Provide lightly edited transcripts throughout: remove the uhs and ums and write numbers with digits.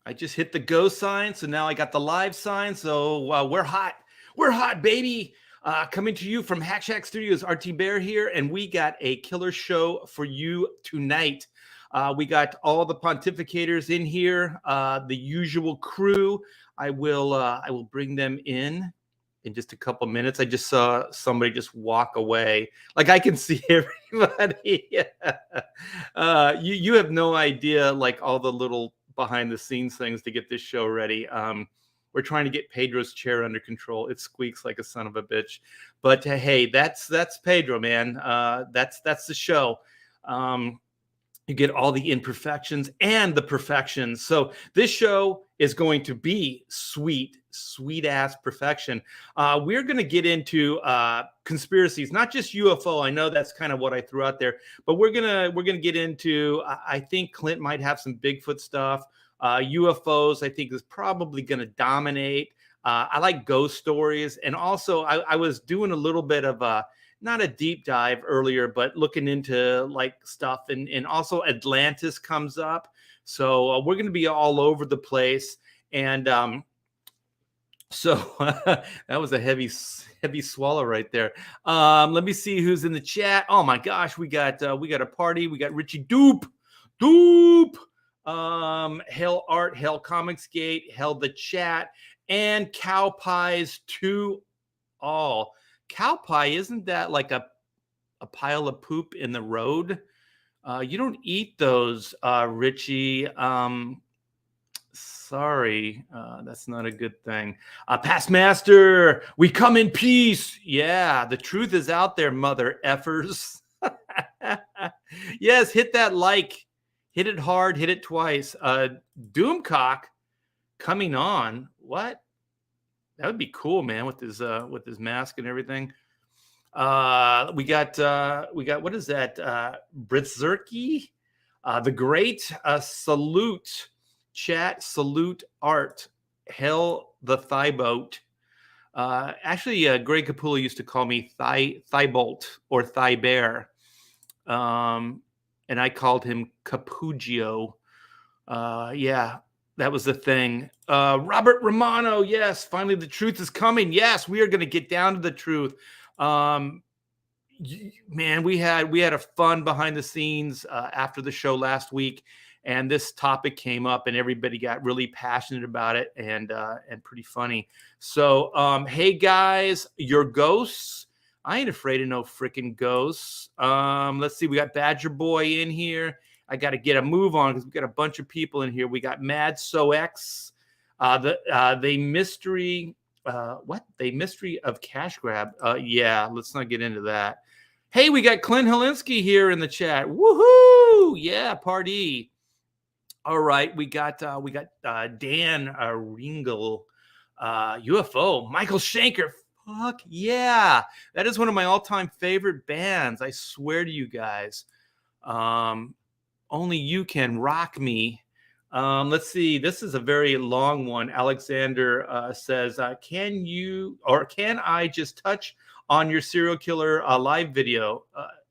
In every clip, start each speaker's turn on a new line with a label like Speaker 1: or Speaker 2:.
Speaker 1: I just hit the go sign, so now I got the live sign. So we're hot, baby. Coming to you from Hack Shack Studios, RT Bear here, and we got a killer show for you tonight. We got all the Pontificators in here, the usual crew. I will bring them in just a couple minutes. I just saw somebody just walk away. Like I can see everybody. You have no idea, like all the little behind the scenes things to get this show ready. We're trying to get Pedro's chair under control. It squeaks like a son of a bitch, but hey, that's Pedro, man. That's the show. You get all the imperfections and the perfections. So this show is going to be sweet ass perfection. We're going to get into conspiracies, not just UFO. I know that's kind of what I threw out there, but we're gonna get into. I think Clint might have some Bigfoot stuff. UFOs, I think, is probably going to dominate. I like ghost stories, and also I was doing a little bit of not a deep dive earlier, but looking into like stuff, and also Atlantis comes up. So we're going to be all over the place, and so that was a heavy swallow right there. Let me see who's in the chat. Oh my gosh, we got a party. We got Richie Doop, Hell Art, Hell Comics Gate, Hell the Chat, and Cow Pies to all. Cow pie, isn't that like a pile of poop in the road? You don't eat those, Richie. Sorry, that's not a good thing. Past Master, we come in peace. Yeah, the truth is out there, mother effers. Yes, hit that like. Hit it hard, hit it twice. Doomcock coming on. What? That would be cool, man, with his mask and everything. We got what is that? Britzerky, the Great, salute chat, salute art, hell the thigh boat. Actually, Greg Capullo used to call me thigh bolt or thigh bear, and I called him Capugio. Yeah. That was the thing. Robert Romano, yes, finally the truth is coming. Yes, we are going to get down to the truth. Man, we had a fun behind the scenes after the show last week, and this topic came up, and everybody got really passionate about it, and pretty funny. So, hey guys, your ghosts. I ain't afraid of no freaking ghosts. Let's see, we got Badger Boy in here. I got to get a move on because we got a bunch of people in here. We got Mad So X, the mystery, the mystery of cash grab. Yeah, let's not get into that. Hey, we got Clint Helinski here in the chat. Woohoo! Yeah, party. All right, we got Dan Ringel, UFO, Michael Shanker. Fuck yeah, that is one of my all-time favorite bands. I swear to you guys. Only you can rock me. Let's see. This is a very long one. Alexander says, can I just touch on your serial killer live video?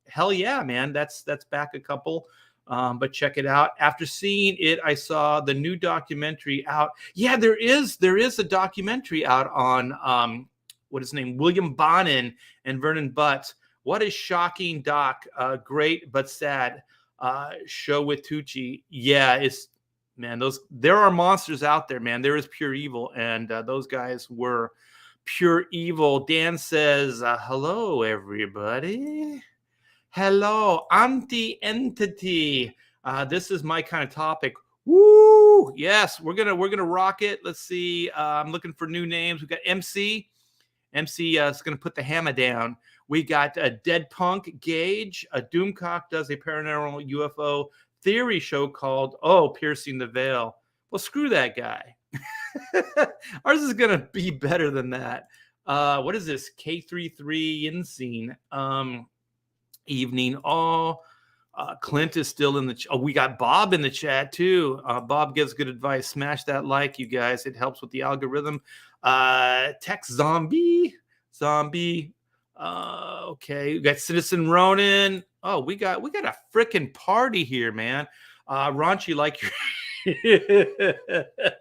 Speaker 1: Hell yeah, man. That's back a couple. But check it out. After seeing it, I saw the new documentary out. Yeah, there is a documentary out on what is his name? William Bonin and Vernon Butt. What a shocking doc. Great but sad. Show with Tucci. Yeah, there are monsters out there, man. There is pure evil, and those guys were pure evil. Dan says, hello, everybody. Hello, anti-entity. This is my kind of topic. Woo! Yes, we're gonna rock it. Let's see. I'm looking for new names. We got MC. MC is gonna put the hammer down. We got a Dead Punk Gage. A Doomcock does a paranormal UFO theory show called Piercing the Veil. Well, screw that guy. Ours is gonna be better than that. What is this? K33 Insane. Evening all. Clint is still in the we got Bob in the chat too. Bob gives good advice. Smash that like, you guys. It helps with the algorithm. Tech Zombie. Okay, we got Citizen Ronin. Oh, we got a freaking party here, man. Raunchy, like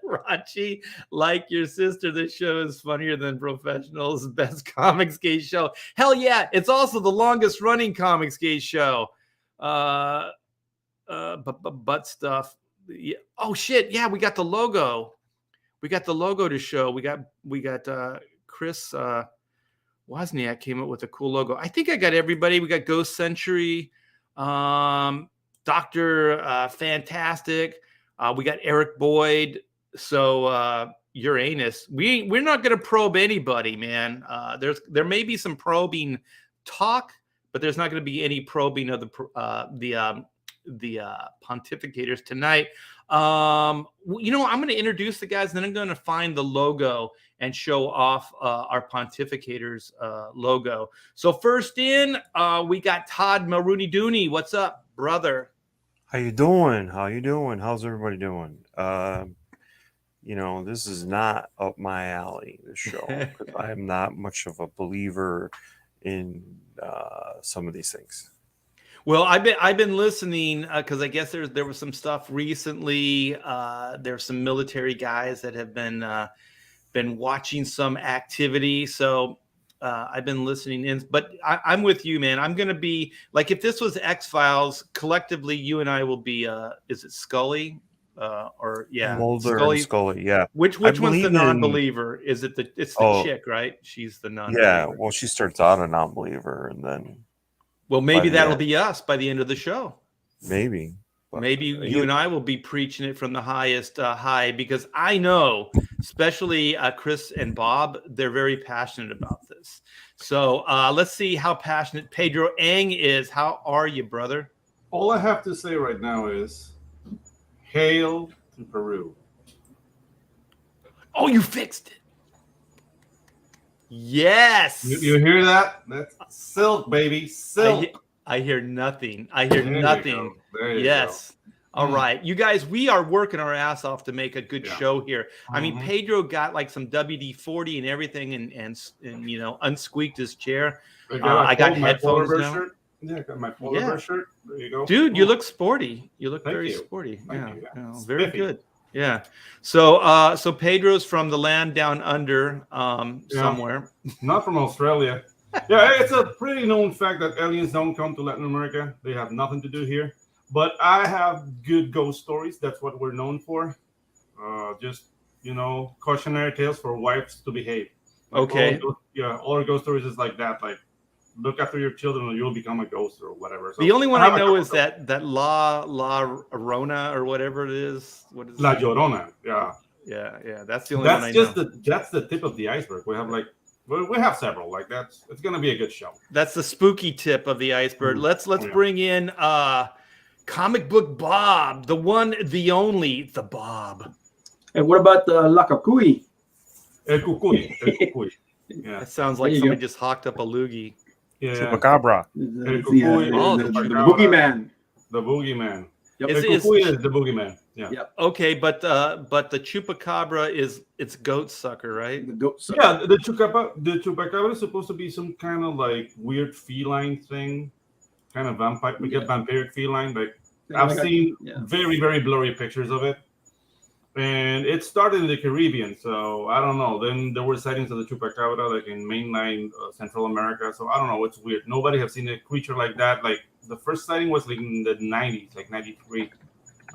Speaker 1: Rachi, like your sister, this show is funnier than Professionals' best comics gate show. Hell yeah, it's also the longest running comics gate show. But stuff. Yeah. Oh shit, yeah, we got the logo. We got the logo to show. We got Chris Wozniak came up with a cool logo. I think I got everybody. We got Ghost Century, Dr. Fantastic. We got Eric Boyd. So Uranus. We're not going to probe anybody, man. There may be some probing talk, but there's not going to be any probing of the pontificators tonight. I'm going to introduce the guys, and then I'm going to find the logo and show off our pontificators logo. So first in, we got Todd Marooney Dooney. What's up, brother?
Speaker 2: How you doing? How's everybody doing? This is not up my alley, this show, because I am not much of a believer in some of these things.
Speaker 1: Well, I've been listening because I guess there was some stuff recently. There's some military guys that have been watching some activity. So I've been listening in, but I'm with you, man. I'm going to be like, if this was X-Files, collectively, you and I will be, is it Scully?
Speaker 2: Mulder and Scully, yeah.
Speaker 1: Which one's the non-believer? Is it it's the chick, right? She's the non-believer.
Speaker 2: Yeah, well, she starts out a non-believer, and then...
Speaker 1: Well, maybe that'll be us by the end of the show.
Speaker 2: Maybe.
Speaker 1: Maybe you and I will be preaching it from the highest high, because I know, especially Chris and Bob, they're very passionate about this. So let's see how passionate Pedro Ang is. How are you, brother?
Speaker 3: All I have to say right now is, hail to Peru.
Speaker 1: Oh, you fixed it. Yes.
Speaker 3: You hear that? That's silk, baby. Silk.
Speaker 1: I hear nothing. There you yes. Go. All right. You guys, we are working our ass off to make a good show here. I mean, Pedro got like some WD-40 and everything and unsqueaked his chair. I got headphones now.
Speaker 3: Shirt. Yeah, I got my polar bear shirt. There you go.
Speaker 1: Dude, you look sporty. You look very sporty.
Speaker 3: Thank you.
Speaker 1: Very good. Yeah. So Pedro's from the land down under somewhere.
Speaker 3: Not from Australia. Yeah, it's a pretty known fact that aliens don't come to Latin America. They have nothing to do here. But I have good ghost stories. That's what we're known for. Just, cautionary tales for wives to behave. Like
Speaker 1: okay.
Speaker 3: All our ghost stories is like that. Like, look after your children or you'll become a ghost or whatever. So
Speaker 1: the only one I know is that La Llorona or whatever it is. What is
Speaker 3: La Llorona, yeah.
Speaker 1: Yeah. That's the only one I know.
Speaker 3: That's the tip of the iceberg. We have we have several. Like it's gonna be a good show.
Speaker 1: That's the spooky tip of the iceberg. Let's bring in Comic Book Bob, the one, the only, the Bob.
Speaker 4: And what about the La Cucuy?
Speaker 3: El Cucuy. Yeah.
Speaker 1: That sounds like somebody just hawked up a loogie.
Speaker 2: Yeah. Chupacabra.
Speaker 4: The boogeyman.
Speaker 3: The boogeyman.
Speaker 4: Yep.
Speaker 3: El Cucuy is the boogeyman. Yeah.
Speaker 1: Yep. Okay, but the chupacabra it's goat sucker, right?
Speaker 4: The goat sucker.
Speaker 3: Yeah, the chupacabra is supposed to be some kind of like weird feline thing, kind of vampire. We get vampiric feline. Like I've seen very, very blurry pictures of it, and it started in the Caribbean. So I don't know. Then there were sightings of the chupacabra like in mainland Central America. So I don't know. It's weird. Nobody have seen a creature like that. Like the first sighting was like in the 90s, like 93.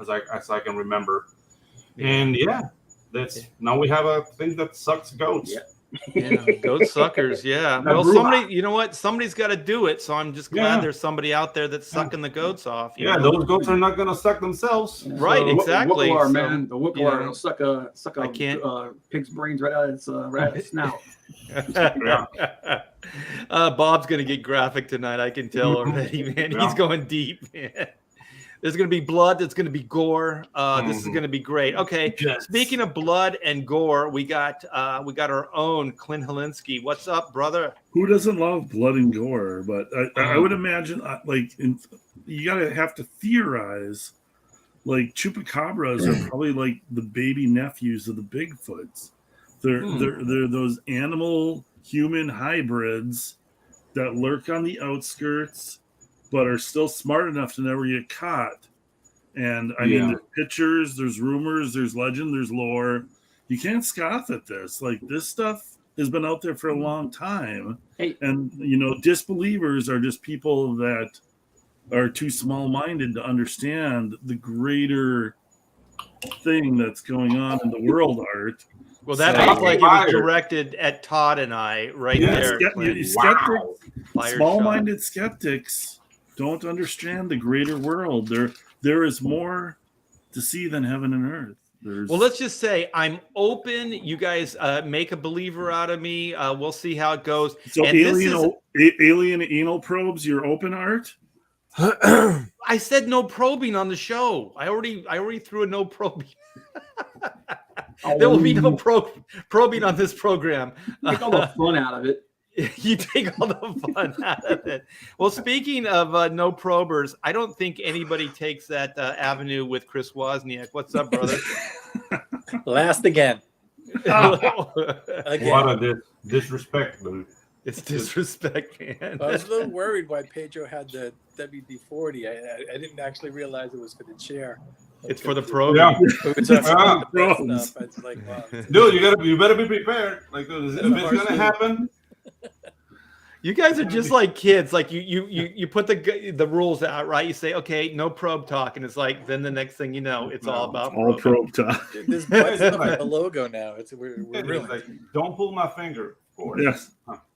Speaker 3: As I can remember, and now we have a thing that sucks goats.
Speaker 1: Yeah, goat suckers. Yeah. Well, somebody's got to do it. So I'm just glad there's somebody out there that's sucking the goats off.
Speaker 3: Those goats are not gonna suck themselves.
Speaker 1: Right. Exactly.
Speaker 4: Whooplar, man. The whooplar will suck a pig's brains right out of its snout.
Speaker 1: Bob's gonna get graphic tonight. I can tell already, man. He's going deep, man. There's going to be blood. There's going to be gore. This is going to be great. Okay. Yes. Speaking of blood and gore, we got our own Clint Helinski. What's up, brother?
Speaker 5: Who doesn't love blood and gore? But I would imagine, you have to theorize, like chupacabras are probably like the baby nephews of the Bigfoots. They're those animal human hybrids that lurk on the outskirts, but are still smart enough to never get caught. And I mean, there's pictures, there's rumors, there's legend, there's lore. You can't scoff at this. Like, this stuff has been out there for a long time.
Speaker 4: Hey.
Speaker 5: And, disbelievers are just people that are too small-minded to understand the greater thing that's going on in the world, Art.
Speaker 1: Well, that sounds like it was directed at Todd and I there.
Speaker 5: Small-minded skeptics don't understand the greater world. There is more to see than heaven and earth.
Speaker 1: Well, let's just say I'm open. You guys make a believer out of me. We'll see how it goes.
Speaker 5: So alien anal probes, you're open, Art?
Speaker 1: I said no probing on the show. I already threw a no probing. There will be no probing on this program.
Speaker 4: Take all the fun out of it.
Speaker 1: You take all the fun out of it. Well, speaking of no probers, I don't think anybody takes that avenue with Chris Wozniak. What's up, brother?
Speaker 6: Last again.
Speaker 3: Again. What a disrespect, dude.
Speaker 1: It's disrespect, man.
Speaker 6: I was a little worried why Pedro had the WD-40. I didn't actually realize it was for the chair.
Speaker 1: It's for the probe.
Speaker 3: Yeah.
Speaker 6: It's like, wow.
Speaker 3: Dude, you better be prepared. Like, if it's gonna happen.
Speaker 1: You guys are just like kids. Like you put the rules out, right? You say, okay, no probe talk, and it's like then the next thing you know, it's all about
Speaker 5: probe talk.
Speaker 6: There's butts up on the logo now. We're really
Speaker 3: like, don't pull my finger.
Speaker 5: Yes.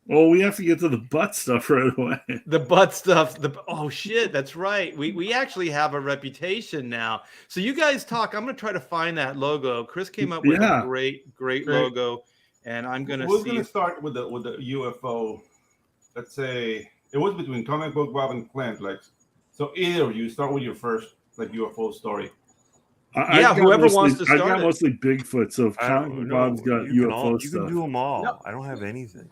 Speaker 5: Well, we have to get to the butt stuff right away.
Speaker 1: The butt stuff. Oh shit, that's right. We actually have a reputation now. So you guys talk. I'm gonna try to find that logo. Chris came up with a great logo, and I'm gonna.
Speaker 3: We're gonna start with the UFO. Let's say it was between Comic Book Bob and Clint. Like, so either of you start with your first UFO story.
Speaker 1: Whoever wants to start.
Speaker 5: I got mostly Bigfoot, so if Comic Bob's got UFO stuff.
Speaker 2: You can do them all. No. I don't have anything.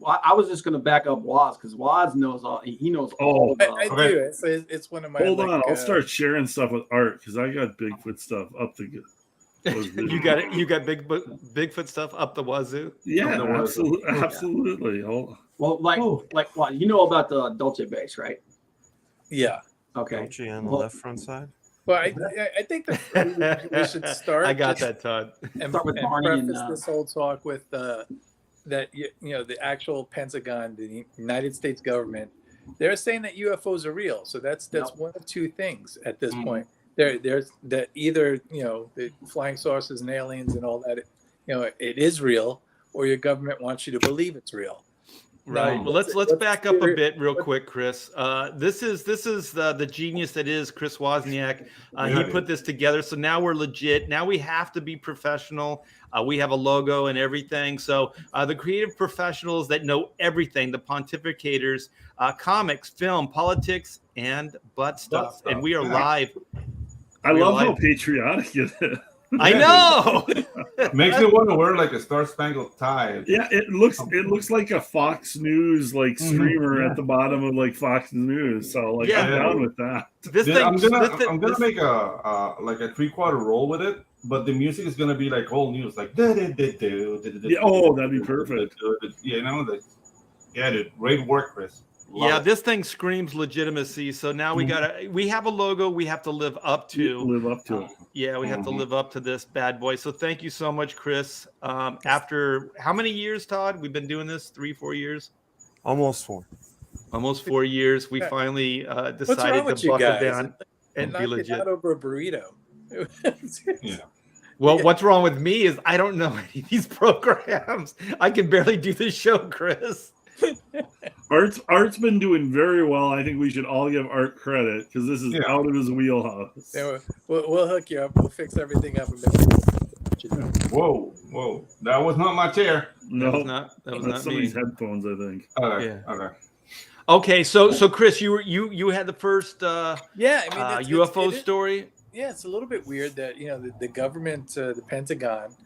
Speaker 4: I was just going to back up Woz because Woz knows all. He knows all.
Speaker 6: I do. It's one of my.
Speaker 5: Hold on, I'll start sharing stuff with Art because I got Bigfoot stuff up the.
Speaker 1: You got it. You got Bigfoot stuff up the wazoo.
Speaker 5: Yeah, absolutely.
Speaker 4: Well, you know about the Dolce base, right?
Speaker 6: Yeah.
Speaker 4: Okay.
Speaker 2: Dolce on the left front side.
Speaker 6: Well, I think that we should start.
Speaker 1: I got that, Todd.
Speaker 6: And start with Barney and this whole talk with that the actual Pentagon, the United States government, they're saying that UFOs are real. So that's one of two things at this point. There's that either the flying saucers and aliens and all that, it is real, or your government wants you to believe it's real.
Speaker 1: Right. Well, let's back up a bit real quick, Chris. This is the genius that is Chris Wozniak. He put this together. So now we're legit. Now we have to be professional. We have a logo and everything. So the creative professionals that know everything, the Pontificators, comics, film, politics, and butt stuff. And we are live.
Speaker 5: I love how patriotic it is.
Speaker 1: I know.
Speaker 3: Makes me want to wear like a Star-Spangled tie.
Speaker 5: Yeah, it looks like a Fox News streamer at the bottom of like Fox News. So I'm down with that.
Speaker 3: I'm gonna make a like a 3/4 roll with it, but the music is gonna be like old news, like that'd be perfect. Dude, great work, Chris. Love it.
Speaker 1: This thing screams legitimacy. So now we have a logo we have to live up to. We have to live up to this bad boy. So thank you so much, Chris. After how many years, Todd? We've been doing this 3-4 years?
Speaker 2: Almost 4.
Speaker 1: Almost 4 years. We finally decided to buckle down and be legit.
Speaker 6: Out over a burrito.
Speaker 1: Well, what's wrong with me is I don't know any of these programs. I can barely do this show, Chris.
Speaker 5: Art's been doing very well. I think we should all give Art credit because this is out of his wheelhouse.
Speaker 6: Yeah, we'll hook you up. We'll fix everything up.
Speaker 3: Whoa! That was not my chair.
Speaker 1: No, that was not
Speaker 5: somebody's
Speaker 1: me.
Speaker 5: Headphones, I think.
Speaker 1: Okay. So Chris, you had the first UFO story.
Speaker 6: Yeah, it's a little bit weird that the government, the Pentagon,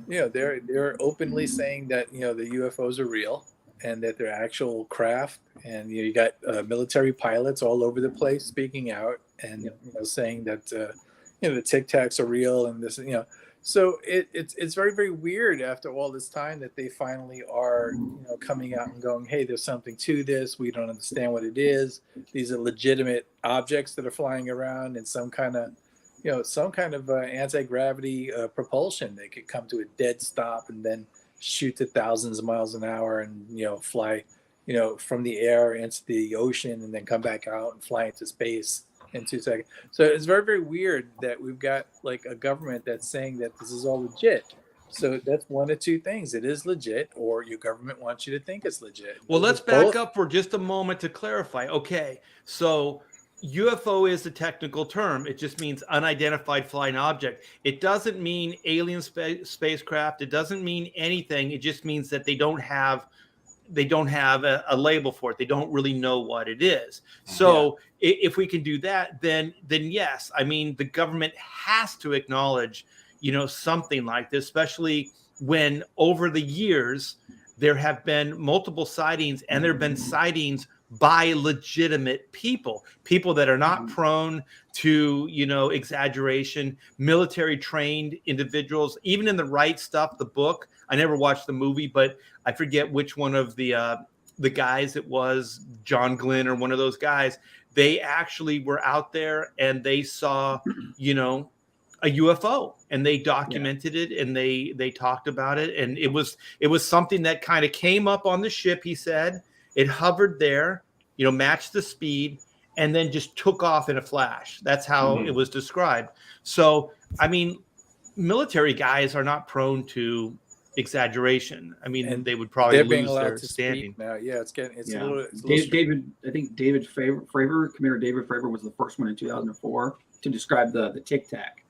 Speaker 6: they're openly saying that the UFOs are real. And that they're actual craft, and you got military pilots all over the place speaking out and saying that the Tic Tacs are real and this So it's very, very weird after all this time that they finally are coming out and going, hey, there's something to this. We don't understand what it is. These are legitimate objects that are flying around in some kind of some kind of anti-gravity propulsion. They could come to a dead stop and then shoot to thousands of miles an hour and fly from the air into the ocean and then come back out and fly into space in 2 seconds. So it's very, very weird that we've got like a government that's saying that this is all legit. So that's one of two things. It is legit, or your government wants you to think it's legit.
Speaker 1: Well, let's back up for just a moment to clarify. Okay, so UFO is a technical term. It just means unidentified flying object. It doesn't mean alien spacecraft. It doesn't mean anything. It just means that they don't have a label for it. They don't really know what it is. So if we can do that, then yes, I mean, the government has to acknowledge something like this, especially when over the years there have been multiple sightings, and there have been sightings by legitimate people that are not prone to exaggeration, military trained individuals. Even in The Right Stuff, the book, I never watched the movie, but I forget which one of the guys it was, John Glenn or one of those guys. They actually were out there and they saw a UFO, and they documented it, and they talked about it, and it was something that kind of came up on the ship. He said it hovered there, matched the speed, and then just took off in a flash. That's how it was described. So I mean, military guys are not prone to exaggeration. I mean, and they would probably lose their standing
Speaker 6: now. Yeah, it's a little.
Speaker 4: David, I think David Fravor, Commander David Fravor, was the first one in 2004 to describe the Tic Tac.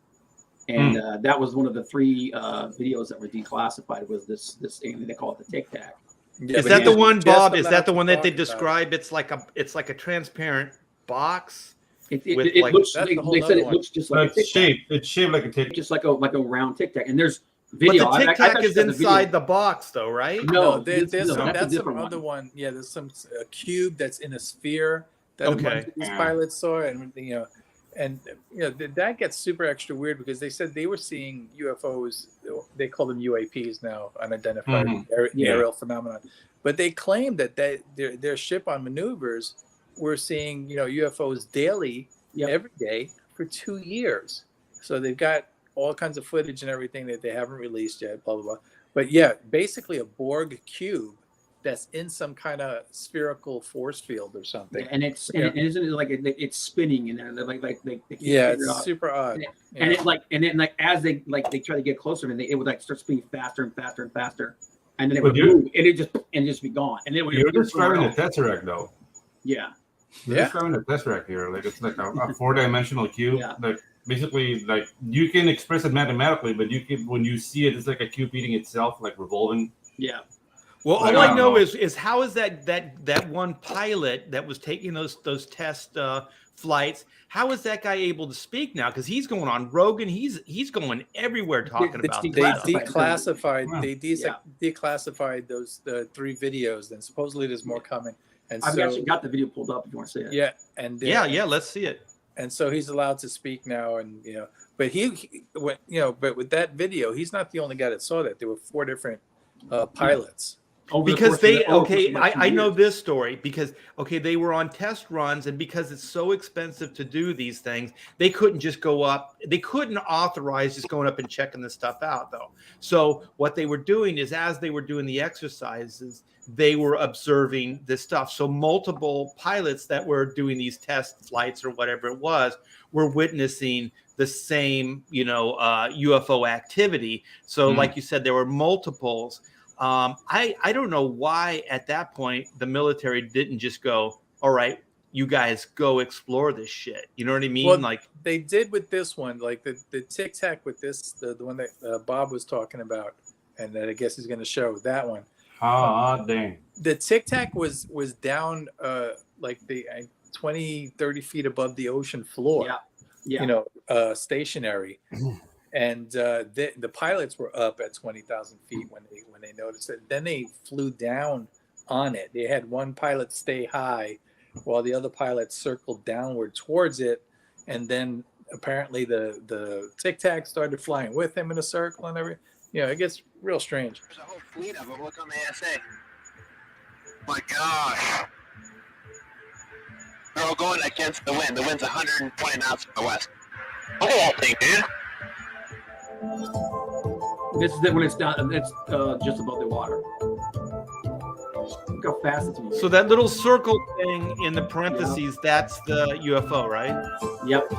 Speaker 4: And that was one of the 3 videos that were declassified. Was this they call it the Tic Tac?
Speaker 1: Yeah, is that the one, Bob? Is that the one that they describe? It's like a transparent box.
Speaker 4: It looks. They said it looks just like a Tic Tac.
Speaker 3: It's shaped like a Tic Tac,
Speaker 4: just like a round Tic Tac. And there's video.
Speaker 1: But the Tic Tac is inside the box, though, right?
Speaker 6: No, that's some other one. Yeah, there's a cube that's in a sphere that these pilots saw, and And that gets super extra weird because they said they were seeing UFOs. They call them UAPs now, unidentified aerial phenomenon. But they claimed that their ship on maneuvers were seeing UFOs daily, every day for 2 years. So they've got all kinds of footage and everything that they haven't released yet. Blah blah blah. But yeah, basically a Borg cube that's in some kind of spherical force field or something,
Speaker 4: and isn't it like it's spinning and like
Speaker 6: it's super odd.
Speaker 4: And then as they try to get closer, and it would like start spinning faster and faster and faster, and then it would move and it just be gone. And then
Speaker 3: you're describing a tesseract though.
Speaker 4: Yeah,
Speaker 3: you're describing a tesseract here. Like it's like a 4-dimensional cube. Yeah. Like basically, like you can express it mathematically, but when you see it, it's like a cube eating itself, like revolving.
Speaker 4: Yeah.
Speaker 1: Well, all I know is how is that one pilot that was taking those test flights? How is that guy able to speak now? Because he's going on Rogan. He's going everywhere talking about.
Speaker 6: They declassified. They declassified the 3 videos, and supposedly there's more coming. And
Speaker 4: I've actually got the video pulled up if you want to see it.
Speaker 6: Yeah,
Speaker 1: let's see it.
Speaker 6: And so he's allowed to speak now, and but but with that video, he's not the only guy that saw that. There were 4 different pilots.
Speaker 1: Because I know this story because they were on test runs, and because it's so expensive to do these things, they couldn't just go up. They couldn't authorize just going up and checking this stuff out, though. So what they were doing is, as they were doing the exercises, they were observing this stuff. So multiple pilots that were doing these test flights or whatever it was were witnessing the same, UFO activity. So like you said, there were multiples. I don't know why at that point the military didn't just go, all right, you guys go explore this shit. You know what I mean?
Speaker 6: Well, like they did with this one, like the Tic Tac with this, the one that Bob was talking about, and that I guess he's going to show that one.
Speaker 3: Dang.
Speaker 6: The Tic Tac was down like 20, 30 feet above the ocean floor. Yeah. Stationary. And the pilots were up at 20,000 feet when they noticed it. Then they flew down on it. They had one pilot stay high while the other pilot circled downward towards it. And then apparently the Tic Tac started flying with him in a circle and everything. It gets real strange.
Speaker 7: There's a whole fleet of them. Look on the ASA. My gosh. They're all going against the wind. The wind's 120 knots from the west. Look at that thing, dude.
Speaker 4: This is it when it's down. It's just above the water. Look how fast it's moving.
Speaker 1: So that little circle thing in the parentheses, that's the UFO, right?
Speaker 4: Yep.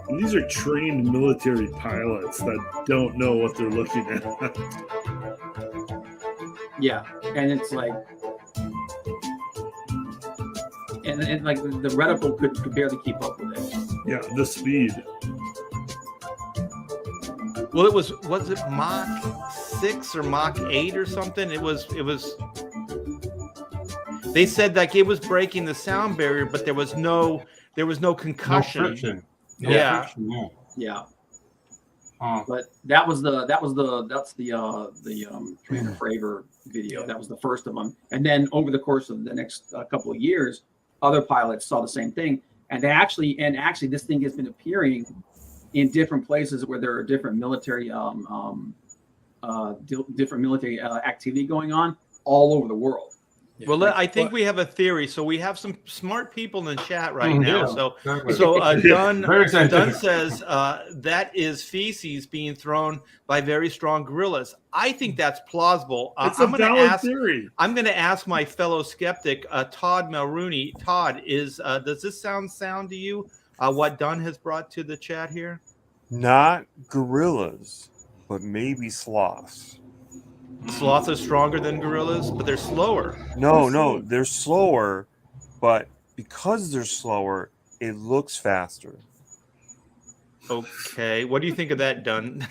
Speaker 5: And these are trained military pilots that don't know what they're looking at.
Speaker 4: Yeah, and it's like, and like the reticle could barely keep up with it.
Speaker 5: Yeah, the speed.
Speaker 1: Well, was it Mach 6 or Mach 8 or something? It was. They said like it was breaking the sound barrier, but there was no concussion.
Speaker 3: No friction. No
Speaker 1: Yeah.
Speaker 3: friction, no.
Speaker 4: Yeah,
Speaker 3: Oh.
Speaker 4: but that's the Commander Fravor video. That was the first of them, and then over the course of the next couple of years, other pilots saw the same thing, and actually this thing has been appearing in different places where there are different military activity going on all over the world.
Speaker 6: Yeah.
Speaker 1: Well, I think we have a theory. So we have some smart people in the chat right
Speaker 3: Mhm.
Speaker 1: now.
Speaker 3: Yeah,
Speaker 1: So
Speaker 3: exactly.
Speaker 1: Dunn
Speaker 3: Very scientific.
Speaker 1: says that is feces being thrown by very strong gorillas. I think that's plausible.
Speaker 5: It's
Speaker 1: I'm
Speaker 5: a
Speaker 1: going to
Speaker 5: valid
Speaker 1: ask.
Speaker 5: theory.
Speaker 1: I'm going to ask my fellow skeptic, Todd Mulrooney. Todd, does this sound to you? What Dunn has brought to the chat here?
Speaker 2: Not gorillas, but maybe sloths.
Speaker 1: Sloths are stronger than gorillas, but they're slower.
Speaker 2: No, they're slower, but because they're slower, it looks faster.
Speaker 1: Okay, what do you think of that, Dunn?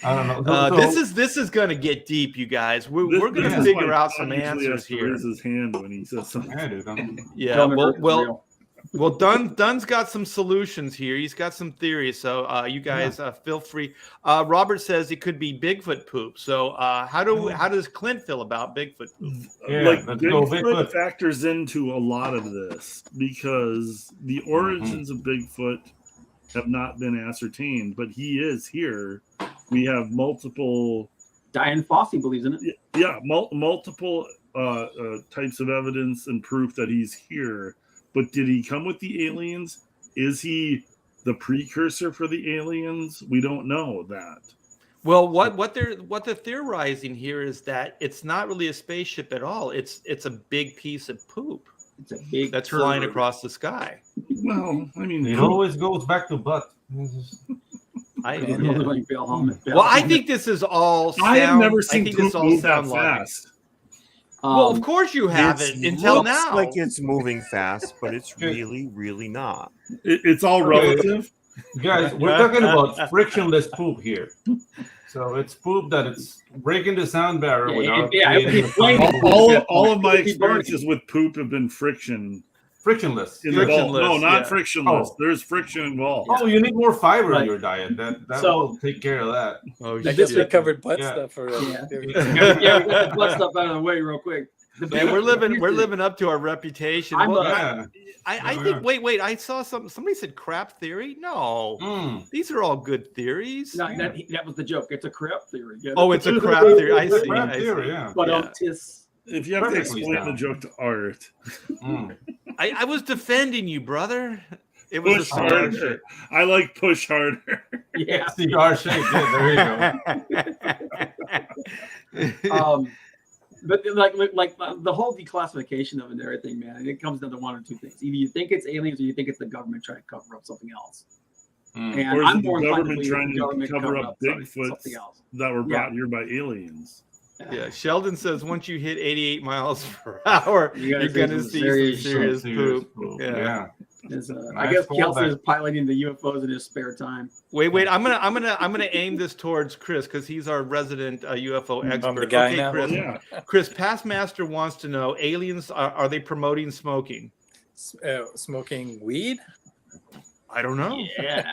Speaker 3: I don't know.
Speaker 1: This is going to get deep, you guys. We're going
Speaker 5: This
Speaker 1: to
Speaker 5: is
Speaker 1: figure
Speaker 5: why
Speaker 1: out
Speaker 5: John
Speaker 1: some
Speaker 5: usually has
Speaker 1: answers
Speaker 5: to
Speaker 1: here.
Speaker 5: raise his hand when he says something.
Speaker 3: Yeah, dude.
Speaker 1: Yeah,
Speaker 4: Tell me if it's
Speaker 1: well,
Speaker 4: real.
Speaker 1: well, Dunn's got some solutions here. He's got some theories. So you guys feel free. Robert says it could be Bigfoot poop. So how does Clint feel about Bigfoot poop?
Speaker 3: Yeah,
Speaker 5: Like
Speaker 3: let's go
Speaker 5: Bigfoot
Speaker 3: Bigfoot.
Speaker 5: factors into a lot of this because the origins of Bigfoot have not been ascertained, but he is here. We have multiple,
Speaker 4: Diane Fossey believes in it.
Speaker 5: multiple types of evidence and proof that he's here. But did he come with the aliens? Is he the precursor for the aliens? We don't know that.
Speaker 1: Well, what they're theorizing here is that it's not really a spaceship at all. It's a big piece of poop
Speaker 4: It's a big
Speaker 1: that's
Speaker 4: turd.
Speaker 1: flying across the sky.
Speaker 5: Well, I mean,
Speaker 3: It always goes back to butt.
Speaker 4: Like Bill Holman.
Speaker 1: Well, I think this is all sound.
Speaker 5: I have never seen
Speaker 1: I think this
Speaker 5: poop
Speaker 1: all
Speaker 5: move that
Speaker 1: sound like.
Speaker 5: fast.
Speaker 1: Well, of course you haven't until
Speaker 2: looks
Speaker 1: now.
Speaker 2: like it's moving fast, but it's really, really not.
Speaker 5: It's all relative.
Speaker 3: Guys, we're talking about frictionless poop here. So it's poop that it's breaking the sound barrier without creating a sound.
Speaker 5: All of my experiences with poop have been frictionless.
Speaker 3: Frictionless.
Speaker 5: No, not
Speaker 1: yeah.
Speaker 5: frictionless.
Speaker 3: Oh.
Speaker 5: There's friction involved.
Speaker 3: Oh, you need more fiber
Speaker 4: Right.
Speaker 3: in your diet. That
Speaker 4: So-
Speaker 3: will take care of that.
Speaker 1: Oh,
Speaker 6: I guess we
Speaker 1: shit.
Speaker 6: covered butt
Speaker 3: Yeah.
Speaker 6: stuff for
Speaker 4: Yeah.
Speaker 6: there we
Speaker 4: Yeah,
Speaker 6: go.
Speaker 4: we got the butt stuff out of the way real quick.
Speaker 1: Man, we're living up to our reputation.
Speaker 4: I'm
Speaker 1: Well,
Speaker 3: Yeah.
Speaker 1: I
Speaker 3: Yeah.
Speaker 1: think. Wait. I saw somebody said crap theory. No,
Speaker 3: Mm.
Speaker 1: these are all good theories.
Speaker 4: No, that was the joke. It's a crap theory. Get it?
Speaker 1: Oh, it's a crap theory. I see.
Speaker 3: Crap
Speaker 1: I see.
Speaker 3: theory, yeah.
Speaker 4: But
Speaker 1: Yeah.
Speaker 5: If you have to
Speaker 3: Perfectly
Speaker 5: explain the
Speaker 3: sound.
Speaker 5: joke to Art,
Speaker 3: Mm.
Speaker 1: I was defending you, brother. It was
Speaker 5: push
Speaker 1: a cigar
Speaker 5: harder.
Speaker 1: shit.
Speaker 5: I like push harder.
Speaker 4: Yeah.
Speaker 3: Cigar shape. Yeah, there you go.
Speaker 4: But like the whole declassification of it and everything, man, it comes down to one or two things. Either you think it's aliens or you think it's the government trying to cover up something else.
Speaker 3: Mm.
Speaker 4: And
Speaker 5: Or is
Speaker 4: I'm
Speaker 5: it the
Speaker 4: more inclined to
Speaker 5: government
Speaker 4: believe
Speaker 5: trying
Speaker 4: the
Speaker 5: to
Speaker 4: government
Speaker 5: cover
Speaker 4: covered
Speaker 5: up
Speaker 4: something
Speaker 5: Bigfoots
Speaker 4: else.
Speaker 5: that were brought here by aliens?
Speaker 1: Yeah, Sheldon says once you hit 88 miles per hour,
Speaker 4: You're
Speaker 1: you're
Speaker 4: gonna
Speaker 1: gonna
Speaker 4: see
Speaker 1: see
Speaker 4: some
Speaker 1: some serious poop.
Speaker 3: Yeah.
Speaker 1: Yeah.
Speaker 4: I
Speaker 3: Nice
Speaker 4: guess
Speaker 3: callback.
Speaker 4: Kelsey is piloting the UFOs in his spare time.
Speaker 1: Wait. I'm gonna aim this towards Chris because he's our resident UFO expert.
Speaker 6: I'm the guy
Speaker 1: Okay,
Speaker 6: now.
Speaker 1: Chris.
Speaker 5: Yeah.
Speaker 1: Chris, Pastmaster wants to know: aliens are they promoting smoking?
Speaker 6: Smoking weed?
Speaker 1: I don't know.
Speaker 4: Yeah.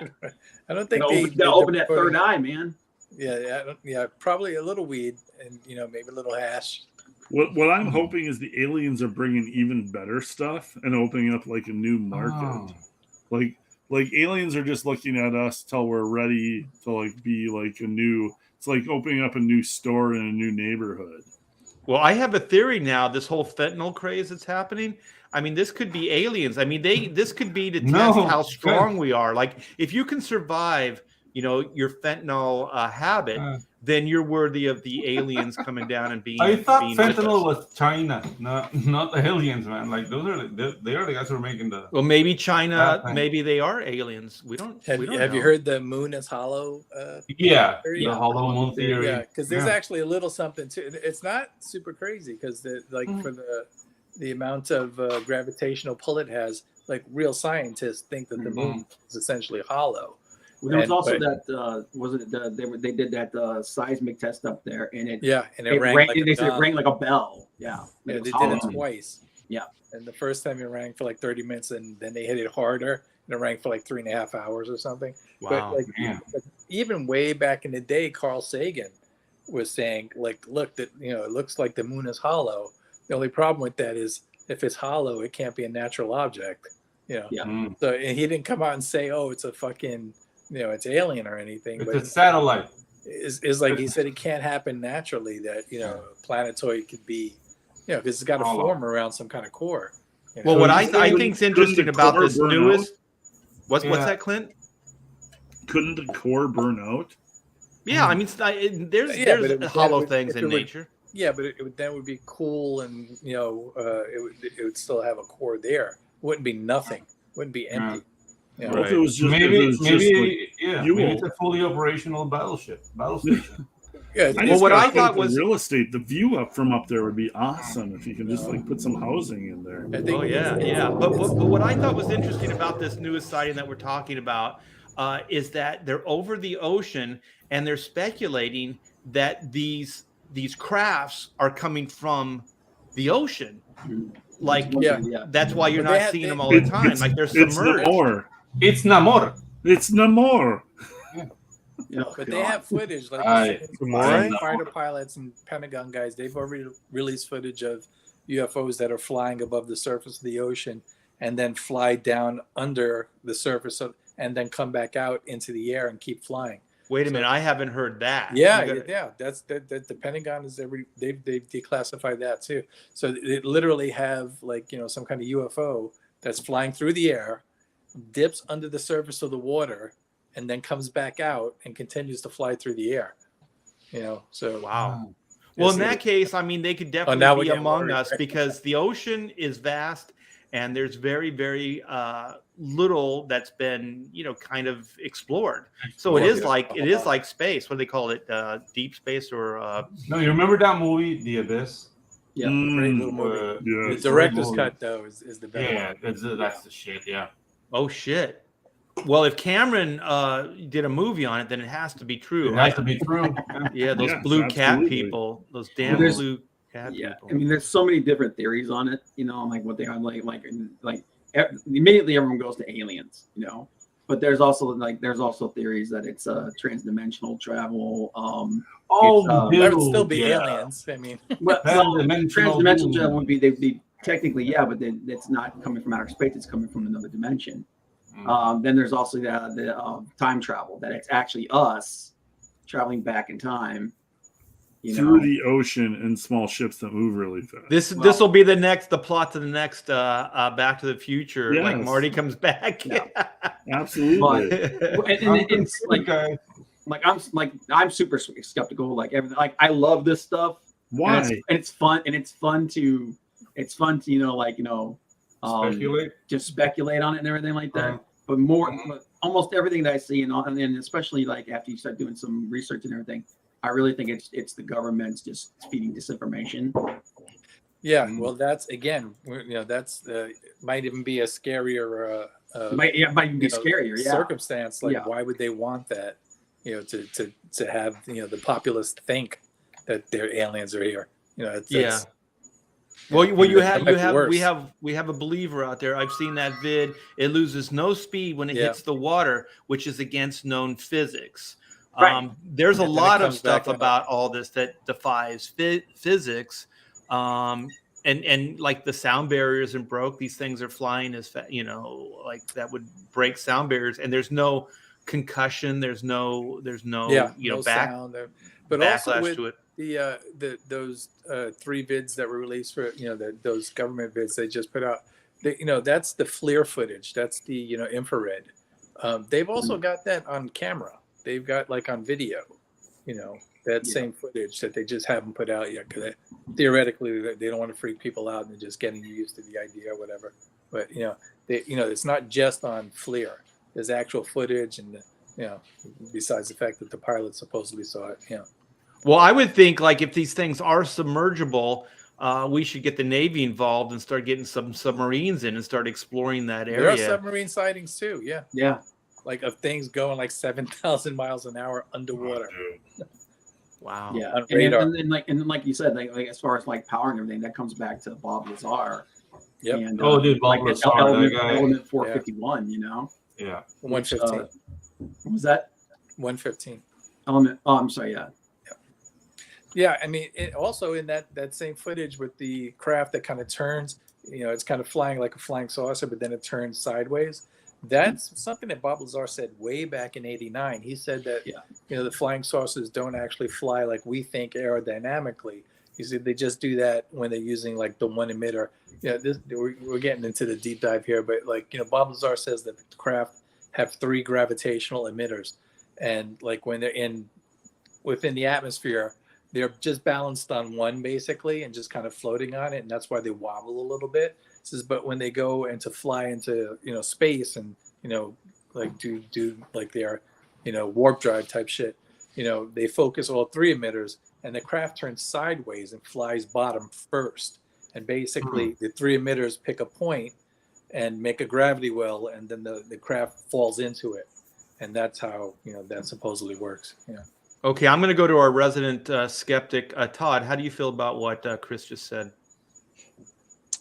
Speaker 6: I don't think
Speaker 4: They'll open that third eye, man.
Speaker 6: Yeah, probably a little weed and maybe a little hash.
Speaker 5: What I'm hoping is the aliens are bringing even better stuff and opening up like a new market.
Speaker 3: Oh.
Speaker 5: Like aliens are just looking at us till we're ready to like be like a new. It's like opening up a new store in a new neighborhood.
Speaker 1: Well, I have a theory now. This whole fentanyl craze that's happening. I mean, this could be aliens. I mean, this could be to test how strong we are. Like, if you can survive, your fentanyl habit, then you're worthy of the aliens coming down and being.
Speaker 3: I thought
Speaker 1: being
Speaker 3: fentanyl was China, not the aliens, man. Like those are they are the guys who are making the.
Speaker 1: Well, maybe China. Maybe they are aliens. We don't.
Speaker 6: Have
Speaker 1: we don't
Speaker 6: you
Speaker 1: know.
Speaker 6: heard the moon is hollow?
Speaker 3: Yeah,
Speaker 6: theory?
Speaker 3: the hollow moon theory.
Speaker 6: Yeah, because there's actually a little something too. It's not super crazy because for the amount of gravitational pull it has, like real scientists think that the moon is essentially hollow.
Speaker 4: There was also they did that seismic test up there, and it rang like a bell. Yeah,
Speaker 6: they did it twice.
Speaker 4: Yeah,
Speaker 6: and the first time it rang for like 30 minutes, and then they hit it harder, and it rang for like 3.5 hours or something.
Speaker 1: Wow.
Speaker 6: But even way back in the day, Carl Sagan was saying, like, look, that it looks like the moon is hollow. The only problem with that is if it's hollow, it can't be a natural object.
Speaker 4: Yeah.
Speaker 6: So and he didn't come out and say, oh, it's a fucking it's alien or anything.
Speaker 3: It's
Speaker 6: but
Speaker 3: a satellite.
Speaker 6: Is like he said, it can't happen naturally that a planetoid could be because it's got to form around some kind of core.
Speaker 1: Well, what I think is interesting about this newest what's that, Clint?
Speaker 5: Couldn't the core burn out?
Speaker 1: Yeah, I mean, there's hollow things in nature.
Speaker 6: Yeah, but it would be cool, and it would still have a core there. It wouldn't be nothing. It wouldn't be empty.
Speaker 3: Yeah.
Speaker 5: Right. If it was just,
Speaker 3: maybe
Speaker 5: it's
Speaker 3: a fully operational battle station.
Speaker 6: Yeah.
Speaker 1: Well, what I thought was
Speaker 5: real estate. The view from up there would be awesome if you can just put some housing in there.
Speaker 1: Oh yeah. But what I thought was interesting about this newest sighting that we're talking about is that they're over the ocean and they're speculating that these crafts are coming from the ocean. Like, that's why you're not seeing them all the time. Like, they're submerged.
Speaker 3: It's Namor.
Speaker 5: It's Namor.
Speaker 6: But they have footage, like fighter pilots and Pentagon guys. They've already released footage of UFOs that are flying above the surface of the ocean and then fly down under the surface and then come back out into the air and keep flying.
Speaker 1: Wait a minute, I haven't heard that.
Speaker 6: Yeah. That's the Pentagon is they've declassified that too. So they literally have some kind of UFO that's flying through the air, dips under the surface of the water, and then comes back out and continues to fly through the air. So
Speaker 1: wow. Well, in that case, I mean, they could definitely be among us because the ocean is vast and there's very, very little that's been, kind of explored. So it is like space. What do they call it? Deep space or?
Speaker 3: No, you remember that movie, The Abyss?
Speaker 6: Yeah, great little movie. The director's cut though is the best.
Speaker 3: Yeah, that's the shit. Yeah.
Speaker 1: Oh shit. Well, if Cameron did a movie on it, then it has to be true.
Speaker 3: It has to be true.
Speaker 1: Yeah, those blue cat people, those damn blue cat people.
Speaker 4: I mean, there's so many different theories on it. Like what they are like immediately everyone goes to aliens. But there's also theories that it's transdimensional travel.
Speaker 6: There would still be aliens. I mean,
Speaker 4: transdimensional travel would be technically but it's not coming from outer space. It's coming from another dimension. Then there's also the time travel, that it's actually us traveling back in time
Speaker 5: through the ocean in small ships that move really fast.
Speaker 1: This will be the plot to the next Back to the Future. Yes. Like Marty comes back.
Speaker 4: Yeah.
Speaker 5: Absolutely.
Speaker 4: But, I'm super skeptical. Like everything. Like I love this stuff.
Speaker 5: Why?
Speaker 4: And it's fun. And it's fun to
Speaker 3: speculate.
Speaker 4: Just speculate on it and everything like that. But almost everything that I see, and especially like after you start doing some research and everything, I really think it's the government's just feeding disinformation.
Speaker 6: Yeah, well, that's again, that's might even be a scarier,
Speaker 4: might even be scarier
Speaker 6: circumstance. Like, why would they want that? To have the populace think that their aliens are here.
Speaker 1: Well, we have a believer out there. I've seen that vid. It loses no speed when it hits the water, which is against known physics.
Speaker 4: Right.
Speaker 1: There's a lot of stuff about all this that defies physics. And like the sound barriers and broke. These things are flying as like that would break sound barriers. And there's no concussion. There's no
Speaker 6: no
Speaker 1: back
Speaker 6: sound there. But
Speaker 1: backlash
Speaker 6: also
Speaker 1: to it.
Speaker 6: those 3 vids that were released for those government vids they just put out. That's the FLIR footage. That's the infrared. They've also got that on camera. They've got like on video. That same footage that they just haven't put out yet because theoretically they don't want to freak people out and they're just getting used to the idea or whatever. But it's not just on FLIR. There's actual footage and besides the fact that the pilot supposedly saw it.
Speaker 1: Well, I would think like if these things are submergible, we should get the Navy involved and start getting some submarines in and start exploring that area.
Speaker 6: There are submarine sightings too. Yeah.
Speaker 4: Yeah.
Speaker 6: Like of things going like 7,000 miles an hour underwater.
Speaker 1: Wow.
Speaker 4: Yeah.
Speaker 6: On
Speaker 4: And
Speaker 6: radar.
Speaker 4: then like you said, like as far as like power and everything, that comes back to Bob Lazar.
Speaker 6: Yep.
Speaker 4: And,
Speaker 3: Dude, Bob
Speaker 4: like
Speaker 3: Lazar,
Speaker 4: element,
Speaker 3: that guy.
Speaker 4: element 451.
Speaker 3: Yeah.
Speaker 6: 115.
Speaker 4: What was that
Speaker 6: 115.
Speaker 4: element? Oh, I'm sorry. Yeah.
Speaker 6: Yeah, I mean, also in that same footage with the craft that kind of turns, it's kind of flying like a flying saucer, but then it turns sideways. That's something that Bob Lazar said way back in '89. He said that the flying saucers don't actually fly like we think aerodynamically. He said they just do that when they're using like the one emitter. We're getting into the deep dive here, but like Bob Lazar says that the craft have 3 gravitational emitters, and like when they're within the atmosphere, they're just balanced on one basically and just kind of floating on it, and that's why they wobble a little bit. It says, but when they go and to fly into space and like do like their warp drive type shit, they focus all 3 emitters, and the craft turns sideways and flies bottom first, and basically the 3 emitters pick a point and make a gravity well, and then the craft falls into it, and that's how that supposedly works.
Speaker 1: Okay, I'm going to go to our resident skeptic, Todd. How do you feel about what Chris just said?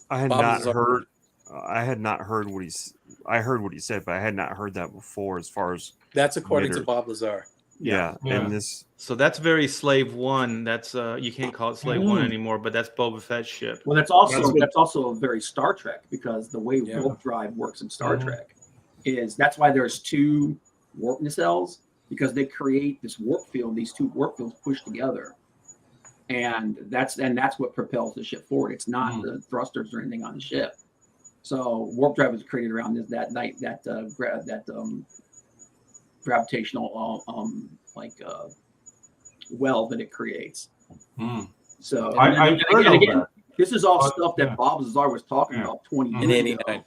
Speaker 2: I had
Speaker 6: Bob
Speaker 2: not
Speaker 6: Lazar.
Speaker 2: heard. I had not heard what I heard what he said, but I had not heard that before. As far as
Speaker 6: That's according to
Speaker 2: Emitters.
Speaker 6: Bob Lazar.
Speaker 2: yeah,
Speaker 3: Yeah.
Speaker 2: and this
Speaker 1: So that's very Slave One. That's you can't call it Slave One anymore, but that's Boba Fett's ship.
Speaker 4: Well, that's also
Speaker 5: That's what-
Speaker 4: a very Star Trek, because the way
Speaker 6: Yeah.
Speaker 4: warp drive works in Star Trek is that's why there's 2 warp nacelles, because they create this warp field. These 2 warp fields push together, and that's what propels the ship forward. It's not the thrusters or anything on the ship. So warp drive was created around gravitational well that it creates. So
Speaker 3: I've heard of that.
Speaker 4: this is all
Speaker 3: Oh,
Speaker 4: stuff that
Speaker 3: yeah.
Speaker 4: Bob Lazar was talking about 20
Speaker 6: In
Speaker 4: years
Speaker 6: '89.
Speaker 4: ago.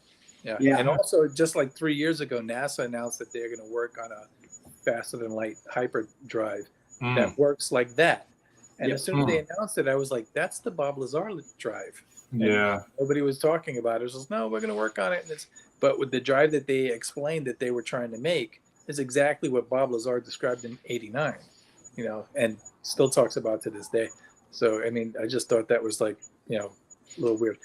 Speaker 6: Yeah. And also, just like 3 years ago, NASA announced that they're going to work on a faster than light hyperdrive that works like that. And as soon as they announced it, I was like, that's the Bob Lazar drive. And
Speaker 3: Yeah.
Speaker 6: nobody was talking about it. It was just, no, we're going to work on it. But with the drive that they explained that they were trying to make is exactly what Bob Lazar described in '89, and still talks about to this day. So, I mean, I just thought that was like, a little weird.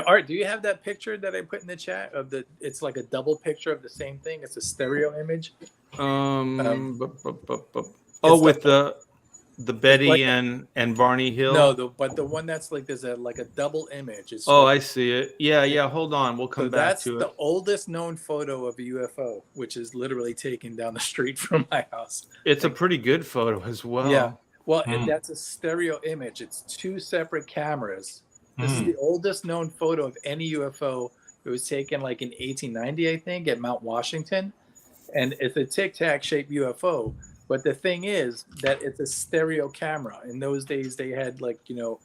Speaker 6: Art, do you have that picture that I put in the chat it's like a double picture of the same thing? It's a stereo image.
Speaker 1: With the Betty
Speaker 6: like-
Speaker 1: and Barney Hill.
Speaker 6: No, but the one that's like there's a double image. It's
Speaker 1: I see it. Yeah. Hold on, we'll come
Speaker 6: so
Speaker 1: back
Speaker 6: that's
Speaker 1: to
Speaker 6: the
Speaker 1: it.
Speaker 6: oldest known photo of a UFO, which is literally taken down the street from my house.
Speaker 1: It's a pretty good photo as well.
Speaker 6: Yeah. Well, that's a stereo image. It's 2 separate cameras. This is the oldest known photo of any UFO. It was taken like in 1890, I think, at Mount Washington. And it's a tic-tac shaped UFO. But the thing is that it's a stereo camera. In those days, they had 2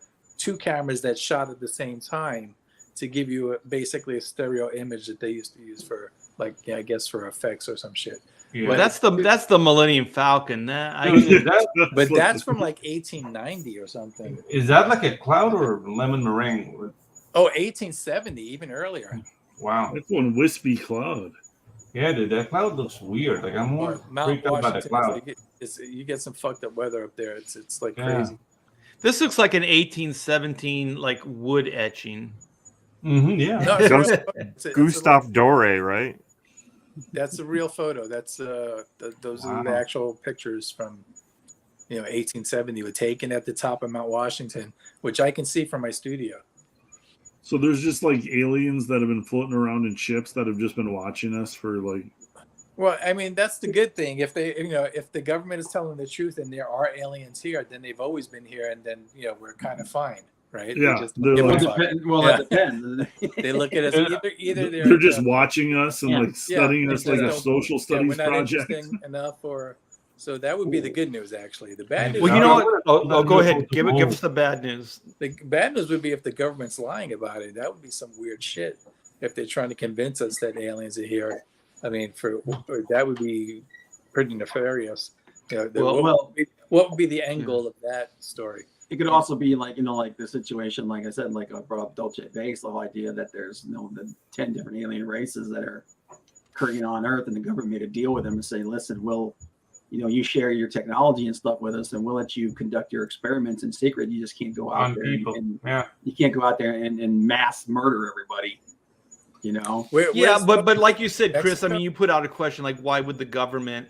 Speaker 6: cameras that shot at the same time to give you basically a stereo image that they used to use for I guess for effects or some shit.
Speaker 3: Yeah.
Speaker 1: Well, that's the Millennium Falcon.
Speaker 6: But that's from 1890 or something.
Speaker 3: Is that like a cloud or lemon meringue?
Speaker 6: Oh, 1870, even earlier.
Speaker 3: Wow.
Speaker 5: That's one wispy cloud.
Speaker 3: Yeah, dude, that cloud looks weird. Like I'm more
Speaker 6: Mount
Speaker 3: freaked out by the
Speaker 6: Washington,
Speaker 3: cloud.
Speaker 6: you get some fucked up weather up there. It's like
Speaker 3: Yeah.
Speaker 6: crazy.
Speaker 1: This looks like an 1817 wood etching.
Speaker 3: Yeah.
Speaker 6: No, it's
Speaker 2: Gust-
Speaker 6: real- it's a-
Speaker 2: Gustav Doré, right?
Speaker 6: That's a real photo. That's those are the
Speaker 3: Wow.
Speaker 6: actual pictures from 1870 were taken at the top of Mount Washington, which I can see from my studio.
Speaker 5: So there's just like aliens that have been floating around in ships that have just been watching us for
Speaker 6: Well, Well, I mean, that's the good thing. If they, if the government is telling the truth and there are aliens here, then they've always been here, and then we're kind of fine, right?
Speaker 5: Yeah,
Speaker 6: They just
Speaker 5: they're
Speaker 6: give a
Speaker 5: like-
Speaker 6: fuck.
Speaker 4: It depends.
Speaker 6: They look at us either
Speaker 5: they're just watching us and
Speaker 4: Yeah.
Speaker 5: like studying
Speaker 6: they
Speaker 5: us
Speaker 6: just
Speaker 5: like a
Speaker 6: don't-
Speaker 5: social
Speaker 6: we're
Speaker 5: studies
Speaker 6: not
Speaker 5: project.
Speaker 6: interesting enough, or so that would be the good news. Actually, the bad news.
Speaker 1: Well, you know what? Oh, go ahead. Give
Speaker 3: Move.
Speaker 1: us the bad news.
Speaker 6: The bad news would be if the government's lying about it. That would be some weird shit. If they're trying to convince us that aliens are here, I mean, that would be pretty nefarious. What would be the end goal of that story?
Speaker 4: It could also be like, like the situation, like I said, like I brought up Dolce Vase, the whole idea that there's the 10 different alien races that are occurring on Earth, and the government made a deal with them and say, listen, we'll, you share your technology and stuff with us, and we'll let you conduct your experiments in secret. You just can't go out
Speaker 3: On
Speaker 4: there
Speaker 3: people.
Speaker 4: and
Speaker 3: Yeah.
Speaker 4: you can't go out there and mass murder everybody.
Speaker 1: But like you said, Chris,
Speaker 6: Mexico?
Speaker 1: I mean, you put out a question like, why would the government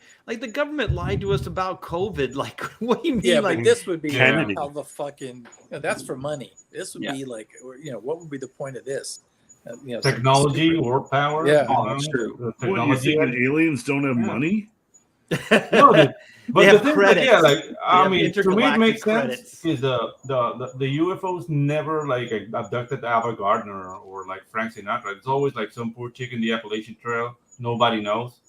Speaker 1: lied to us about COVID? Like, what do you mean?
Speaker 6: Yeah,
Speaker 1: like,
Speaker 6: but this would be
Speaker 2: Kennedy.
Speaker 6: how the fucking that's for money. This would be like, what would be the point of this?
Speaker 3: Technology or power.
Speaker 6: Yeah.
Speaker 4: Oh, that's true.
Speaker 3: The
Speaker 5: What, you
Speaker 3: technology.
Speaker 5: think that aliens don't have money?
Speaker 3: No, but
Speaker 1: They
Speaker 3: the
Speaker 1: have
Speaker 3: thing
Speaker 1: credits.
Speaker 3: that, I
Speaker 1: have
Speaker 3: mean, to me it makes
Speaker 1: intergalactic
Speaker 3: sense is the UFOs never like abducted Ava Gardner or like Frank Sinatra. It's always like some poor chick in the Appalachian Trail nobody knows,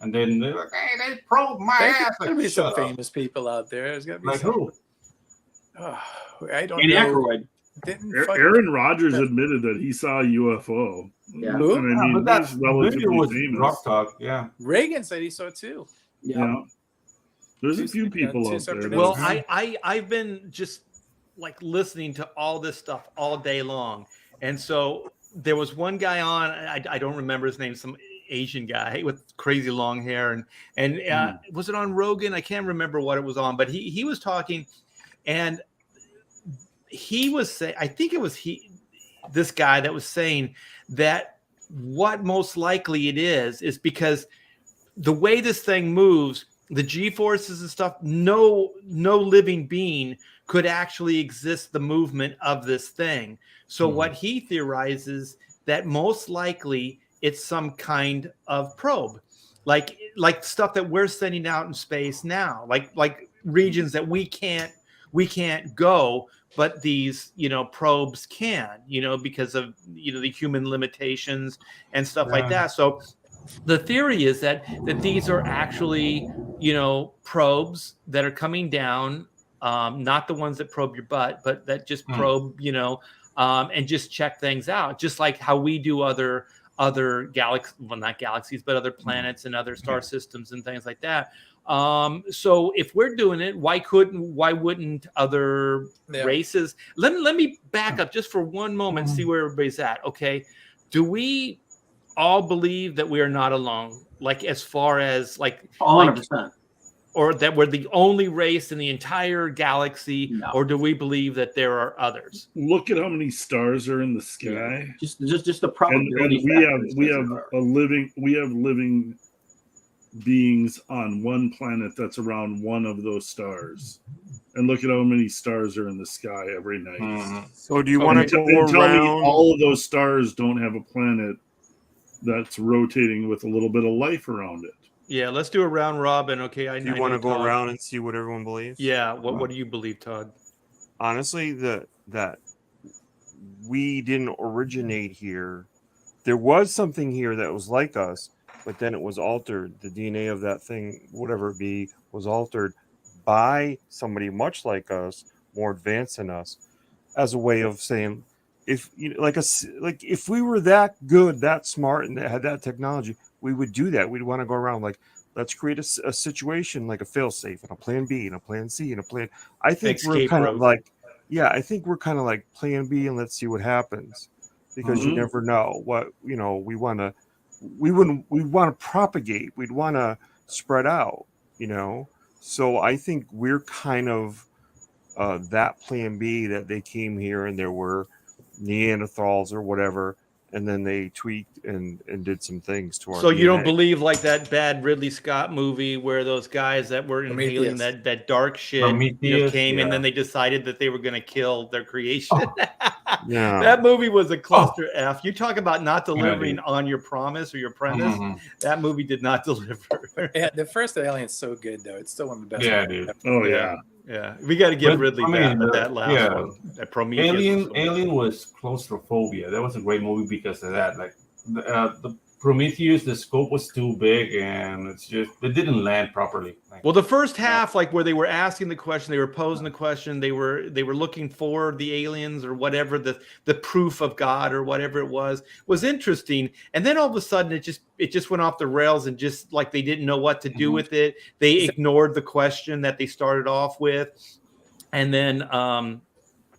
Speaker 3: and then they're like, hey, they probed my ass.
Speaker 6: There'll be
Speaker 3: Like,
Speaker 6: some
Speaker 3: shut up.
Speaker 6: famous people out there. There's got to be
Speaker 3: Like
Speaker 6: some.
Speaker 3: who?
Speaker 6: I don't
Speaker 4: Andy
Speaker 6: know.
Speaker 4: Aykroyd.
Speaker 6: Didn't
Speaker 5: Aaron Rodgers admitted that he saw a UFO.
Speaker 4: Yeah.
Speaker 6: Who?
Speaker 5: And I
Speaker 3: Yeah,
Speaker 5: mean,
Speaker 3: but
Speaker 5: he's
Speaker 3: that
Speaker 5: relatively
Speaker 3: video was
Speaker 5: famous.
Speaker 3: rock talk. Yeah.
Speaker 6: Reagan said he saw it too.
Speaker 5: Yeah. There's a few people
Speaker 6: two
Speaker 5: out there.
Speaker 6: separate
Speaker 5: that-
Speaker 1: well, I've been just like listening to all this stuff all day long, and so there was one guy on. I don't remember his name. Some Asian guy with crazy long hair, and was it on Rogan? I can't remember what it was on, but he was talking, and he was saying, I think it was this guy that was saying that what most likely it is because the way this thing moves, the G-forces and stuff, no living being could actually exist the movement of this thing. So what he theorizes that most likely it's some kind of probe, like stuff that we're sending out in space now, like regions that we can't go, but these probes can, because of the human limitations and stuff like that. So the theory is that these are actually probes that are coming down, not the ones that probe your butt, but that just probe and just check things out, just like how we do other galaxies, well, not galaxies, but other planets and other star systems and things like that. So if we're doing it, why wouldn't other races? Let me back up just for one moment and see where everybody's at. Okay. Do we all believe that we are not alone? Like, as far as
Speaker 4: 100%.
Speaker 3: or
Speaker 1: that we're the only race in the entire galaxy,
Speaker 4: No.
Speaker 1: or do we believe that there are others?
Speaker 5: Look at how many stars are in the sky.
Speaker 4: Just the
Speaker 5: And
Speaker 4: probability.
Speaker 5: we have living beings on one planet that's around one of those stars. And look at how many stars are in the sky every night.
Speaker 2: So do you want to
Speaker 5: And
Speaker 2: go
Speaker 5: tell me
Speaker 2: around?
Speaker 5: all of those stars don't have a planet that's rotating with a little bit of life around it?
Speaker 1: Yeah, let's do a round robin. Okay,
Speaker 2: Do you want to go around and see what everyone believes?
Speaker 1: Yeah, what do you believe, Todd?
Speaker 2: Honestly, that we didn't originate here. There was something here that was like us, but then it was altered. The DNA of that thing, whatever it be, was altered by somebody much like us, more advanced than us, as a way of saying, if if we were that good, that smart, and had that technology, we would do that. We'd want to go around like, let's create a situation like a fail-safe and a plan B and a plan C and a plan. I think we're kind of like, I think we're kind of like plan B, and let's see what happens, because you never know what we want to propagate. We'd want to spread out, So I think we're kind of that plan B, that they came here and there were Neanderthals or whatever, and then they tweaked and did some things to our
Speaker 1: So you don't
Speaker 2: DNA.
Speaker 1: believe like that bad Ridley Scott movie where those guys that were inhaling
Speaker 6: Prometheus.
Speaker 1: that dark shit
Speaker 3: Prometheus,
Speaker 1: came and
Speaker 3: yeah.
Speaker 1: then they decided that they were going to kill their creation.
Speaker 2: Yeah.
Speaker 1: That movie was a cluster F. You talk about not
Speaker 3: Yeah,
Speaker 1: delivering
Speaker 3: dude.
Speaker 1: on your promise or your premise.
Speaker 3: Mhm.
Speaker 1: That movie did not deliver.
Speaker 6: Yeah, the first Alien's so good though. It's still one of the best.
Speaker 3: Yeah,
Speaker 6: movies
Speaker 3: dude.
Speaker 6: ever.
Speaker 5: Oh
Speaker 1: Yeah.
Speaker 5: yeah.
Speaker 1: Yeah, we got to give
Speaker 3: But,
Speaker 1: Ridley
Speaker 3: I mean,
Speaker 1: that last
Speaker 3: yeah.
Speaker 1: one. That Prometheus. was so good.
Speaker 3: Alien was claustrophobia. That was a great movie because of that. Like the Prometheus, the scope was too big, and it didn't land properly. Like,
Speaker 1: Well, the first half, like where they were asking the question, they were posing the question, they were looking for the aliens or whatever, the proof of God or whatever it was interesting. And then all of a sudden, it just went off the rails and just like they didn't know what to do with it. They ignored the question that they started off with, and then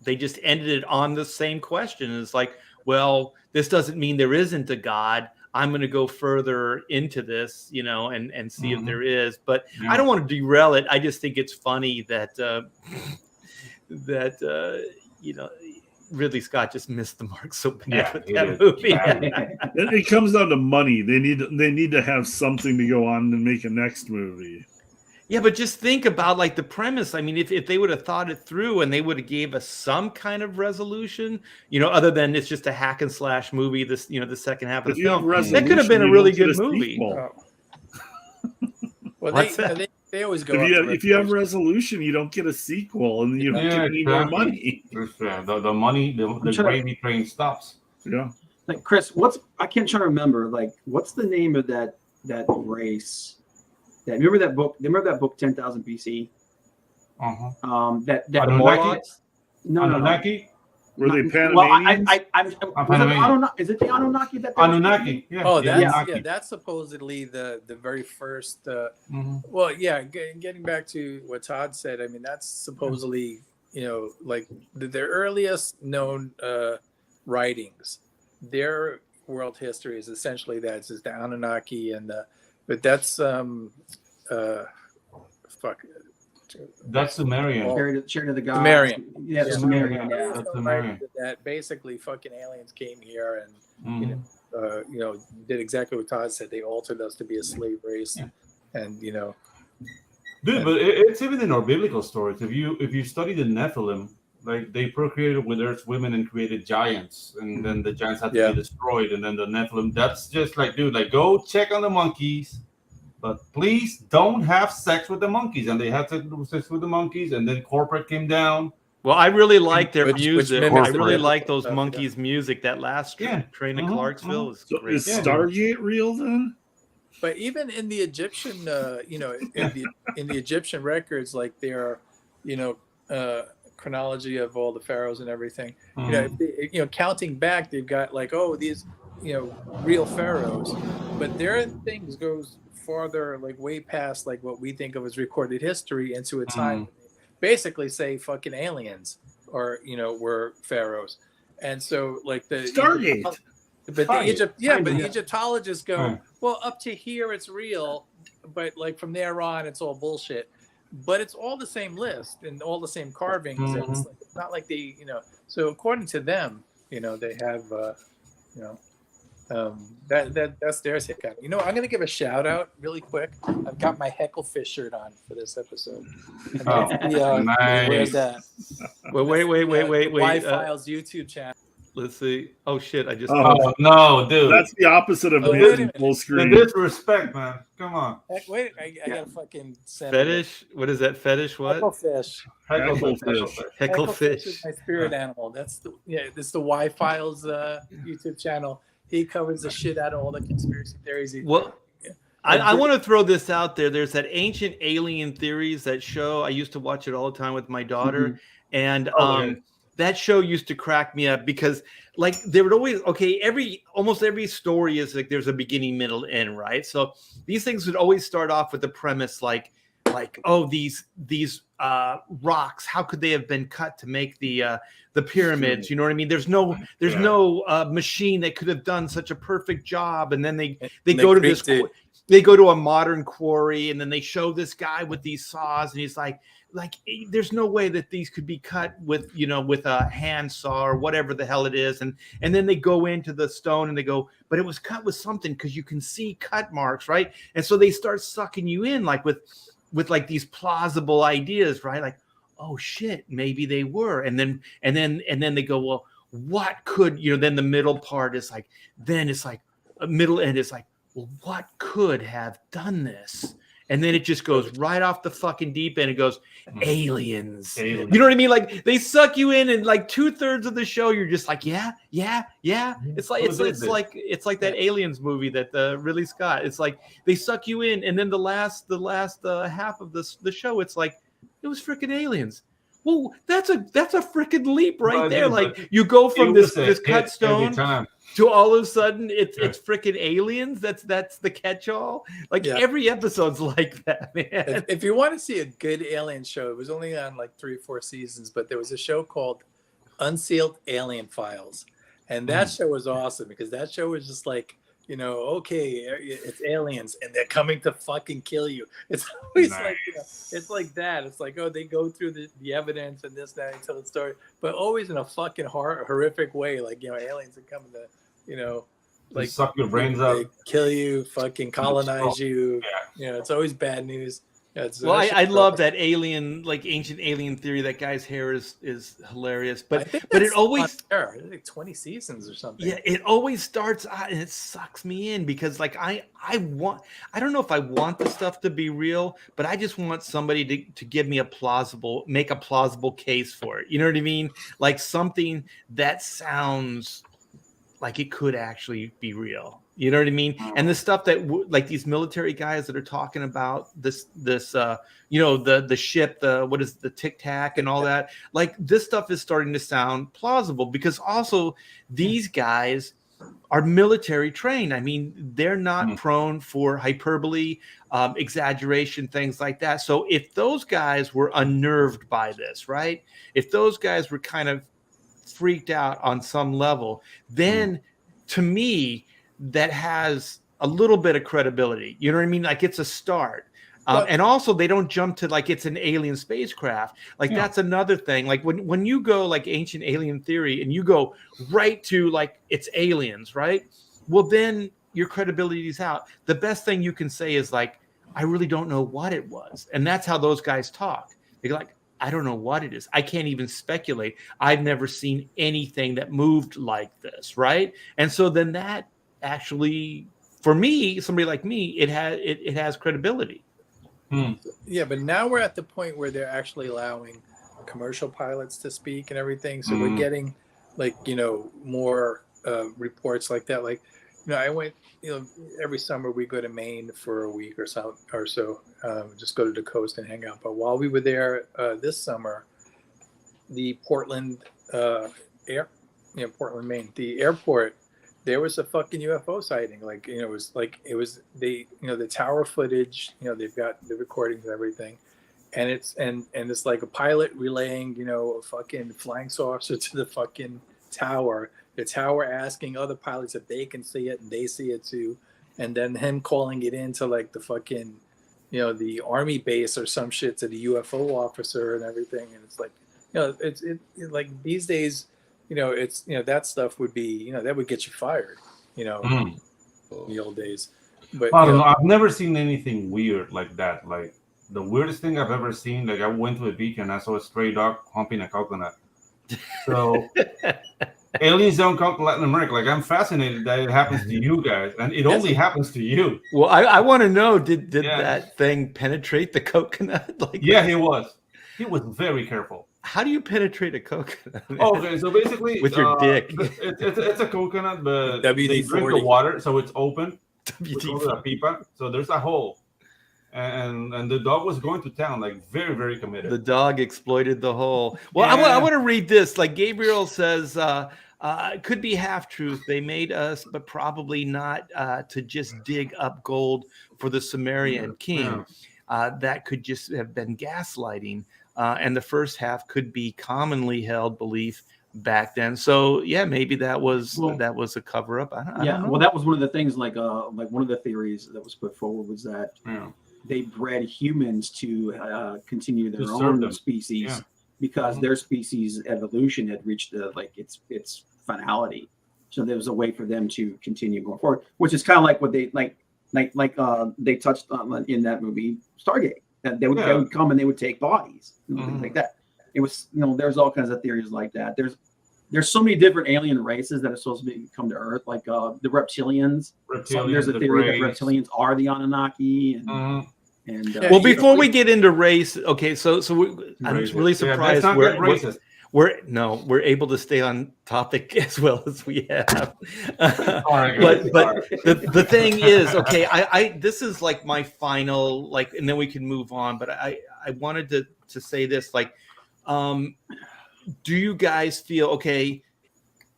Speaker 1: they just ended it on the same question. And it's like, well, this doesn't mean there isn't a God. I'm going to go further into this, and see if there is. But I don't want to derail it. I just think it's funny that Ridley Scott just missed the mark so bad with that movie.
Speaker 5: It comes down to money. They need to have something to go on and make a next movie.
Speaker 1: Yeah, but just think about like the premise. I mean, if they would have thought it through and they would have gave us some kind of resolution, other than it's just a hack and slash movie, the second half of the film, that could have been a really good movie.
Speaker 6: Well, they always go.
Speaker 5: If you have resolution, you don't get a sequel, and you don't get any more money.
Speaker 3: The money, the gravy train stops.
Speaker 5: Yeah.
Speaker 4: Like Chris, I can't try to remember. Like, what's the name of that race? Remember that book 10,000 BC? That
Speaker 3: Anunnaki?
Speaker 4: No.
Speaker 3: Anunnaki?
Speaker 5: Were they
Speaker 4: Panamanians?
Speaker 3: Panamanian.
Speaker 4: Is it the Anunnaki that?
Speaker 3: Anunnaki. Yeah.
Speaker 6: Oh, that's supposedly the very first. Well, yeah. Getting back to what Todd said, I mean that's supposedly like their earliest known writings. Their world history is essentially that it's just the Anunnaki but that's
Speaker 3: That's Sumerian.
Speaker 4: Chariot of the Gods.
Speaker 6: Sumerian.
Speaker 4: Yeah, Sumerian. Yeah.
Speaker 3: That's Sumerian.
Speaker 6: That basically fucking aliens came here and did exactly what Todd said. They altered us to be a slave race, and Dude,
Speaker 3: but it's even in our biblical stories. If you study the Nephilim, like they procreated with Earth's women and created giants, and then the giants had to be destroyed, and then the Nephilim. That's just like, dude, like go check on the monkeys, but please don't have sex with the monkeys. And they had sex with the monkeys, and then corporate came down.
Speaker 1: Well, I really like their music. I
Speaker 6: mimics
Speaker 1: really
Speaker 6: the
Speaker 1: like those monkeys' music. That last train to Clarksville is
Speaker 5: So
Speaker 1: great.
Speaker 5: is Stargate real then?
Speaker 6: But even in the Egyptian, in the Egyptian records, like their, chronology of all the pharaohs and everything, counting back, they've got like, these, real pharaohs, but their things goes farther, like way past like what we think of as recorded history into a time, basically say fucking aliens or were pharaohs, and so like the
Speaker 5: Stargate.
Speaker 6: But the Egyptologists go, well, up to here it's real, but like from there on it's all bullshit. But it's all the same list and all the same carvings. And it's not like they, So according to them, they have, that's their take on it. I'm going to give a shout out really quick. I've got my Hecklefish shirt on for this episode.
Speaker 3: Nice.
Speaker 6: Where's that?
Speaker 1: Wait.
Speaker 6: Y-Files YouTube channel.
Speaker 1: Let's see. Oh shit! I just.
Speaker 3: Oh no, dude.
Speaker 5: That's the opposite of full
Speaker 3: The
Speaker 5: screen.
Speaker 3: disrespect, man. Come on.
Speaker 6: Wait, I gotta fucking send
Speaker 1: Fetish? What is that? Fetish? What?
Speaker 6: Hecklefish.
Speaker 1: Hecklefish.
Speaker 6: Is my spirit animal. That's this is the Y-Files YouTube channel. He covers the shit out of all the conspiracy theories.
Speaker 1: I want to throw this out there. There's that Ancient Alien Theories, that show. I used to watch it all the time with my daughter, and that show used to crack me up because like they would always almost every story is like there's a beginning, middle, end, right? So these things would always start off with the premise like like, oh, these rocks, how could they have been cut to make the pyramids? You know what I mean? There's no machine that could have done such a perfect job. And then they go to this. They go to a modern quarry, and then they show this guy with these saws, and he's like, there's no way that these could be cut with a hand saw or whatever the hell it is. And then they go into the stone and they go, but it was cut with something, because you can see cut marks, right? And so they start sucking you in like with like these plausible ideas, right? Like, oh shit, maybe they were. And then they go, well, what could, then the middle part is like, then it's like a middle end is like, well, what could have done this? And then it just goes right off the fucking deep end. It goes, aliens. You know what I mean? Like, they suck you in, and like 2/3 of the show, you're just like, yeah. It's like that Aliens movie that Ridley Scott. It's like they suck you in, and then the last half of the show, it's like, it was freaking aliens. Well, that's a freaking leap right there. Like, you go from this cut stone to all of a sudden it's freaking aliens. That's the catch-all. Like, every episode's like that, man.
Speaker 6: If you want to see a good alien show, it was only on like 3 or 4 seasons, but there was a show called Unsealed Alien Files, and that show was awesome, because that show was just like, okay, it's aliens and they're coming to fucking kill you. It's always like, it's like that. It's like, oh, they go through the evidence and this, that, and tell the story, but always in a fucking horrific way. Like, aliens are coming to, like,
Speaker 3: suck your brains out,
Speaker 6: they kill you, fucking colonize you. It's always bad news.
Speaker 1: Well, I love that alien, like ancient alien theory. That guy's hair is hilarious, but it always
Speaker 6: like 20 seasons or something.
Speaker 1: Yeah, it always starts out and it sucks me in, because like I don't know if I want the stuff to be real, but I just want somebody to give me make a plausible case for it. You know what I mean? Like something that sounds like it could actually be real. You know what I mean? And the stuff that like these military guys that are talking about this the ship, what is the Tic Tac and all that, like this stuff is starting to sound plausible, because also these guys are military trained. I mean, they're not prone for hyperbole, exaggeration, things like that. So if those guys were unnerved by this, right? If those guys were kind of freaked out on some level, then to me, that has a little bit of credibility. You know what I mean? Like, it's a start. And also they don't jump to like it's an alien spacecraft. Like that's another thing. Like when you go like ancient alien theory and you go right to like it's aliens, right? Well, then your credibility is out. The best thing you can say is like, I really don't know what it was. And that's how those guys talk. They're like, I don't know what it is. I can't even speculate. I've never seen anything that moved like this, right? And so then that actually, for me, somebody like me, it has credibility.
Speaker 6: Yeah, but now we're at the point where they're actually allowing commercial pilots to speak and everything. So we're getting like, more reports like that. Like, I went, every summer we go to Maine for a week or so, just go to the coast and hang out. But while we were there this summer, the Portland, Portland, Maine, the airport, there was a fucking UFO sighting. Like, the tower footage, they've got the recordings and everything. And it's like a pilot relaying, a fucking flying saucer to the fucking tower. The tower asking other pilots if they can see it, and they see it too. And then him calling it into like the fucking, the army base or some shit to the UFO officer and everything. And it's like, it's like these days, it's, that stuff would be, that would get you fired, in the old days. But
Speaker 3: I don't know. I've never seen anything weird like that. Like the weirdest thing I've ever seen, like I went to a beach and I saw a stray dog humping a coconut. So aliens don't come to Latin America. Like, I'm fascinated that it happens to you guys, and it only happens to you.
Speaker 1: Well, I want to know, did that thing penetrate the coconut?
Speaker 3: He was. He was very careful.
Speaker 1: How do you penetrate a coconut?
Speaker 3: Okay, so basically,
Speaker 1: with your dick.
Speaker 3: It's a coconut, but
Speaker 6: WD-40.
Speaker 3: they drink the water, so it's open.
Speaker 1: WD-40.
Speaker 3: So there's a hole. And the dog was going to town, like very, very committed.
Speaker 1: The dog exploited the hole. Well, I want to read this. Like Gabriel says, it could be half truth. They made us, but probably not to just dig up gold for the Sumerian king. that could just have been gaslighting, and the first half could be commonly held belief back then. So yeah, maybe that was a cover up. I don't know.
Speaker 4: Well, that was one of the things. Like one of the theories that was put forward was that they bred humans to continue their own species because their species evolution had reached its finality. So there was a way for them to continue going forward, which is kind of like what they they touched on in that movie Stargate. That they would come and they would take bodies, things like that. It was there's all kinds of theories like that. There's so many different alien races that are supposed to come to Earth, like the reptilians. There's a theory that reptilians are the Anunnaki. And
Speaker 1: well, before we get into race, okay, so I'm really surprised we're able to stay on topic as well as we have. But the thing is, okay, I this is like my final, and then we can move on. But I wanted to say this, do you guys feel okay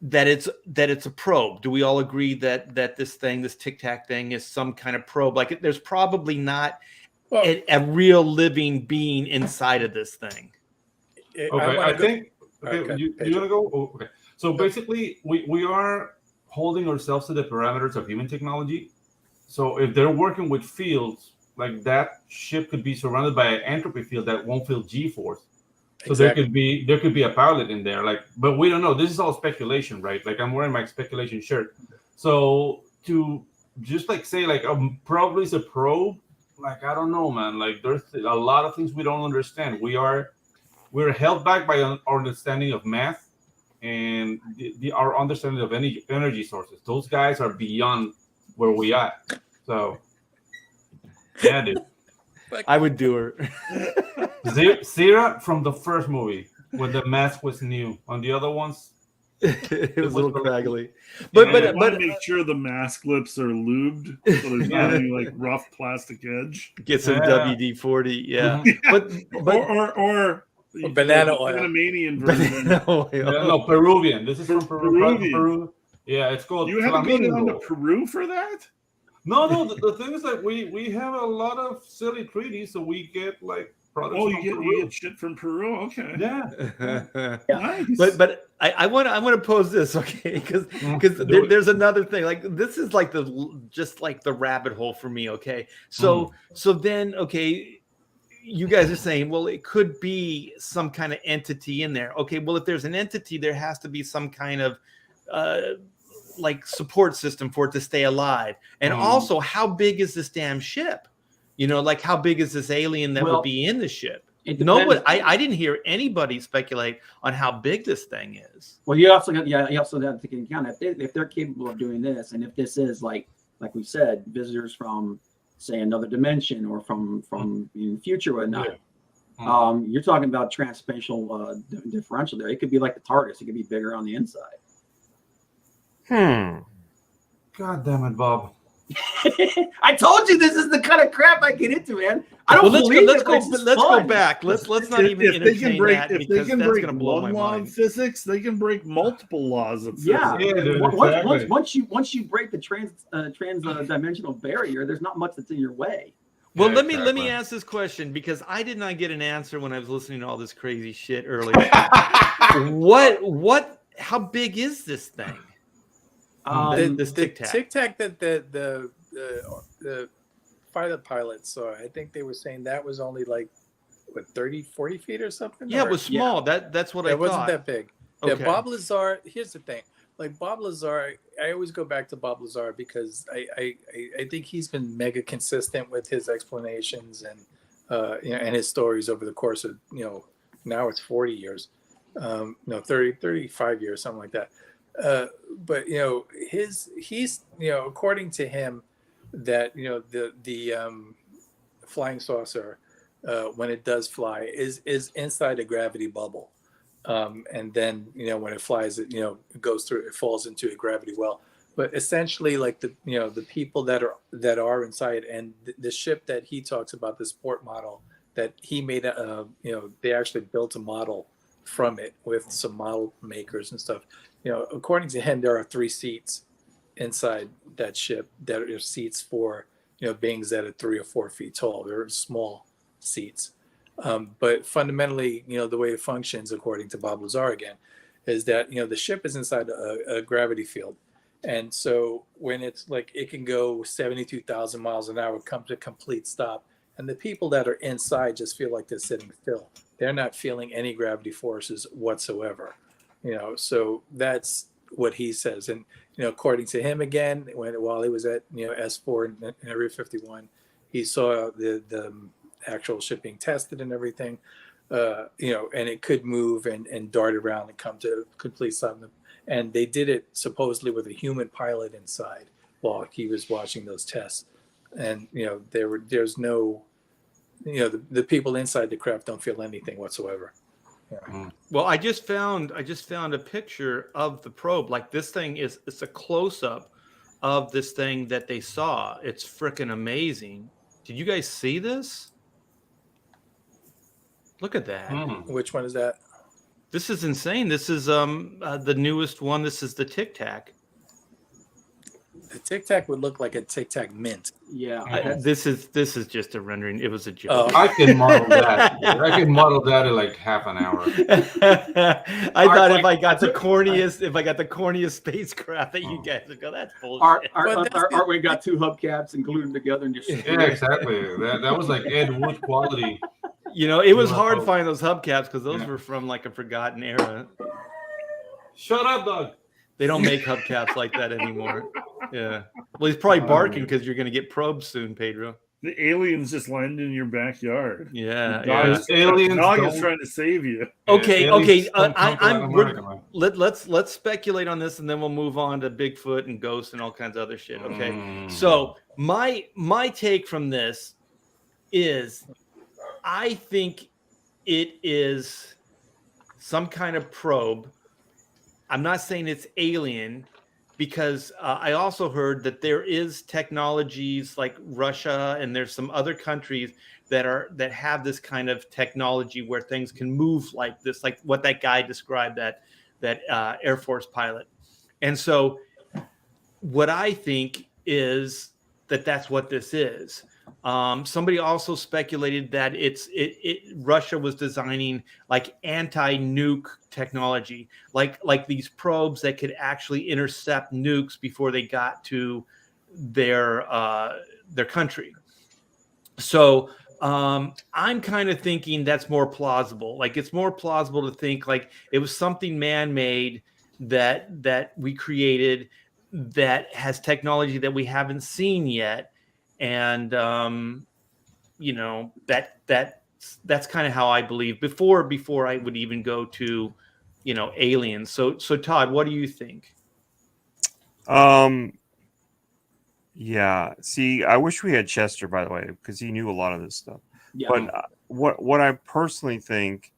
Speaker 1: that it's a probe? Do we all agree that this Tic Tac thing is some kind of probe? Like there's probably not a real living being inside of this thing.
Speaker 3: Okay, I think. Okay, you want to go? Oh, okay. So basically, we are holding ourselves to the parameters of human technology. So if they're working with fields, like that ship could be surrounded by an entropy field that won't feel G-force. So exactly. there could be a pilot in there, but we don't know. This is all speculation, right? Like I'm wearing my speculation shirt. So to just say probably it's a probe, I don't know, man. There's a lot of things we don't understand. We're held back by our understanding of math and our understanding of energy sources. Those guys are beyond where we are. So yeah, dude.
Speaker 1: I would do her.
Speaker 3: Zira from the first movie when the mask was new. On the other ones,
Speaker 1: it was a little craggly.
Speaker 5: But make sure the mask lips are lubed so there's not any rough plastic edge.
Speaker 1: Get some WD-40, yeah.
Speaker 5: or
Speaker 6: banana oil.
Speaker 5: Panamanian version.
Speaker 3: No, Peruvian. This is from Peru. Yeah, it's called.
Speaker 5: You have to go down to Peru for that?
Speaker 3: No. The thing is we have a lot of silly treaties, so we get products.
Speaker 5: Oh, you get shit from Peru? Okay.
Speaker 3: Yeah.
Speaker 5: Nice.
Speaker 1: But I want to pose this, okay? Because there's another thing. This is the rabbit hole for me, okay? So then, okay, you guys are saying, well, it could be some kind of entity in there. Okay, well, if there's an entity, there has to be some kind of support system for it to stay alive. And also, how big is this damn ship? How big is this alien that would be in the ship? I didn't hear anybody speculate on how big this thing is.
Speaker 4: Well, you also have to take into account if they're capable of doing this, and if this is like we said, visitors from say another dimension or from the future or whatnot. Yeah. You're talking about transspatial differential there. It could be like the TARDIS. It could be bigger on the inside.
Speaker 3: God damn it, Bob.
Speaker 4: I told you this is the kind of crap I get into, man. I don't believe
Speaker 1: let's go back. Let's not even entertain that because that's going to blow my mind.
Speaker 5: Physics, they can break multiple laws of physics.
Speaker 4: Yeah, dude, once you break the trans-dimensional barrier, there's not much that's in your way.
Speaker 1: Well, let me ask this question because I did not get an answer when I was listening to all this crazy shit earlier. How big is this thing?
Speaker 6: The Tic Tac that the fighter pilots saw, I think they were saying that was only 30, 40 feet or something.
Speaker 1: Yeah, it was small. That's what I thought.
Speaker 6: It wasn't that big.
Speaker 1: Okay.
Speaker 6: Yeah, Bob Lazar. Here's the thing. Bob Lazar, I always go back to Bob Lazar because I think he's been mega consistent with his explanations and and his stories over the course of now it's 40 years, 35 years, something like that. But he's according to him that the flying saucer when it does fly is inside a gravity bubble, and then when it flies it it falls into a gravity well. But essentially, the people that are inside, and the ship that he talks about, the sport model that he made, they actually built a model from it with some model makers and stuff. According to him, there are 3 seats inside that ship that are seats for beings that are 3 or 4 feet tall. They're small seats. But fundamentally, the way it functions, according to Bob Lazar again, is that, the ship is inside a gravity field. And so when it's like it can go 72,000 miles an hour, come to a complete stop. And the people that are inside just feel like they're sitting still. They're not feeling any gravity forces whatsoever. So that's what he says. And, according to him again, while he was at, S4 in Area 51, he saw the actual ship being tested and everything, and it could move and dart around and come to a complete stop. And they did it supposedly with a human pilot inside while he was watching those tests. And, there's no, the people inside the craft don't feel anything whatsoever. Yeah.
Speaker 1: Well, I just found a picture of the probe. Like this thing it's a close up of this thing that they saw. It's freaking amazing. Did you guys see this? Look at that.
Speaker 6: Which one is that?
Speaker 1: This is insane. This is the newest one. This is the Tic Tac.
Speaker 6: The Tic Tac would look like a Tic Tac mint.
Speaker 4: Yeah.
Speaker 1: This is just a rendering. It was a joke.
Speaker 3: I can model that. I can model that in like half an hour.
Speaker 1: I thought if I got the corniest spacecraft that you guys would go, that's bullshit.
Speaker 4: Art we got 2 hubcaps and glued them together and just
Speaker 3: Yeah, exactly. That was like Ed Wood quality.
Speaker 1: It was hard to find those hubcaps because those were from like a forgotten era.
Speaker 3: Shut up, Doug.
Speaker 1: They don't make hubcaps like that anymore. Yeah. Well, he's probably barking because you're going to get probed soon, Pedro.
Speaker 5: The aliens just landed in your backyard.
Speaker 1: Yeah.
Speaker 3: Aliens.
Speaker 5: Dog is trying to save you.
Speaker 1: Okay.
Speaker 3: Okay.
Speaker 1: Let's speculate on this, and then we'll move on to Bigfoot and ghosts and all kinds of other shit. Okay. So my take from this is, I think it is some kind of probe. I'm not saying it's alien, because I also heard that there is technologies like Russia and there's some other countries that have this kind of technology where things can move like this, like what that guy described, that Air Force pilot. And so what I think is that's what this is. Somebody also speculated that Russia was designing like anti-nuke technology, like these probes that could actually intercept nukes before they got to their country. So I'm kind of thinking that's more plausible. Like it's more plausible to think like it was something man-made that we created that has technology that we haven't seen yet. And that's kind of how I believe before I would even go to aliens. So Todd, what do you think?
Speaker 2: Yeah. See, I wish we had Chester, by the way, because he knew a lot of this stuff.
Speaker 4: Yeah.
Speaker 2: But what I personally think,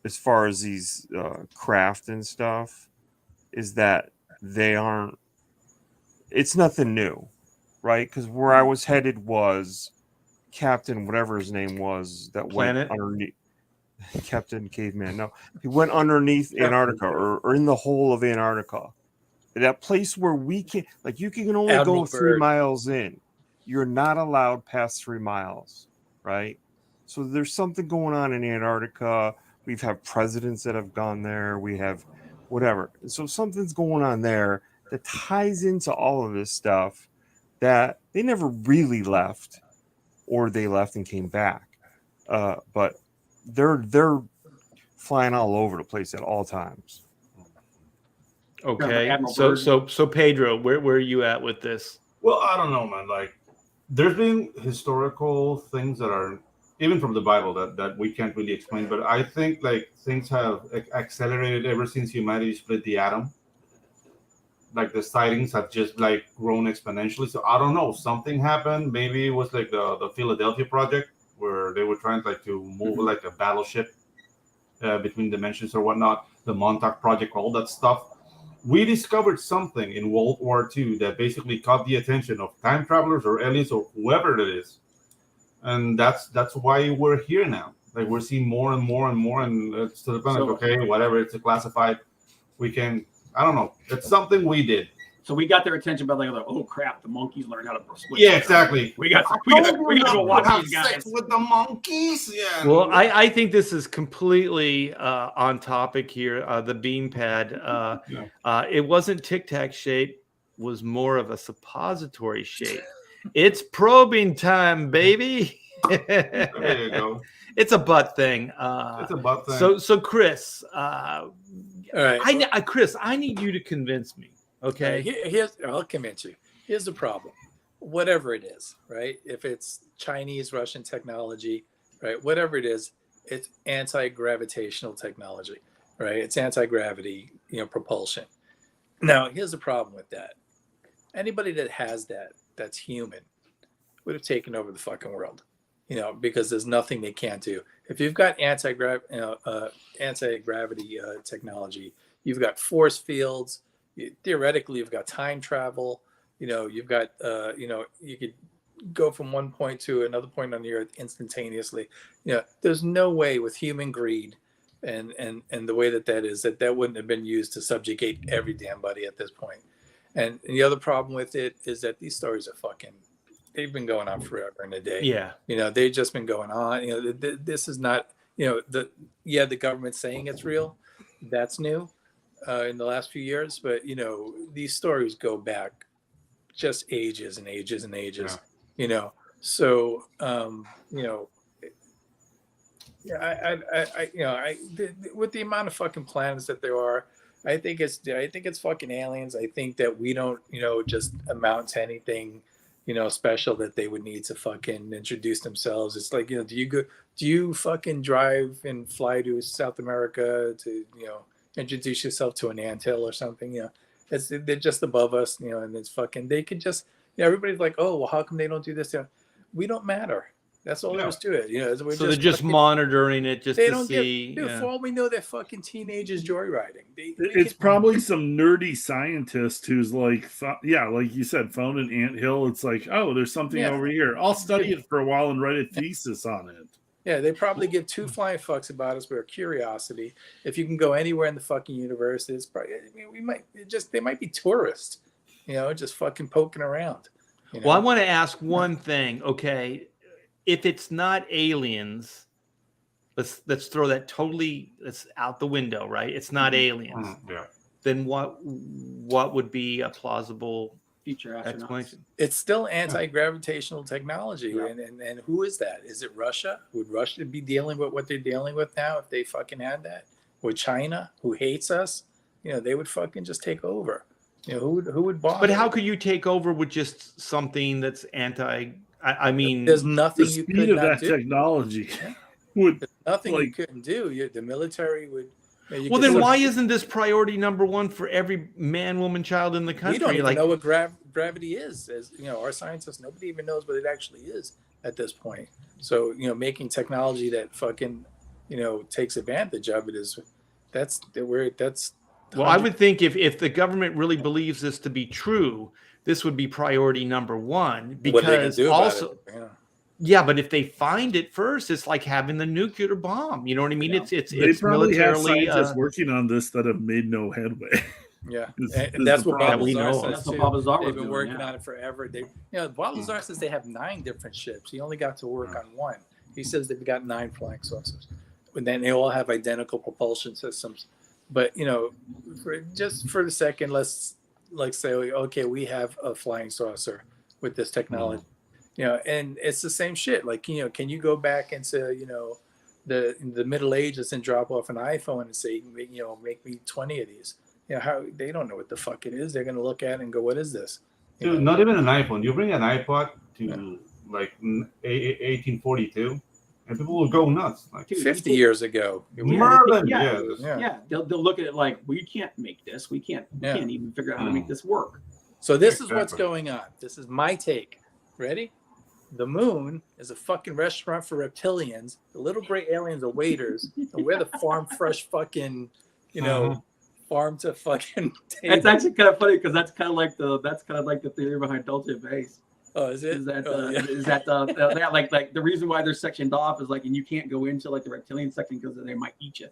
Speaker 2: as far as these craft and stuff, is that it's nothing new. Right, because where I was headed was Captain, whatever his name was, that
Speaker 1: Planet?
Speaker 2: went underneath. Captain Caveman. No, he went underneath Antarctica or in the hole of Antarctica. That place where we can, like, you can only go 3 miles in. You're not allowed past 3 miles, right? So there's something going on in Antarctica. We've had presidents that have gone there. We have whatever. So something's going on there that ties into all of this stuff. That they never really left, or they left and came back. But they're flying all over the place at all times.
Speaker 1: Okay, so Pedro, where are you at with this?
Speaker 3: Well, I don't know, man. Like, there's been historical things that are even from the Bible that we can't really explain. But I think like things have accelerated ever since humanity split the atom. Like the sightings have just like grown exponentially. So I don't know, something happened. Maybe it was like the Philadelphia project where they were trying like to move like a battleship between dimensions or whatnot. The Montauk project, all that stuff. We discovered something in World War II that basically caught the attention of time travelers or aliens or whoever it is, and that's why we're here now. Like we're seeing more and more and more, and it's to the point of okay, whatever, it's a classified. We can. I don't know. It's something we did.
Speaker 4: So we got their attention by like, oh crap, the monkeys learned how to split.
Speaker 3: Yeah, exactly.
Speaker 4: We got to go watch these guys.
Speaker 3: With the monkeys. Yeah.
Speaker 1: Well, I think this is completely on topic here. The bean pad. It wasn't Tic Tac shape. Was more of a suppository shape. It's probing time, baby.
Speaker 3: There you go.
Speaker 1: It's a butt thing.
Speaker 3: It's a butt thing.
Speaker 1: So Chris,
Speaker 6: All right.
Speaker 1: Chris, I need you to convince me. Okay.
Speaker 6: I'll convince you. Here's the problem. Whatever it is, right? If it's Chinese, Russian technology, right? Whatever it is, it's anti-gravitational technology, right? It's anti-gravity, propulsion. Now, here's the problem with that. Anybody that has that's human, would have taken over the fucking world, because there's nothing they can't do. If you've got anti-gravity technology, you've got force fields. Theoretically, you've got time travel. You've got you could go from one point to another point on the earth instantaneously. There's no way with human greed and the way that is that wouldn't have been used to subjugate every damn body at this point. And the other problem with it is that these stories are they've been going on forever and a day.
Speaker 1: Yeah.
Speaker 6: They've just been going on. This is not, the government's saying it's real. That's new in the last few years. But, these stories go back just ages and ages and ages, So, with the amount of fucking planets that there are, I think it's fucking aliens. I think that we don't, just amount to anything, special that they would need to fucking introduce themselves. It's like, do you fucking drive and fly to South America to, introduce yourself to an anthill or something? They're just above us, and it's fucking, they could just, everybody's like, oh, well, how come they don't do this? We don't matter. That's all there is to it.
Speaker 1: So they're just monitoring it just
Speaker 6: they
Speaker 1: to
Speaker 6: don't
Speaker 1: see.
Speaker 6: For all we know, they're fucking teenagers joyriding.
Speaker 5: It's probably some nerdy scientist who's like, like you said, found an anthill. It's like, oh, there's something over here. I'll study it for a while and write a thesis on it.
Speaker 6: Yeah, they probably give two flying fucks about us. We're a curiosity. If you can go anywhere in the fucking universe, it's probably, they might be tourists, just fucking poking around.
Speaker 1: Well, I want to ask one thing. Okay. If it's not aliens, let's throw that that's out the window, right? It's not aliens.
Speaker 3: Yeah.
Speaker 1: Then what would be a plausible
Speaker 4: future
Speaker 1: explanation?
Speaker 6: It's still anti-gravitational technology. Yeah. And who is that? Is it Russia? Would Russia be dealing with what they're dealing with now if they fucking had that? Would China, who hates us, they would fucking just take over. Who would bother?
Speaker 1: But how could you take over with just something that's anti? I mean,
Speaker 6: there's nothing
Speaker 5: you
Speaker 6: could not do.
Speaker 5: Technology would
Speaker 6: there's nothing you couldn't do. The military would.
Speaker 1: Well, then why isn't this priority number one for every man, woman, child in the country?
Speaker 6: We don't even know what gravity is. As our scientists, nobody even knows what it actually is at this point. So making technology that fucking takes advantage of it that's.
Speaker 1: Well, I would think if the government really believes this to be true, this would be priority number one, because also, but if they find it first, it's like having the nuclear bomb. You know what I mean?
Speaker 5: Yeah.
Speaker 1: It's militarily
Speaker 5: working on this that have made no headway.
Speaker 6: Yeah, and that's what Bob Lazar says
Speaker 4: That's
Speaker 6: too.
Speaker 4: what Bob Lazar
Speaker 6: They've been working on it forever. Bob Lazar says they have 9 different ships. He only got to work on one. He says they've got 9 flying saucers, and then they all have identical propulsion systems. But just for the second, let's say, okay, we have a flying saucer with this technology, and it's the same shit. Like, can you go back into the Middle Ages and drop off an iPhone and say, make me 20 of these? How they don't know what the fuck it is. They're gonna look at it and go, what is this?
Speaker 3: Dude, not even an iPhone. You bring an iPod to like 1842. And people will go nuts. Like
Speaker 6: 50 years ago.
Speaker 3: Merlin.
Speaker 4: They'll look at it like, we can't make this. We can't even figure out how to make this work.
Speaker 6: So this is what's going on. This is my take. Ready? The moon is a fucking restaurant for reptilians. The little gray aliens are waiters. And we're the farm fresh fucking, farm to fucking table.
Speaker 4: It's actually kind of funny because that's kind of like the theory behind Delta Base.
Speaker 6: Oh, is it?
Speaker 4: Is that like the reason why they're sectioned off is like, and you can't go into like the reptilian section because they might eat you.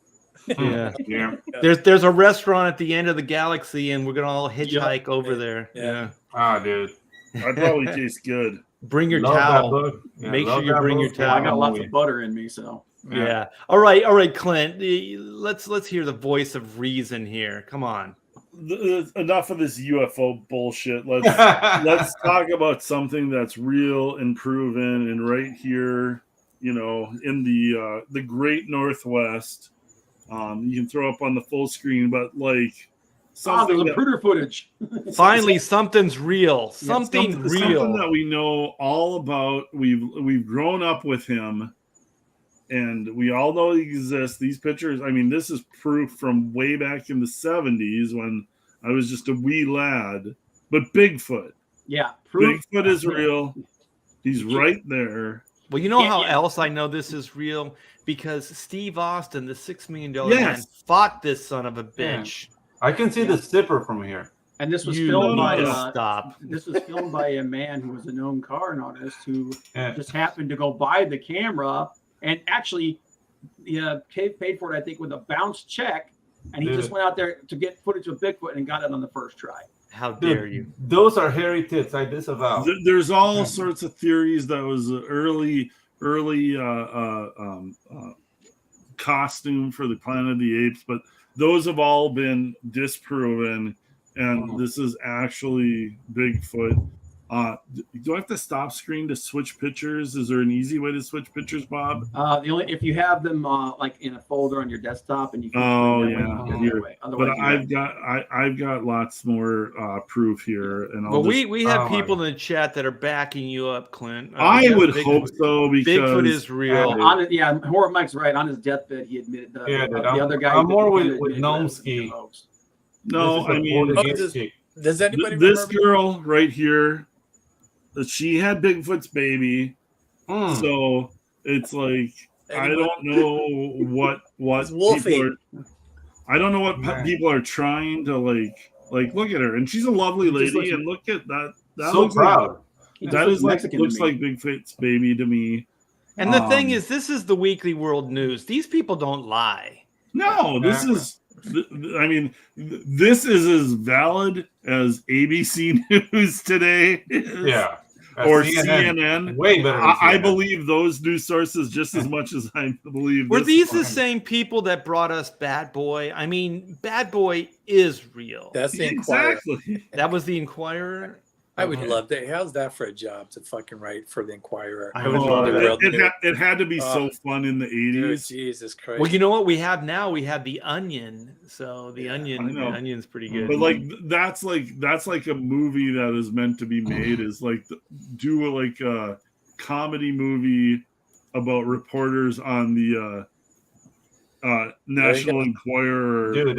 Speaker 1: Yeah.
Speaker 3: Yeah.
Speaker 1: There's a restaurant at the end of the galaxy, and we're gonna all hitchhike over there.
Speaker 6: Yeah.
Speaker 1: Yeah.
Speaker 3: Ah, dude.
Speaker 5: I'd probably taste good.
Speaker 1: Bring your
Speaker 3: Love that
Speaker 1: towel.
Speaker 3: book. Yeah,
Speaker 1: Make sure
Speaker 3: love
Speaker 1: you
Speaker 3: that
Speaker 1: bring your
Speaker 3: book.
Speaker 4: Well, I
Speaker 1: towel.
Speaker 4: got lots of butter in me, so
Speaker 1: Yeah. All right, Clint. Let's hear the voice of reason here. Come on.
Speaker 5: Enough of this UFO bullshit. Let's talk about something that's real and proven and right here, in the great Northwest. You can throw up on the full screen, but like something
Speaker 4: the
Speaker 5: that,
Speaker 4: Zapruder footage.
Speaker 1: Finally, something's real. Something real.
Speaker 5: something that we know all about. We've grown up with him, and we all know he exists. These pictures, I mean, this is proof from way back in the 70s when I was just a wee lad. But Bigfoot.
Speaker 4: Yeah, proof.
Speaker 5: Bigfoot is real. He's right there.
Speaker 1: Well, you know how else I know this is real? Because Steve Austin, the $6 million man, fought this son of a bitch.
Speaker 3: I can see the zipper from here.
Speaker 4: And this was
Speaker 1: You
Speaker 4: filmed
Speaker 1: need
Speaker 4: by
Speaker 1: to stop.
Speaker 4: This was filmed by a man who was a known car artist who just happened to go buy the camera and actually paid for it, I think, with a bounce check. And he just went out there to get footage of Bigfoot and got it on the first try.
Speaker 1: How dare you?
Speaker 3: Those are hairy tits. I disavow.
Speaker 5: There's all sorts of theories that was early costume for the Planet of the Apes, but those have all been disproven, and this is actually Bigfoot. Do I have to stop screen to switch pictures? Is there an easy way to switch pictures, Bob?
Speaker 4: If you have them like in a folder on your desktop and you can.
Speaker 5: But I've got lots more proof here, and
Speaker 1: we have people in the chat that are backing you up, Clint.
Speaker 5: I would hope so, because
Speaker 1: Bigfoot is real.
Speaker 4: Horror Mike's right. On his deathbed, he admitted the other guy.
Speaker 3: I'm more with Gnomsky.
Speaker 5: No, I mean,
Speaker 6: does anybody
Speaker 5: this
Speaker 6: remember
Speaker 5: girl right here? She had Bigfoot's baby, so it's like I don't know what people are. I don't know what people are trying to like. Look at her, and she's a lovely lady, and look at that. That
Speaker 3: so
Speaker 5: looks
Speaker 3: proud.
Speaker 5: That is like looks like Bigfoot's baby to me.
Speaker 1: And the thing is, this is the Weekly World News. These people don't lie.
Speaker 5: No, this is. I mean, this is as valid as ABC News today.
Speaker 3: Yeah.
Speaker 5: Or CNN.
Speaker 3: Way better.
Speaker 5: I believe those news sources just as much as I believe.
Speaker 1: Were these the same people that brought us Bad Boy? I mean, Bad Boy is real.
Speaker 6: That's the Inquirer.
Speaker 5: Exactly.
Speaker 1: That was the Inquirer.
Speaker 6: I would love that. How's that for a job to fucking write for the Inquirer?
Speaker 1: I would love it.
Speaker 5: It had to be so fun in the 80s.
Speaker 6: Jesus Christ.
Speaker 1: Well, you know what we have now? We have the Onion. So the Onion's pretty good.
Speaker 5: But like that's like a movie that is meant to be made. Is like do like a comedy movie about reporters on the National Enquirer.
Speaker 3: Dude,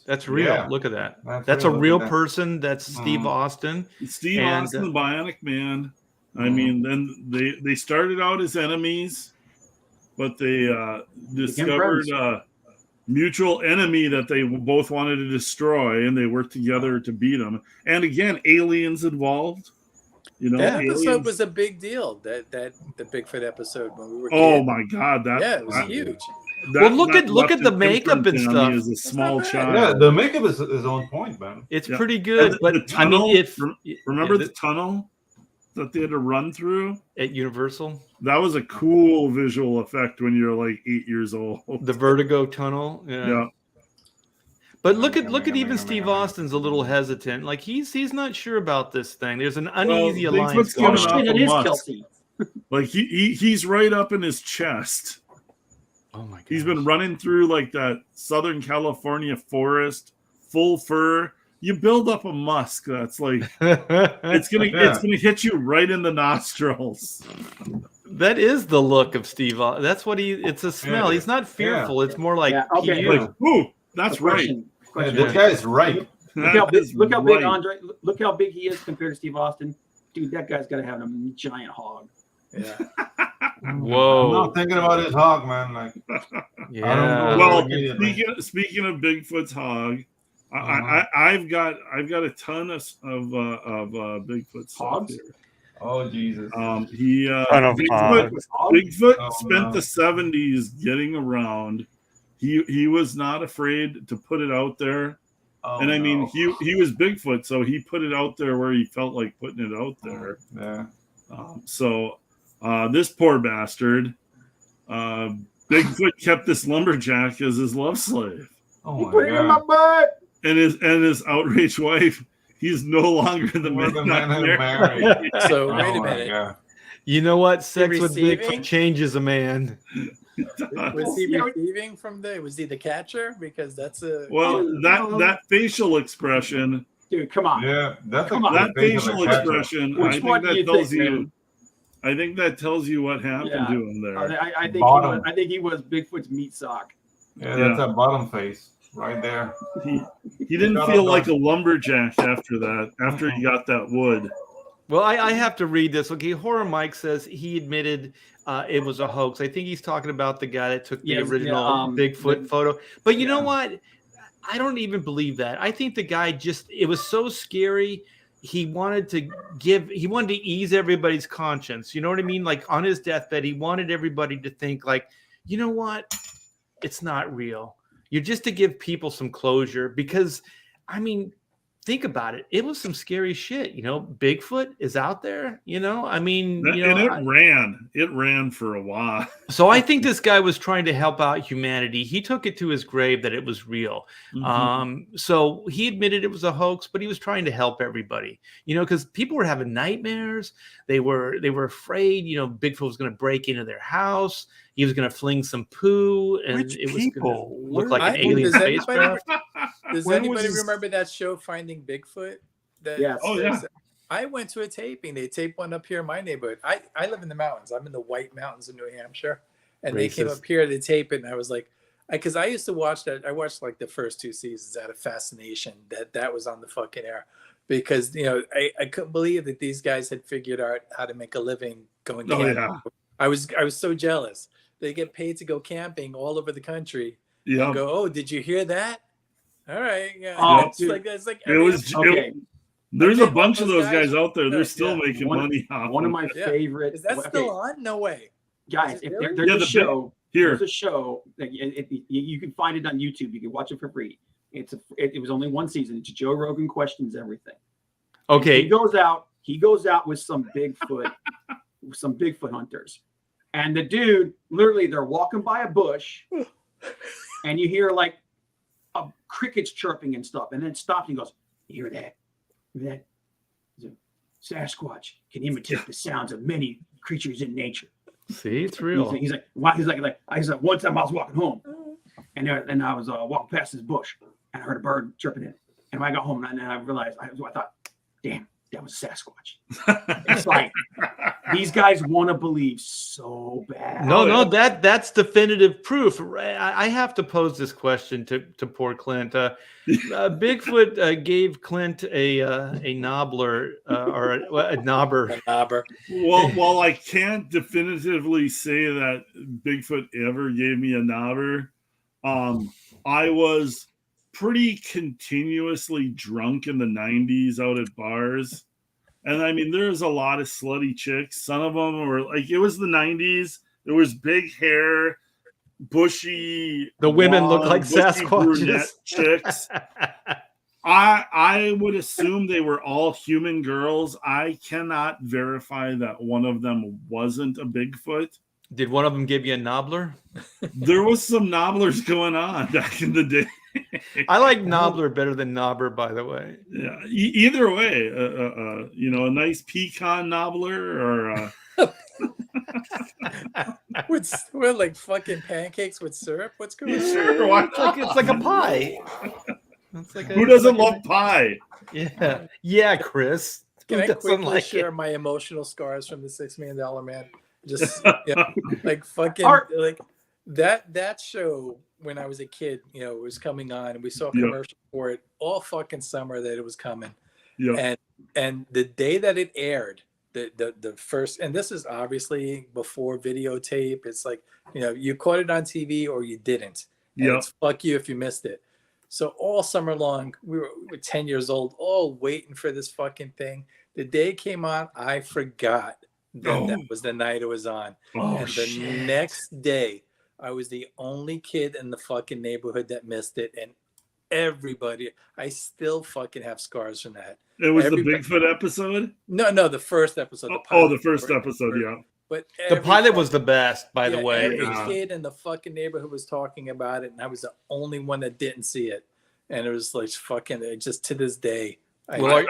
Speaker 1: that's real.
Speaker 3: Yeah.
Speaker 1: Look at that. That's a real person. That's Steve Austin.
Speaker 5: Steve Austin, the Bionic Man. I mean, then they started out as enemies, but they discovered a mutual enemy that they both wanted to destroy, and they worked together to beat them. And again, aliens involved.
Speaker 6: That episode was a big deal. That the Bigfoot episode when we were kids.
Speaker 5: Oh my God!
Speaker 6: It was huge.
Speaker 1: Well, look at the makeup and stuff.
Speaker 5: As a small child.
Speaker 3: Yeah, the makeup is on point, man.
Speaker 1: It's pretty good. But
Speaker 5: the tunnel,
Speaker 1: I mean,
Speaker 5: remember the tunnel that they had to run through
Speaker 1: at Universal?
Speaker 5: That was a cool visual effect when you're like 8 years old.
Speaker 1: The Vertigo tunnel. Yeah. But look at even Steve Austin's a little hesitant. Like he's not sure about this thing. There's an uneasy alliance.
Speaker 5: Like he's right up in his chest.
Speaker 1: Oh my God.
Speaker 5: He's been running through like that Southern California forest, full fur. You build up a musk that's like it's gonna hit you right in the nostrils.
Speaker 1: That is the look of Steve. That's what it's a smell. He's not fearful. It's more like
Speaker 5: ooh, that's right.
Speaker 3: This guy's right.
Speaker 4: Look how big Andre. Look how big he is compared to Steve Austin. Dude, that guy's got to have a giant hog.
Speaker 6: Yeah.
Speaker 1: Whoa.
Speaker 3: I'm not thinking about his hog, man. Like,
Speaker 1: yeah.
Speaker 5: Well, speaking of Bigfoot's hog, I've got a ton of Bigfoot
Speaker 4: hogs.
Speaker 5: Here.
Speaker 3: Oh Jesus!
Speaker 5: Bigfoot spent the 70s getting around. he was not afraid to put it out there.
Speaker 3: Oh,
Speaker 5: And I mean,
Speaker 3: no.
Speaker 5: he was Bigfoot, so he put it out there where he felt like putting it out there.
Speaker 3: Yeah.
Speaker 5: So this poor bastard, Bigfoot kept this lumberjack as his love slave.
Speaker 3: Oh
Speaker 4: Put it in my
Speaker 3: God.
Speaker 4: butt.
Speaker 5: And his outraged wife, he's no longer the
Speaker 3: We're
Speaker 5: man.
Speaker 3: the
Speaker 5: not
Speaker 3: man who
Speaker 5: married.
Speaker 3: married.
Speaker 6: So
Speaker 3: Oh
Speaker 6: wait a
Speaker 3: my
Speaker 6: minute.
Speaker 3: God.
Speaker 1: You know what? Sex with
Speaker 6: receiving?
Speaker 1: Bigfoot changes a man.
Speaker 6: Was he
Speaker 4: Yeah.
Speaker 6: receiving from was he the catcher? Because that's a
Speaker 5: Well, that facial expression,
Speaker 4: Dude, come on.
Speaker 3: Yeah, that's
Speaker 4: Come
Speaker 3: a
Speaker 4: on.
Speaker 5: that
Speaker 3: good face of
Speaker 5: facial
Speaker 3: a catcher.
Speaker 5: expression,
Speaker 4: Which
Speaker 5: I
Speaker 4: one
Speaker 5: think
Speaker 4: do
Speaker 5: that
Speaker 4: you
Speaker 5: tells
Speaker 4: think,
Speaker 5: you.
Speaker 4: man?
Speaker 5: I think that tells you what happened
Speaker 4: Yeah.
Speaker 5: to him there.
Speaker 4: I think he was Bigfoot's meat sock.
Speaker 3: Yeah, that's a bottom face right there.
Speaker 5: He didn't
Speaker 3: Shut
Speaker 5: feel
Speaker 3: up,
Speaker 5: like a
Speaker 3: Don.
Speaker 5: lumberjack after that. After he got that wood.
Speaker 1: Well, I have to read this. Okay, Horror Mike says he admitted it was a hoax. I think he's talking about the guy that took the
Speaker 4: Yes,
Speaker 1: original Bigfoot photo. But you know what? I don't even believe that. I think the guy it was so scary. He wanted to ease everybody's conscience. You know what I mean? Like on his deathbed, he wanted everybody to think like, you know what? It's not real. You're just to give people some closure because, I mean, think about it. It was some scary shit. You know, Bigfoot is out there. You know, I mean,
Speaker 5: It ran for a while.
Speaker 1: So I think this guy was trying to help out humanity. He took it to his grave that it was real.
Speaker 5: Mm-hmm.
Speaker 1: So he admitted it was a hoax, but he was trying to help everybody. You know, because people were having nightmares. They were afraid. You know, Bigfoot was going to break into their house. He was going to fling some poo, and
Speaker 2: Which
Speaker 1: it was
Speaker 2: people?
Speaker 1: going to look like an
Speaker 6: I-
Speaker 1: alien
Speaker 6: does anybody-
Speaker 1: spacecraft.
Speaker 6: Does
Speaker 2: When was
Speaker 6: anybody
Speaker 2: his-
Speaker 6: remember that show Finding Bigfoot?
Speaker 4: Yes.
Speaker 5: Oh, yeah.
Speaker 6: I went to a taping. They taped one up here in my neighborhood. I live in the mountains. I'm in the White Mountains of New Hampshire. And they came
Speaker 1: Racist.
Speaker 6: up here to tape it. And I was like, because I used to watch that. I watched like the first 2 seasons out of fascination that was on the fucking air. Because, you know, I couldn't believe that these guys had figured out how to make a living going
Speaker 5: Oh,
Speaker 6: camping.
Speaker 5: yeah.
Speaker 6: I was so jealous. They get paid to go camping all over the country.
Speaker 5: Yeah.
Speaker 6: And go, oh, did you hear that? All right. Yeah.
Speaker 4: Oh,
Speaker 6: it's
Speaker 4: dude.
Speaker 6: like
Speaker 5: It was.
Speaker 4: Okay.
Speaker 5: There's
Speaker 6: I
Speaker 5: a
Speaker 6: think
Speaker 5: bunch of
Speaker 6: those
Speaker 5: those
Speaker 6: guys-
Speaker 5: guys out there. They're
Speaker 6: Yeah,
Speaker 5: still
Speaker 6: yeah.
Speaker 5: making money off.
Speaker 4: One of
Speaker 5: them.
Speaker 4: my
Speaker 6: Yeah.
Speaker 4: favorite.
Speaker 6: Is that
Speaker 4: okay,
Speaker 6: still on? No way.
Speaker 4: guys?
Speaker 6: Is it
Speaker 4: If
Speaker 6: really?
Speaker 4: there's
Speaker 5: Yeah,
Speaker 4: a
Speaker 5: the
Speaker 4: show,
Speaker 5: Here.
Speaker 4: there's a show that you can find it on YouTube. You can watch it for free. It was only one season. It's Joe Rogan Questions Everything.
Speaker 1: Okay,
Speaker 4: He goes out with some Bigfoot, some Bigfoot hunters. And the dude, literally, they're walking by a bush, and you hear like crickets chirping and stuff, and then it stops and he goes, "You hear that? Hear that? The Sasquatch can imitate the sounds of many creatures in nature."
Speaker 1: see, it's real.
Speaker 4: He's like, wow. He's like, one time I was walking home, and I was walking past this bush, and I heard a bird chirping in it. And when I got home, and I realized, I thought, damn, that was Sasquatch. It's like these guys want to believe so bad.
Speaker 1: No, that's definitive proof. I have to pose this question to poor Clint. Bigfoot gave Clint a knobbler or a knobber.
Speaker 6: Knobber.
Speaker 5: Well, while I can't definitively say that Bigfoot ever gave me a knobber, I was pretty continuously drunk in the 90s out at bars. And I mean, there's a lot of slutty chicks. Some of them were like, it was the 90s. There was big hair, bushy.
Speaker 1: The women look like
Speaker 5: bushy
Speaker 1: Sasquatches.
Speaker 5: brunette chicks. I would assume they were all human girls. I cannot verify that one of them wasn't a Bigfoot.
Speaker 1: Did one of them give you a knobbler?
Speaker 5: There was some nobblers going on back in the day.
Speaker 1: I like knobbler better than knobber, by the way.
Speaker 5: Yeah. Either way, a nice pecan knobbler or.
Speaker 6: With like fucking pancakes with syrup? What's going on?
Speaker 5: Sure, why not?
Speaker 1: It's like a pie. It's like
Speaker 5: Who doesn't love pie?
Speaker 1: Yeah, Chris.
Speaker 6: Can
Speaker 1: Who
Speaker 6: I
Speaker 1: doesn't
Speaker 6: quickly
Speaker 1: like
Speaker 6: share
Speaker 1: it?
Speaker 6: my emotional scars from the $6 Million Man? Just like fucking
Speaker 4: Art.
Speaker 6: like that show when I was a kid, it was coming on, and we saw a
Speaker 5: Yep.
Speaker 6: commercial for it all fucking summer that it was coming.
Speaker 5: Yeah.
Speaker 6: And the day that it aired, the first, and this is obviously before videotape. It's like, you caught it on TV or you didn't. And
Speaker 5: Yep.
Speaker 6: it's fuck you if you missed it. So all summer long, we were 10 years old, all waiting for this fucking thing. The day it came on, I forgot that
Speaker 5: Oh.
Speaker 6: that was the night it was on.
Speaker 5: Oh,
Speaker 6: and the
Speaker 5: shit.
Speaker 6: next day, I was the only kid in the fucking neighborhood that missed it, and everybody. I still fucking have scars from that.
Speaker 5: It was
Speaker 6: Everybody,
Speaker 5: the Bigfoot episode.
Speaker 6: No, the first episode.
Speaker 5: The first episode, yeah.
Speaker 6: But
Speaker 1: The pilot was the best, by the
Speaker 6: yeah,
Speaker 1: way.
Speaker 6: every kid in the fucking neighborhood was talking about it, and I was the only one that didn't see it. And it was like fucking, just to this day.
Speaker 1: Well,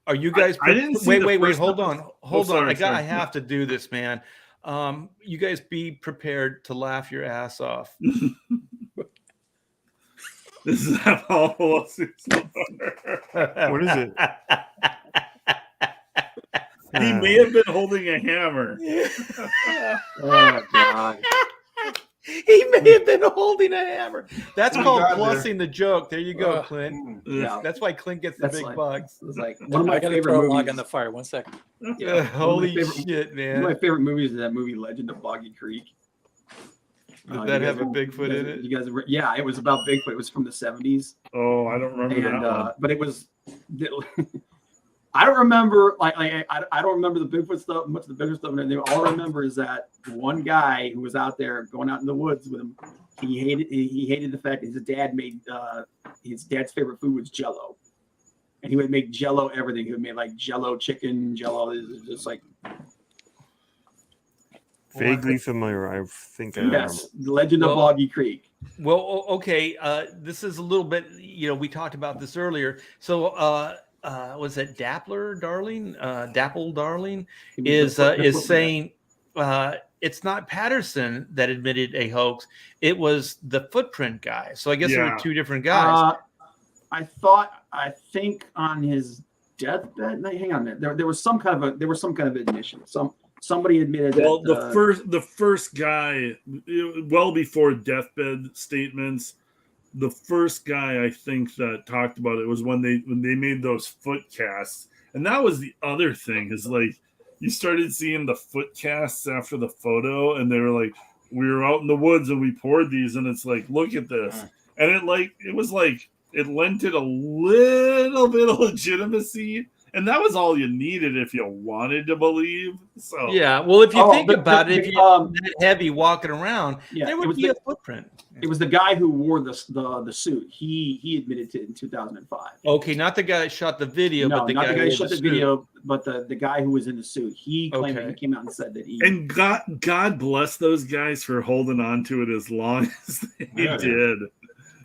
Speaker 1: are you guys?
Speaker 5: I didn't see
Speaker 1: wait. Hold
Speaker 5: episode.
Speaker 1: on, hold on.
Speaker 5: Sorry.
Speaker 1: I have to do this, man. You guys be prepared to laugh your ass off.
Speaker 5: This is how all
Speaker 2: What is it?
Speaker 5: He may have been holding a hammer.
Speaker 4: Oh God.
Speaker 1: He may have been holding a hammer. That's called
Speaker 3: God,
Speaker 1: plussing the joke. There you go, Clint.
Speaker 4: Yeah.
Speaker 1: That's why Clint gets the
Speaker 4: That's
Speaker 1: big
Speaker 4: like-
Speaker 1: bucks.
Speaker 4: It's like one of my
Speaker 6: I gotta
Speaker 4: favorite
Speaker 6: throw a
Speaker 4: movies.
Speaker 6: log on the fire. 1 second.
Speaker 4: Yeah.
Speaker 1: Holy
Speaker 4: One of my favorite-
Speaker 1: shit,
Speaker 4: One
Speaker 1: man!
Speaker 4: of my favorite movies is that movie Legend of Boggy Creek.
Speaker 1: Did
Speaker 4: You
Speaker 1: that
Speaker 4: guys
Speaker 1: have a
Speaker 4: are-
Speaker 1: Bigfoot
Speaker 4: you
Speaker 1: in
Speaker 4: guys-
Speaker 1: it?
Speaker 4: You guys, yeah, it was about Bigfoot. It was from the 70s,
Speaker 5: Oh, I don't remember
Speaker 4: and
Speaker 5: that one.
Speaker 4: but it was. I don't remember I don't remember the Bigfoot stuff, much of the Bigfoot stuff, and everything. All I remember is that one guy who was out there going out in the woods with him. He hated the fact that his dad made his dad's favorite food was Jello, and he would make Jello everything. He would make like Jello chicken, Jello. It was just like
Speaker 2: Vaguely familiar. I think I remember.
Speaker 4: yes, the Legend of
Speaker 1: Well-
Speaker 4: Boggy Creek.
Speaker 1: Well, okay. This is a little bit. We talked about this earlier. So, was it Dapple Darling is saying it's not Patterson that admitted a hoax. It was the footprint guy. So I guess there were
Speaker 5: Yeah.
Speaker 1: two different guys.
Speaker 4: I think on his deathbed. No, hang on a minute. There was some kind of admission. Somebody admitted
Speaker 5: Well,
Speaker 4: that
Speaker 5: the first guy, well before deathbed statements, the first guy I think that talked about it was when they made those foot casts, and that was the other thing is like you started seeing the foot casts after the photo, and they were like, we were out in the woods and we poured these, and it's like, look at this, and it lent it a little bit of legitimacy. And that was all you needed if you wanted to believe. So
Speaker 1: Yeah. Well, if you think
Speaker 4: but-
Speaker 1: about
Speaker 4: but-
Speaker 1: it, if you're that heavy walking around,
Speaker 4: yeah,
Speaker 1: there
Speaker 4: it
Speaker 1: would
Speaker 4: was
Speaker 1: be a
Speaker 4: the,
Speaker 1: footprint.
Speaker 4: it was the guy who wore the suit. He admitted to it in 2005.
Speaker 1: Okay, not the guy that shot the video,
Speaker 4: No,
Speaker 1: but the
Speaker 4: not
Speaker 1: guy
Speaker 4: the guy
Speaker 1: who
Speaker 4: who shot the
Speaker 1: suit.
Speaker 4: video, but the guy who was in the suit. He claimed that
Speaker 1: Okay.
Speaker 4: he came out and said that he.
Speaker 5: and God bless those guys for holding on to it as long as they
Speaker 3: Yeah.
Speaker 5: did.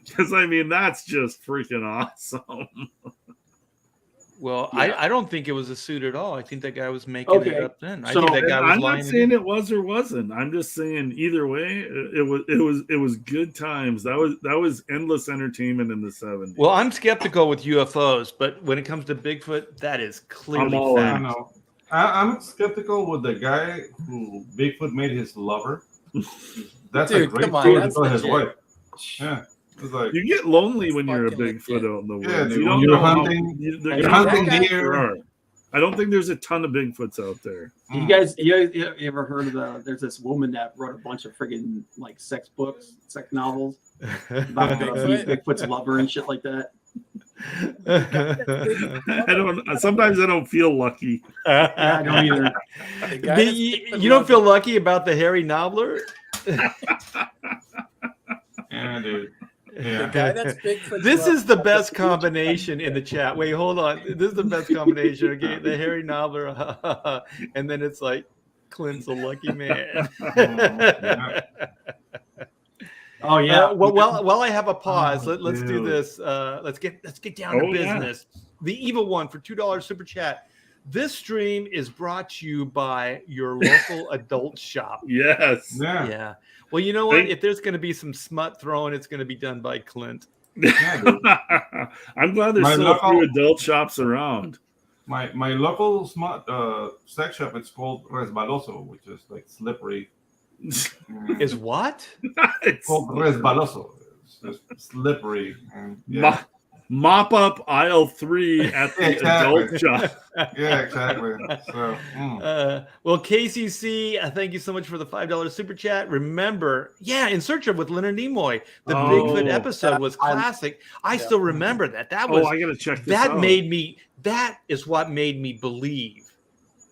Speaker 5: Because I mean that's just freaking awesome.
Speaker 1: Well,
Speaker 4: Yeah.
Speaker 1: I don't think it was a suit at all. I think that guy was making it
Speaker 4: Okay.
Speaker 1: up then. I
Speaker 4: So-
Speaker 1: think that guy was
Speaker 5: I'm
Speaker 1: lying.
Speaker 5: not saying it was or wasn't. I'm just saying either way, it was good times. That was endless entertainment in the 70s.
Speaker 1: Well, I'm skeptical with UFOs, but when it comes to Bigfoot, that is clearly
Speaker 5: all in.
Speaker 3: I
Speaker 1: fact.
Speaker 3: know. I'm skeptical with the guy who Bigfoot made his lover. That's a
Speaker 6: Dude,
Speaker 3: great
Speaker 6: come on,
Speaker 3: thing to
Speaker 6: that's
Speaker 3: tell his
Speaker 6: legit.
Speaker 3: wife. Yeah, it's like
Speaker 5: You get lonely when you're a
Speaker 6: Fucking
Speaker 5: Bigfoot
Speaker 6: legit.
Speaker 5: out in the woods.
Speaker 3: Yeah, dude,
Speaker 5: you
Speaker 3: when
Speaker 5: don't
Speaker 3: you're
Speaker 5: know how-
Speaker 3: hunting-
Speaker 5: there-
Speaker 3: you're
Speaker 5: there
Speaker 3: hunting
Speaker 5: are-
Speaker 3: deer.
Speaker 5: there are. I don't think there's a ton of Bigfoots out there.
Speaker 4: You guys, you ever heard of there's this woman that wrote a bunch of friggin' like sex books, sex novels about Bigfoot's lover and shit like that.
Speaker 5: Sometimes I don't feel lucky.
Speaker 4: Yeah, I don't either.
Speaker 6: The guy that's
Speaker 1: You
Speaker 6: Bigfoot
Speaker 1: don't
Speaker 6: lover-
Speaker 1: feel lucky about the hairy knobbler?
Speaker 3: yeah, dude.
Speaker 6: The
Speaker 3: Yeah.
Speaker 6: guy that's Bigfoot.
Speaker 1: This is the best combination in the chat. Wait, hold on. This is the best combination. Okay, the hairy knobbler, and then it's like Clint's a lucky man.
Speaker 3: Yeah.
Speaker 4: Oh yeah.
Speaker 1: While I have a pause,
Speaker 3: Oh,
Speaker 1: let's do
Speaker 3: dude.
Speaker 1: this. Let's get down to
Speaker 5: Oh, yeah.
Speaker 1: business. The evil one for $2 super chat. This stream is brought to you by your local adult shop.
Speaker 5: Yes.
Speaker 3: Yeah.
Speaker 1: Yeah. Well, you know what?
Speaker 5: Hey.
Speaker 1: If there's going to be some smut thrown, it's going to be done by Clint.
Speaker 3: Yeah, dude.
Speaker 5: I'm glad there's
Speaker 3: My
Speaker 5: still a few
Speaker 3: local-
Speaker 5: adult shops around.
Speaker 3: My local smart sex shop, it's called Resbaloso, which is like slippery.
Speaker 1: Is what?
Speaker 5: It's
Speaker 3: called Resbaloso. It's just slippery. And yeah.
Speaker 5: mop up aisle 3 at the
Speaker 3: Exactly.
Speaker 5: adult shop.
Speaker 3: Yeah, exactly. So,
Speaker 1: Well, KCC, thank you so much for the $5 super chat. Remember, In Search of with Leonard Nimoy. The
Speaker 5: Oh.
Speaker 1: Bigfoot episode was classic. I still remember that. That was
Speaker 5: Oh, I gotta check this out.
Speaker 1: that is what made me believe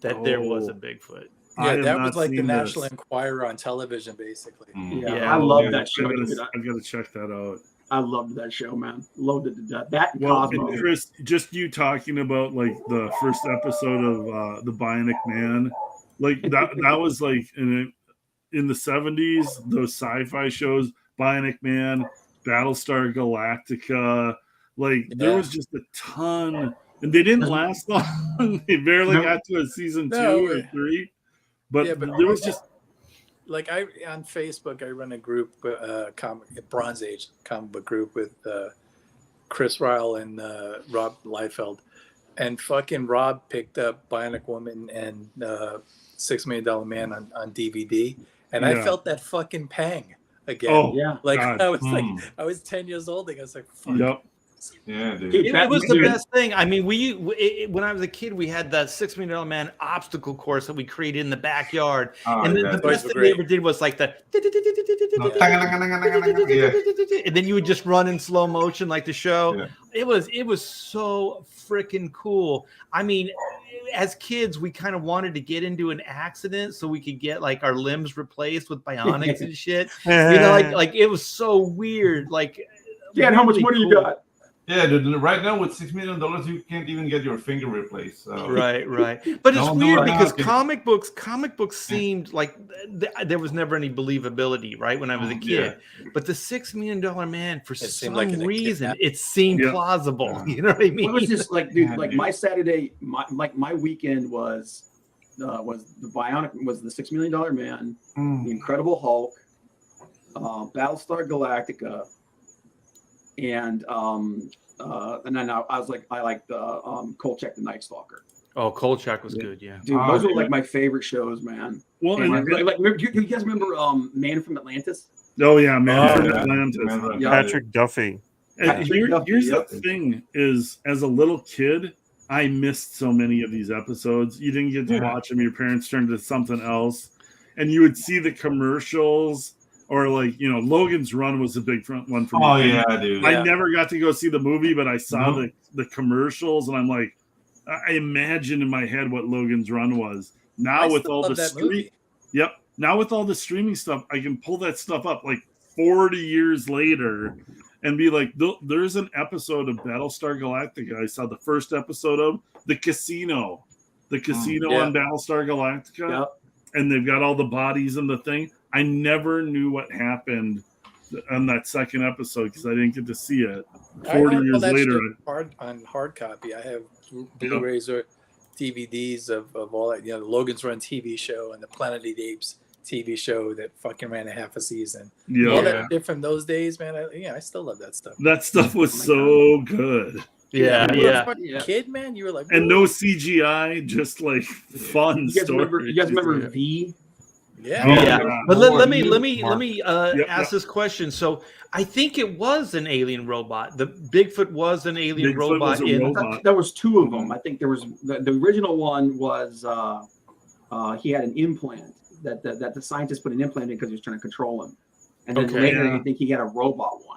Speaker 1: that there was a Bigfoot.
Speaker 5: I have
Speaker 6: that
Speaker 5: not
Speaker 6: was like the
Speaker 5: seen
Speaker 6: National
Speaker 5: this.
Speaker 6: Enquirer on television, basically.
Speaker 4: Yeah,
Speaker 1: Yeah,
Speaker 4: I love
Speaker 3: yeah.
Speaker 4: that show. Dude.
Speaker 5: I've got to check that out.
Speaker 4: I loved that show, man. Loved it to death. That and
Speaker 5: Well,
Speaker 4: Cosmo.
Speaker 5: and Chris, just you talking about like the first episode of the Bionic Man, like that was like in the 70s, those sci-fi shows, Bionic Man, Battlestar Galactica, like there was just a ton, and they didn't last long. They barely got to a season 2 or 3, but there was just
Speaker 6: like on Facebook, I run a group, Bronze Age comic book group with Chris Ryle and Rob Liefeld, and fucking Rob picked up Bionic Woman and $6 Million Man on DVD, and I felt that fucking pang again.
Speaker 5: Oh,
Speaker 4: yeah.
Speaker 6: Like
Speaker 5: God.
Speaker 6: I was like, I was 10 years old. I was like, fuck.
Speaker 5: Yep.
Speaker 3: Yeah, dude.
Speaker 1: It was the best thing. I mean, when I was a kid, we had the $6 Million Man obstacle course that we created in the backyard, and
Speaker 3: yeah.
Speaker 1: the best thing we ever did was like the, and then you would just run in slow motion like the show.
Speaker 3: Yeah.
Speaker 1: It was so freaking cool. I mean, as kids, we kind of wanted to get into an accident so we could get like our limbs replaced with bionics and shit. You know, like it was so weird. Like,
Speaker 4: yeah, how much money you got?
Speaker 3: Yeah, dude. Right now with $6 million, you can't even get your finger replaced. So.
Speaker 1: Right. But it's weird because
Speaker 3: okay.
Speaker 1: comic books seemed like there was never any believability, right? When I was a kid, but the $6 Million Man, for some reason, it seemed plausible. You know what I mean?
Speaker 4: What was this like, dude? Like my Saturday, my weekend was the Bionic, was the $6 Million Man, the Incredible Hulk, Battlestar Galactica. And then I was like, I liked Kolchak the Night Stalker.
Speaker 1: Oh, Kolchak was good, yeah.
Speaker 4: Dude, those were like my favorite shows, man.
Speaker 5: Well,
Speaker 4: and do you guys remember Man from Atlantis?
Speaker 5: Oh yeah, Man from Atlantis.
Speaker 2: Patrick Duffy.
Speaker 5: Here's the thing: is as a little kid, I missed so many of these episodes. You didn't get to watch them. Your parents turned to something else, and you would see the commercials. Or like, you know, Logan's Run was a big one for me.
Speaker 3: Oh yeah, dude.
Speaker 5: I never got to go see the movie, but I saw the commercials, and I'm like, I imagined in my head what Logan's Run was. Now with all the now with all the streaming stuff, I can pull that stuff up like 40 years later and be like, there's an episode of Battlestar Galactica I saw the first episode of, the casino on Battlestar Galactica, and they've got all the bodies and the thing. I never knew what happened on that second episode because I didn't get to see it. 40 years later.
Speaker 6: On hard copy, I have Blu-rays or DVDs of all that. You know, the Logan's Run TV show and the Planet of the Apes TV show that fucking ran a half a season.
Speaker 5: Yeah.
Speaker 6: All that shit from those days, man. I still love that stuff.
Speaker 5: That stuff was so good.
Speaker 1: Yeah.
Speaker 6: Kid, man, you were like,
Speaker 5: and no CGI, just like fun story.
Speaker 4: You guys remember V?
Speaker 6: Yeah.
Speaker 1: But let me ask this question. So I think it was an alien robot. The Bigfoot was an alien robot.
Speaker 4: There was two of them. I think there was the original one was he had an implant that the scientist put an implant in because he was trying to control him. And then later I think he had a robot one.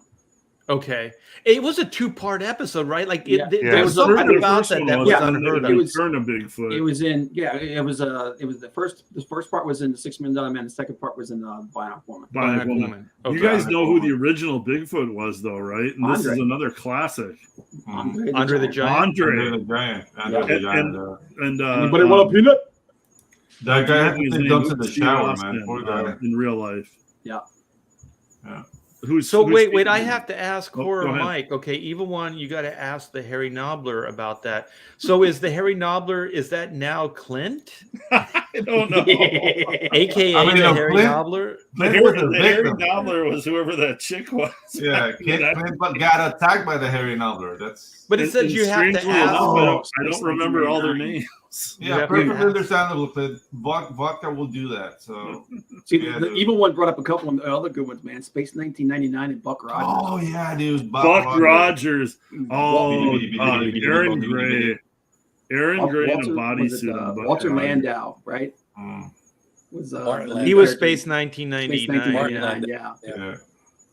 Speaker 1: Okay, it was a 2-part episode, right? Like there was something about that was unheard of.
Speaker 5: It was Turn of Bigfoot.
Speaker 4: It was in it was the first part was in the $6 Million Man. The second part was in the Bionic Woman.
Speaker 5: Bionic Woman. Okay. You guys know who the original Bigfoot was, though, right? And this is another classic.
Speaker 1: Andre the Giant.
Speaker 5: And
Speaker 4: anybody want a peanut?
Speaker 3: That guy had to dump in the shower, man. Poor guy.
Speaker 5: In real life.
Speaker 4: Yeah.
Speaker 1: Wait, I have to ask Cora Mike. Okay, Evil One, you got to ask the Harry Knobler about that. So is the Harry Knobler, is that now Clint?
Speaker 5: I don't know.
Speaker 1: AKA the Harry Knobler?
Speaker 5: The Harry Knobler was whoever that chick was.
Speaker 3: Yeah, Clint got attacked by the Harry Knobler.
Speaker 1: But it says you have to ask.
Speaker 5: I don't remember all their names.
Speaker 3: Yeah, perfectly understandable, Clint. Vodka will do that. So,
Speaker 4: the Evil One brought up a couple of other good ones, man. Space 1999 and Buck Rogers.
Speaker 3: Oh yeah, dude.
Speaker 5: Buck Rogers. Oh, Aaron Gray. Aaron Gray in a bodysuit.
Speaker 4: Walter Landau, right?
Speaker 1: He was Space 1999.
Speaker 4: Yeah.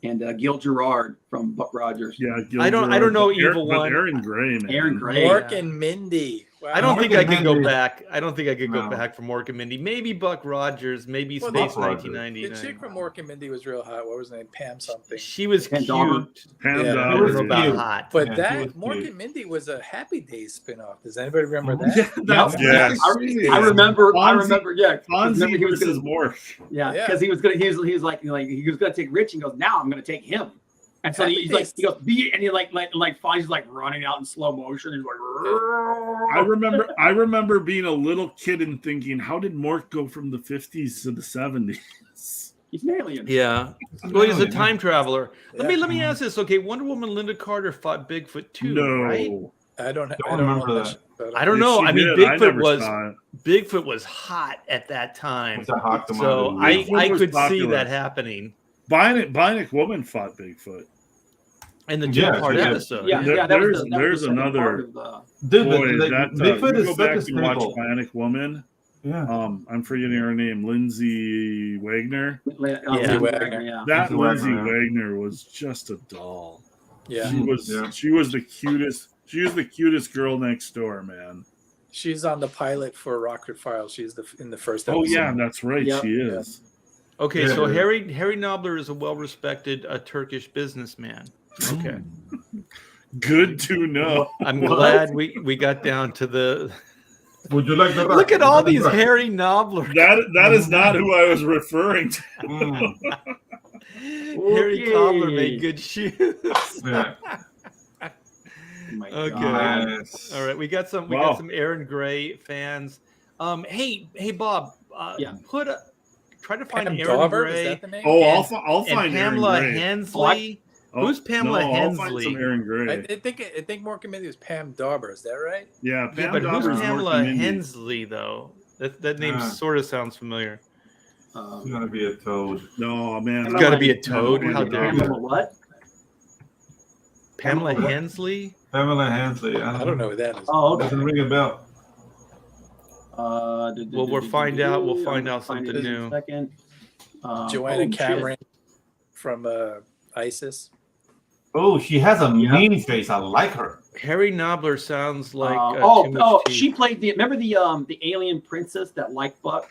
Speaker 4: And Gil Gerard from Buck Rogers.
Speaker 5: Yeah,
Speaker 1: I don't know Evil One.
Speaker 5: Aaron Gray, man.
Speaker 4: Aaron Gray.
Speaker 6: Mork and Mindy. Wow.
Speaker 1: I don't
Speaker 3: Mork
Speaker 1: think I
Speaker 3: and
Speaker 1: could go
Speaker 3: Mindy-
Speaker 1: back. I don't think I could go
Speaker 3: No.
Speaker 1: back for Mork and Mindy. Maybe Buck Rogers. Maybe
Speaker 6: Well,
Speaker 1: Space
Speaker 3: Buck Rogers.
Speaker 1: 1999.
Speaker 6: The chick from Mork and Mindy was real hot. What was her name? Pam something.
Speaker 1: She was
Speaker 4: Pam
Speaker 1: cute.
Speaker 4: Dawber?
Speaker 5: Pam
Speaker 6: Yeah.
Speaker 5: Dawber,
Speaker 1: I don't know about
Speaker 3: cute.
Speaker 1: hot.
Speaker 6: But
Speaker 3: Yeah, she
Speaker 6: that
Speaker 3: was
Speaker 6: Mork
Speaker 3: cute.
Speaker 6: and Mindy was a Happy Days spinoff. Does anybody remember that?
Speaker 5: Yeah, that's
Speaker 2: Yes.
Speaker 4: I remember.
Speaker 5: Fonzie-
Speaker 4: Yeah, 'cause remember
Speaker 5: Fonzie
Speaker 4: he was
Speaker 5: versus
Speaker 4: gonna,
Speaker 5: Mork.
Speaker 4: yeah,
Speaker 6: Yeah.
Speaker 4: because he was like he was gonna take Rich and goes, now I'm gonna take him. And so he's like, he goes, be, and he like Fonzie's like running out in slow motion. He's like,
Speaker 5: I remember being a little kid and thinking, how did Mork go from the 50s to the 70s?
Speaker 4: he's an alien.
Speaker 1: Yeah. Well, he's a
Speaker 3: Alien,
Speaker 1: time traveler.
Speaker 6: Yeah.
Speaker 1: Let me ask this. Okay, Wonder Woman Linda Carter fought Bigfoot too,
Speaker 5: No.
Speaker 1: right?
Speaker 6: I don't
Speaker 3: remember
Speaker 6: know
Speaker 3: that.
Speaker 1: I don't
Speaker 5: If
Speaker 1: know.
Speaker 5: she
Speaker 1: I mean,
Speaker 5: did, I
Speaker 1: Bigfoot
Speaker 5: never
Speaker 1: was
Speaker 5: saw it.
Speaker 1: Bigfoot was hot at that time.
Speaker 3: It's a hot
Speaker 1: So
Speaker 3: commodity.
Speaker 1: I
Speaker 5: Bigfoot was
Speaker 1: could see
Speaker 5: popular.
Speaker 1: that happening
Speaker 5: Bionic Woman fought Bigfoot.
Speaker 1: in the
Speaker 3: Yeah,
Speaker 1: two-part
Speaker 3: yeah.
Speaker 1: episode.
Speaker 4: Yeah,
Speaker 5: There-
Speaker 4: yeah, that was
Speaker 5: there's-
Speaker 4: the, that
Speaker 5: there's
Speaker 4: was the second
Speaker 5: another-
Speaker 4: part of the,
Speaker 3: Dude,
Speaker 5: Boy,
Speaker 3: like,
Speaker 5: that
Speaker 3: Bigfoot
Speaker 5: you
Speaker 3: is
Speaker 5: go
Speaker 3: such
Speaker 5: back
Speaker 3: a
Speaker 5: and watch
Speaker 3: staple.
Speaker 5: Bionic Woman.
Speaker 3: Yeah.
Speaker 5: I'm forgetting her name, Lindsay Wagner.
Speaker 1: Yeah.
Speaker 6: Wagner.
Speaker 4: Yeah.
Speaker 5: That
Speaker 3: Lindsay
Speaker 5: Lindsay
Speaker 3: Wagner.
Speaker 5: Wagner was just a doll.
Speaker 6: Yeah,
Speaker 5: She was the cutest. She was the cutest girl next door, man.
Speaker 6: she's on the pilot for Rocket Files. She's in the first
Speaker 5: Oh
Speaker 6: episode.
Speaker 5: yeah, that's right.
Speaker 4: Yep.
Speaker 5: She is.
Speaker 1: Okay,
Speaker 3: Yeah.
Speaker 1: so Harry Knobler is a well-respected Turkish businessman. Okay,
Speaker 5: Good to know.
Speaker 1: I'm glad we got down to the.
Speaker 3: Would you like that?
Speaker 1: Look at all these Harry Knobler.
Speaker 5: That is not who I was referring to.
Speaker 3: Mm,
Speaker 1: Harry
Speaker 4: Okay.
Speaker 1: Knobler made good shoes.
Speaker 3: yeah.
Speaker 4: Oh my
Speaker 1: Okay.
Speaker 4: God.
Speaker 3: Nice.
Speaker 1: All right, we got some
Speaker 5: Wow.
Speaker 1: Aaron Gray fans. Hey Bob,
Speaker 4: Yeah.
Speaker 1: try to find
Speaker 6: Pam
Speaker 1: Aaron
Speaker 6: Dauber, is
Speaker 1: Gray
Speaker 6: that the name?
Speaker 5: Oh,
Speaker 1: And-
Speaker 5: I'll
Speaker 1: and
Speaker 5: find
Speaker 1: Pamela
Speaker 5: Aaron Gray.
Speaker 1: Hensley.
Speaker 5: Oh,
Speaker 1: Who's Pamela
Speaker 5: no, I'll find
Speaker 1: Hensley?
Speaker 5: some Aaron Gray.
Speaker 6: I think Mork and Mindy was Pam Dauber. Is that right?
Speaker 5: Yeah,
Speaker 1: Yeah,
Speaker 5: Pam
Speaker 1: but who's
Speaker 5: Dauber's
Speaker 1: Pamela
Speaker 5: Mork and Mindy.
Speaker 1: Hensley though? That name
Speaker 3: Ah.
Speaker 1: sort of sounds familiar.
Speaker 3: It's gonna be a toad.
Speaker 5: No, man.
Speaker 1: It's got to be a toad.
Speaker 5: Pamela
Speaker 1: How dare
Speaker 5: Hensley.
Speaker 1: you?
Speaker 4: Pamela what?
Speaker 1: Pamela
Speaker 4: Pamela what?
Speaker 1: Hensley?
Speaker 3: Pamela Hensley.
Speaker 6: I don't know who that is.
Speaker 4: Oh, okay.
Speaker 3: Doesn't ring a bell.
Speaker 1: Well, we'll find out. We'll find out
Speaker 4: Find
Speaker 1: something
Speaker 4: it in a
Speaker 1: new.
Speaker 4: second.
Speaker 6: Joanna
Speaker 4: oh, shit.
Speaker 6: Cameron from ISIS.
Speaker 3: Oh, she has a
Speaker 4: Yeah.
Speaker 3: mean face. I like her.
Speaker 1: Harry Knobler sounds like too much teeth.
Speaker 4: she played remember the alien princess that liked Buck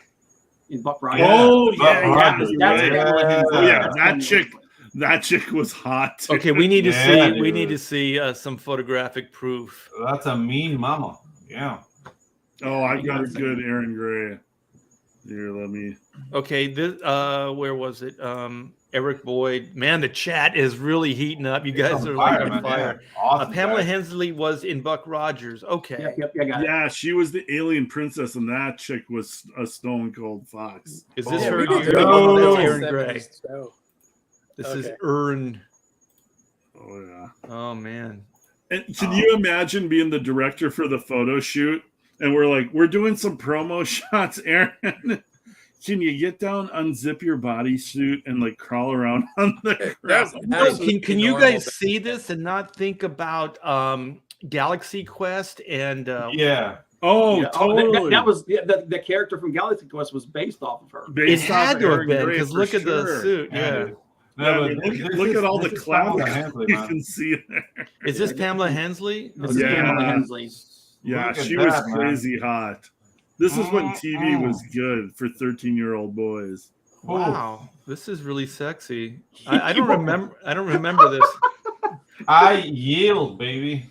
Speaker 4: in Buck Rogers?
Speaker 5: Oh
Speaker 3: Yeah.
Speaker 5: yeah, yeah.
Speaker 4: That's
Speaker 3: Yeah.
Speaker 4: Pamela Hensley.
Speaker 5: Yeah,
Speaker 4: That's
Speaker 5: that
Speaker 4: Pamela
Speaker 5: chick.
Speaker 4: Hensley.
Speaker 5: That chick was hot.
Speaker 1: Okay, we need to
Speaker 3: Yeah,
Speaker 1: see. We need
Speaker 3: dude.
Speaker 1: to see some photographic proof.
Speaker 3: That's a mean mama. Yeah.
Speaker 5: Oh, I've got a good Aaron Gray. Here, let me.
Speaker 1: Okay, this where was it? Eric Boyd. Man, the chat is really heating up. You guys are like on
Speaker 3: man,
Speaker 1: fire.
Speaker 3: yeah. Awesome,
Speaker 1: Pamela
Speaker 3: guys.
Speaker 1: Hensley was in Buck Rogers. Okay.
Speaker 4: Yep, I got it.
Speaker 5: Yeah, she was the alien princess, and that chick was a stone cold fox.
Speaker 1: Is this
Speaker 3: Oh,
Speaker 1: her?
Speaker 3: we
Speaker 1: dude?
Speaker 3: did
Speaker 1: Oh,
Speaker 3: good.
Speaker 1: that's Aaron Gray.
Speaker 6: 70s show.
Speaker 1: This is
Speaker 6: Okay.
Speaker 1: Ern.
Speaker 5: Oh yeah.
Speaker 1: Oh man.
Speaker 5: And can you imagine being the director for the photo shoot? And we're like, we're doing some promo shots, Aaron. Can you get down, unzip your bodysuit, and like crawl around on the
Speaker 6: That's
Speaker 5: ground?
Speaker 1: No,
Speaker 6: absolutely
Speaker 1: can you
Speaker 6: normal,
Speaker 1: guys
Speaker 6: but-
Speaker 1: see this and not think about Galaxy Quest and
Speaker 3: Yeah.
Speaker 5: Oh,
Speaker 4: Yeah,
Speaker 5: totally.
Speaker 4: that was the character from Galaxy Quest was based off of her.
Speaker 1: it
Speaker 5: Based off
Speaker 1: had to have
Speaker 5: Aaron
Speaker 1: been
Speaker 5: Gray,
Speaker 1: because
Speaker 5: for
Speaker 1: look at the
Speaker 5: sure.
Speaker 1: suit. Yeah.
Speaker 3: dude.
Speaker 5: Yeah,
Speaker 3: No,
Speaker 5: I
Speaker 3: but
Speaker 5: mean,
Speaker 3: this
Speaker 5: look
Speaker 3: is-
Speaker 5: at all the
Speaker 3: this is
Speaker 5: clouds
Speaker 3: Pamela Hensley,
Speaker 5: you
Speaker 3: man.
Speaker 5: can see there.
Speaker 1: Is this Pamela Hensley?
Speaker 4: This is
Speaker 5: Yeah.
Speaker 4: Pamela Hensley.
Speaker 5: Yeah,
Speaker 3: Look at
Speaker 5: she was
Speaker 3: that, man.
Speaker 5: crazy hot. This is when TV
Speaker 3: Mm-mm.
Speaker 5: was good for 13-year-old boys.
Speaker 1: Wow, this is really sexy. I don't remember. I don't remember this.
Speaker 3: I yield, baby.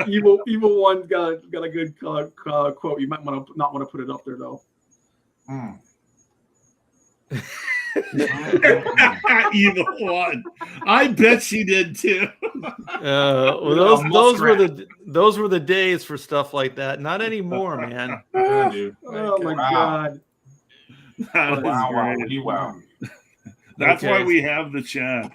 Speaker 4: Evil one got a good quote. You might not want to put it up there though.
Speaker 3: Mm.
Speaker 5: Evil one. I bet she did too.
Speaker 1: Well, those were the days for stuff like that. Not anymore, man.
Speaker 3: Yeah, dude.
Speaker 4: Oh my
Speaker 3: Wow.
Speaker 4: God!
Speaker 5: That is
Speaker 3: Wow,
Speaker 5: great.
Speaker 3: wow.
Speaker 5: That's
Speaker 1: Okay.
Speaker 5: why we have the chat.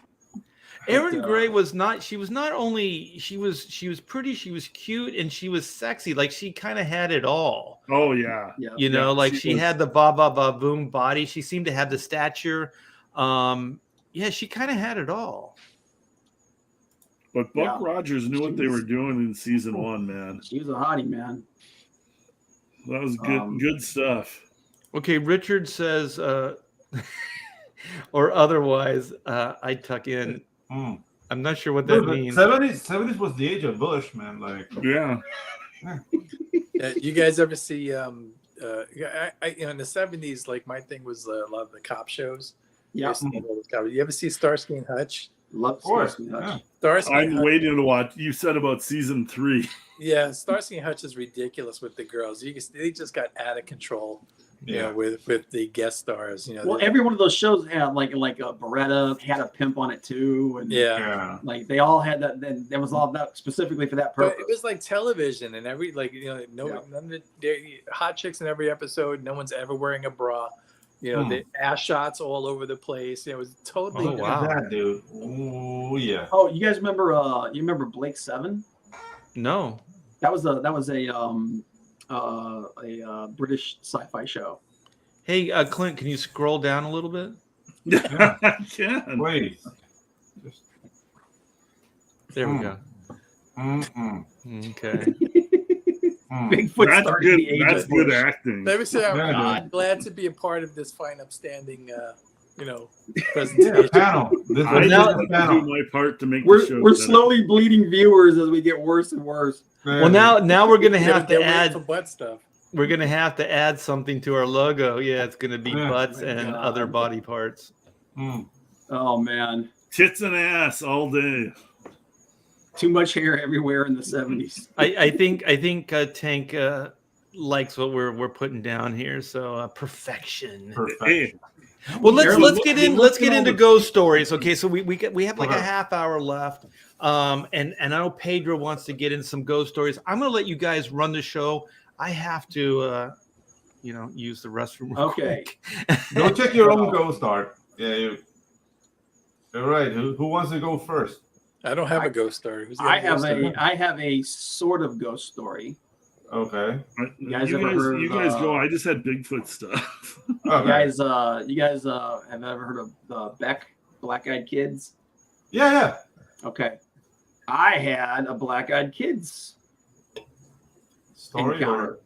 Speaker 1: Erin Gray was not. She was not only. She was pretty. She was cute, and she was sexy. Like she kind of had it all.
Speaker 5: Oh yeah.
Speaker 4: Yeah.
Speaker 1: You know,
Speaker 5: Yeah,
Speaker 1: like
Speaker 5: she
Speaker 1: she
Speaker 5: was-
Speaker 1: had the ba ba ba boom body. She seemed to have the stature. Yeah, she kind of had it all.
Speaker 5: But Buck
Speaker 4: Yeah.
Speaker 5: Rogers knew what they were doing in season 1, man.
Speaker 4: She was a hottie, man.
Speaker 5: That was good good stuff.
Speaker 1: Okay, Richard says, or otherwise, I tuck in.
Speaker 3: Mm.
Speaker 1: I'm not sure what that
Speaker 3: Dude,
Speaker 1: means.
Speaker 3: 70s was the age of Bush, man. Like,
Speaker 5: Yeah.
Speaker 6: You guys ever see in the 70s, like my thing was a lot of the cop shows.
Speaker 4: Yeah.
Speaker 6: You ever see Starsky and Hutch?
Speaker 4: Love
Speaker 3: Of course.
Speaker 4: Starsky and Hutch.
Speaker 3: Yeah.
Speaker 6: Starsky and
Speaker 5: I'm
Speaker 6: Hutch,
Speaker 5: waiting to watch. You said about season 3.
Speaker 6: yeah, Starsky and Hutch is ridiculous with the girls. They just got out of control.
Speaker 3: Yeah.
Speaker 6: With the guest stars.
Speaker 4: Well, every one of those shows had like a Beretta had a pimp on it too, and
Speaker 3: Yeah.
Speaker 4: like they all had that. Then there was all that specifically for that purpose.
Speaker 6: But it was like television, and every none of the hot chicks in every episode. No one's ever wearing a bra. The ass shots all over the place. It was totally.
Speaker 1: Oh, wow.
Speaker 3: That dude. Oh yeah.
Speaker 4: Oh, you guys remember? You remember Blake 7?
Speaker 1: No.
Speaker 4: That was a British sci-fi show.
Speaker 1: Hey, Clint, can you scroll down a little bit?
Speaker 5: I can.
Speaker 3: Wait.
Speaker 1: There we go. Okay.
Speaker 4: Bigfoot
Speaker 5: That's
Speaker 4: started
Speaker 5: good.
Speaker 4: the age
Speaker 5: That's
Speaker 4: of
Speaker 5: good
Speaker 4: Bush.
Speaker 5: acting.
Speaker 6: Let me say,
Speaker 3: Yeah,
Speaker 6: I'm glad to be a part of this fine, upstanding,
Speaker 3: Yeah,
Speaker 6: presentation.
Speaker 3: panel. This
Speaker 5: I
Speaker 3: is
Speaker 5: just
Speaker 3: the
Speaker 5: do
Speaker 3: panel.
Speaker 5: my part to make the
Speaker 4: We're
Speaker 5: show
Speaker 4: we're
Speaker 5: better.
Speaker 4: slowly bleeding viewers as we get worse and worse.
Speaker 1: Well, now we're gonna have to
Speaker 6: They're waiting
Speaker 1: add.
Speaker 6: for butt stuff.
Speaker 1: We're gonna have to add something to our logo. Yeah, it's gonna be
Speaker 3: Yeah.
Speaker 1: butts
Speaker 4: Oh my
Speaker 1: and
Speaker 4: God.
Speaker 1: other body parts.
Speaker 4: Oh man,
Speaker 5: Tits and ass all day.
Speaker 4: too much hair everywhere in the 70s.
Speaker 1: I think Tank likes what we're putting down here. So perfection.
Speaker 3: Perfect.
Speaker 5: Hey,
Speaker 1: Well, let's
Speaker 5: Carol,
Speaker 1: get
Speaker 5: look-
Speaker 1: in.
Speaker 5: look
Speaker 1: Let's
Speaker 5: at
Speaker 1: get
Speaker 5: all
Speaker 1: into
Speaker 5: the-
Speaker 1: ghost stories. Okay, so we have like a
Speaker 3: Okay.
Speaker 1: half hour left. And I know Pedro wants to get in some ghost stories. I'm gonna let you guys run the show. I have to use the restroom. real
Speaker 4: Okay.
Speaker 1: quick.
Speaker 3: Go check your own ghost art. Yeah, all right. Who wants to go first?
Speaker 6: I don't have a ghost story. Who's got
Speaker 4: I
Speaker 6: a ghost story?
Speaker 4: have a sort of ghost story.
Speaker 3: Okay.
Speaker 5: you
Speaker 4: guys ever heard
Speaker 5: you
Speaker 4: of,
Speaker 5: guys go. I just had Bigfoot stuff.
Speaker 3: Okay.
Speaker 4: You guys have ever heard of Beck, Black Eyed Kids?
Speaker 3: Yeah.
Speaker 4: Okay. I had a Black Eyed Kids.
Speaker 3: Story
Speaker 4: Encounter.
Speaker 3: or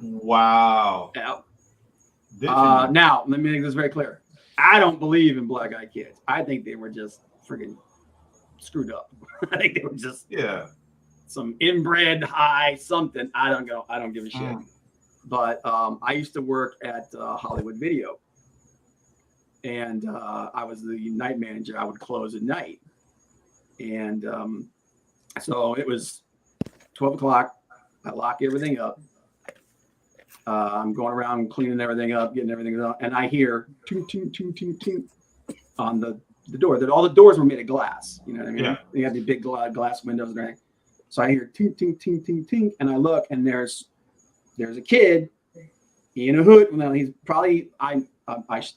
Speaker 3: wow.
Speaker 4: Yeah.
Speaker 3: Did you?
Speaker 4: Now, let me make this very clear. I don't believe in Black Eyed Kids. I think they were just freaking screwed up. I think they were just
Speaker 3: Yeah.
Speaker 4: some inbred high something. I don't give a shit. But I used to work at Hollywood Video, and I was the night manager. I would close at night, and so it was 12 o'clock. I lock everything up. I'm going around cleaning everything up, getting everything up, and I hear toot, toot, toot, toot, toot on the door. That all the doors were made of glass. You know what I mean?
Speaker 3: Yeah.
Speaker 4: They had the big glass windows and everything. So I hear tink, tink, tink, tink, tink, and I look, and there's a kid in a hood. Well, he's probably I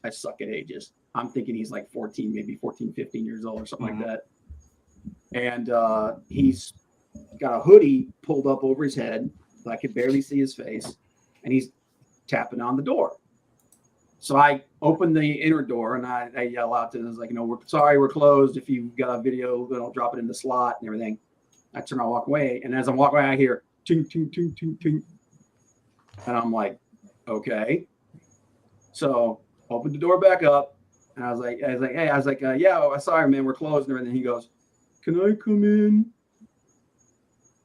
Speaker 4: suck at ages. I'm thinking he's like 14, maybe 14, 15 years old or something like that. And he's got a hoodie pulled up over his head, so I could barely see his face, and he's tapping on the door. So I open the inner door and I yell out to him, like, we're sorry, we're closed. If you've got a video, then I'll drop it in the slot and everything. I turn around, walk away, and as I'm walking away, I hear tink, tink, tink, tink, tink. And I'm like, okay. So opened the door back up, and I was like, yeah, sorry, man, we're closed and everything. He goes, can I come in?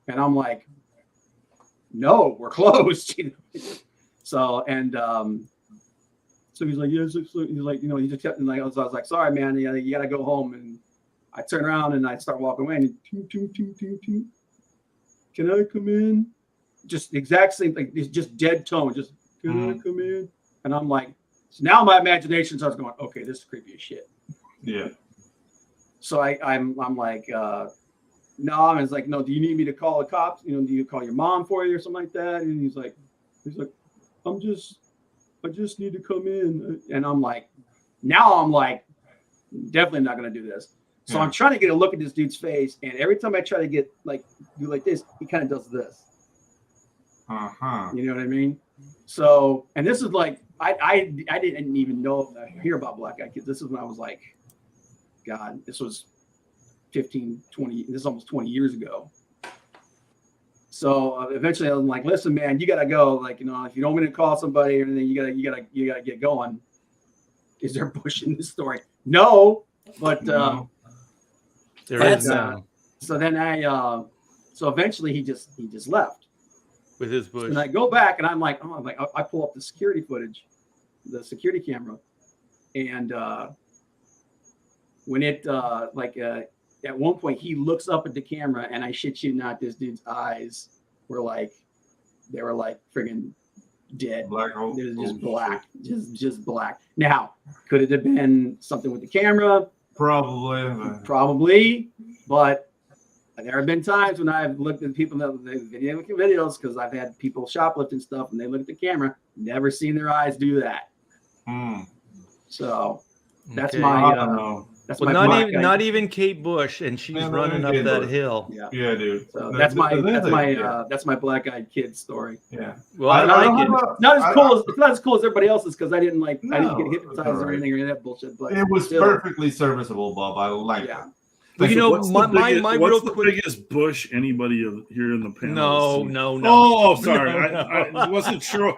Speaker 4: And I'm like, no, we're closed. So he's like, yes. He's like, he just kept, like, I was like, sorry, man, you gotta go home. And I turn around and I start walking away, and toot, toot, toot, toot, toot. Can I come in? Just the exact same thing. It's just dead tone. Just, can I come in? And I'm like, so now my imagination starts going, okay, this is creepy as shit.
Speaker 3: Yeah.
Speaker 4: So I'm like, no. And it's like, no, do you need me to call the cops? Do you call your mom for you or something like that? And he's like, I just need to come in. And I'm like, definitely not going to do this. So I'm trying to get a look at this dude's face. And every time I try to get do like this, he kind of does this. You know what I mean? So, and this is like, I didn't even hear about Black Eyed Kids. This is when I was like, God, this was 15, 20, this is almost 20 years ago. So eventually I was like, listen, man, you got to go. Like, if you don't want to call somebody or anything, you gotta get going. Is there Bush in this story? No, but
Speaker 1: There is.
Speaker 4: so then so eventually he just left.
Speaker 1: with his bush.
Speaker 4: And I go back and I'm like, I pull up the security footage, the security camera, and when it at one point he looks up at the camera, and I shit you not, this dude's eyes were like, they were like friggin' dead.
Speaker 3: Black hole.
Speaker 4: It was just black, just black. Now, could it have been something with the camera? Probably, but there have been times when I've looked at people that videos because I've had people shoplifting stuff and they look at the camera, never seen their eyes do that. So that's
Speaker 1: not even Kate Bush, and she's running up that hill.
Speaker 3: Yeah, dude.
Speaker 4: So that's my black-eyed kid story.
Speaker 3: Yeah.
Speaker 1: Well, I like it.
Speaker 4: It's not as cool as everybody else's because I didn't get hypnotized or anything or that bullshit. But
Speaker 3: it was perfectly serviceable, Bob. I like it.
Speaker 1: But you know,
Speaker 5: what's the biggest bush anybody here in the panel?
Speaker 1: No.
Speaker 5: Oh, sorry, I wasn't sure.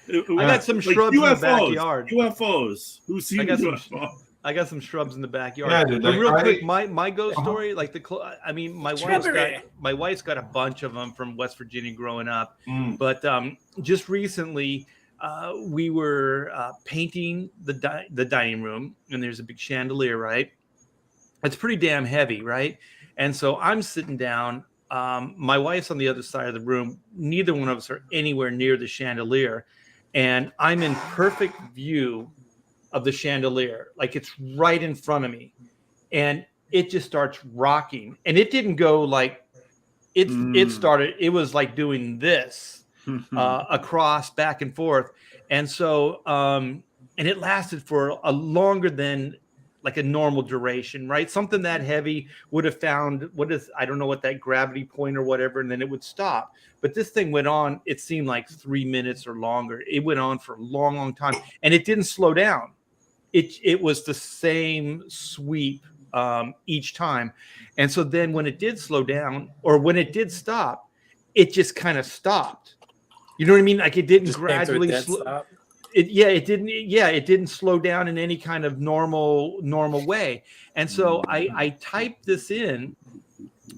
Speaker 1: I got some shrubs
Speaker 5: UFOs,
Speaker 1: in the backyard.
Speaker 5: UFOs. Who's seen UFO?
Speaker 1: I got some shrubs in the backyard.
Speaker 3: Yeah, dude,
Speaker 1: but real quick, my ghost story, like my wife's got a bunch of them from West Virginia growing up. But just recently, we were painting the dining room, and there's a big chandelier, right? It's pretty damn heavy, right? And so I'm sitting down. My wife's on the other side of the room. Neither one of us are anywhere near the chandelier. And I'm in perfect view of the chandelier. Like it's right in front of me. And it just starts rocking. And it didn't go like, it was like doing this across back and forth. And so, and it lasted for a longer than like a normal duration, right? Something that heavy would have found I don't know what that gravity point or whatever, and then it would stop. But this thing went on, it seemed like 3 minutes or longer. It went on for a long, long time, and it didn't slow down. It was the same sweep each time. And so then when it did slow down, or when it did stop, it just kind of stopped. You know what I mean? Like it didn't just gradually slow. It didn't slow down in any kind of normal way. And so I typed this in,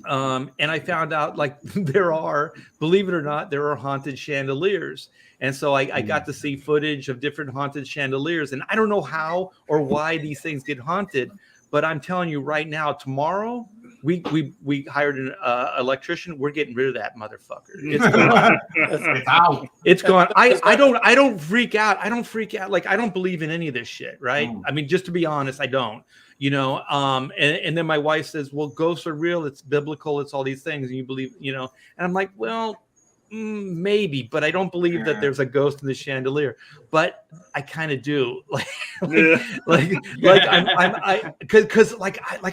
Speaker 1: and I found out like believe it or not, there are haunted chandeliers. And so I got to see footage of different haunted chandeliers. And I don't know how or why these things get haunted, but I'm telling you right now, tomorrow we hired an electrician. We're getting rid of that motherfucker. It's gone. It's gone. I don't freak out. I don't freak out. Like I don't believe in any of this shit, right? I mean, just to be honest, I don't. You know, and then my wife says, well, ghosts are real, it's biblical, it's all these things, and you believe, you know, and I'm like, well, maybe, but I don't believe that there's a ghost in the chandelier, but I kind of do. Like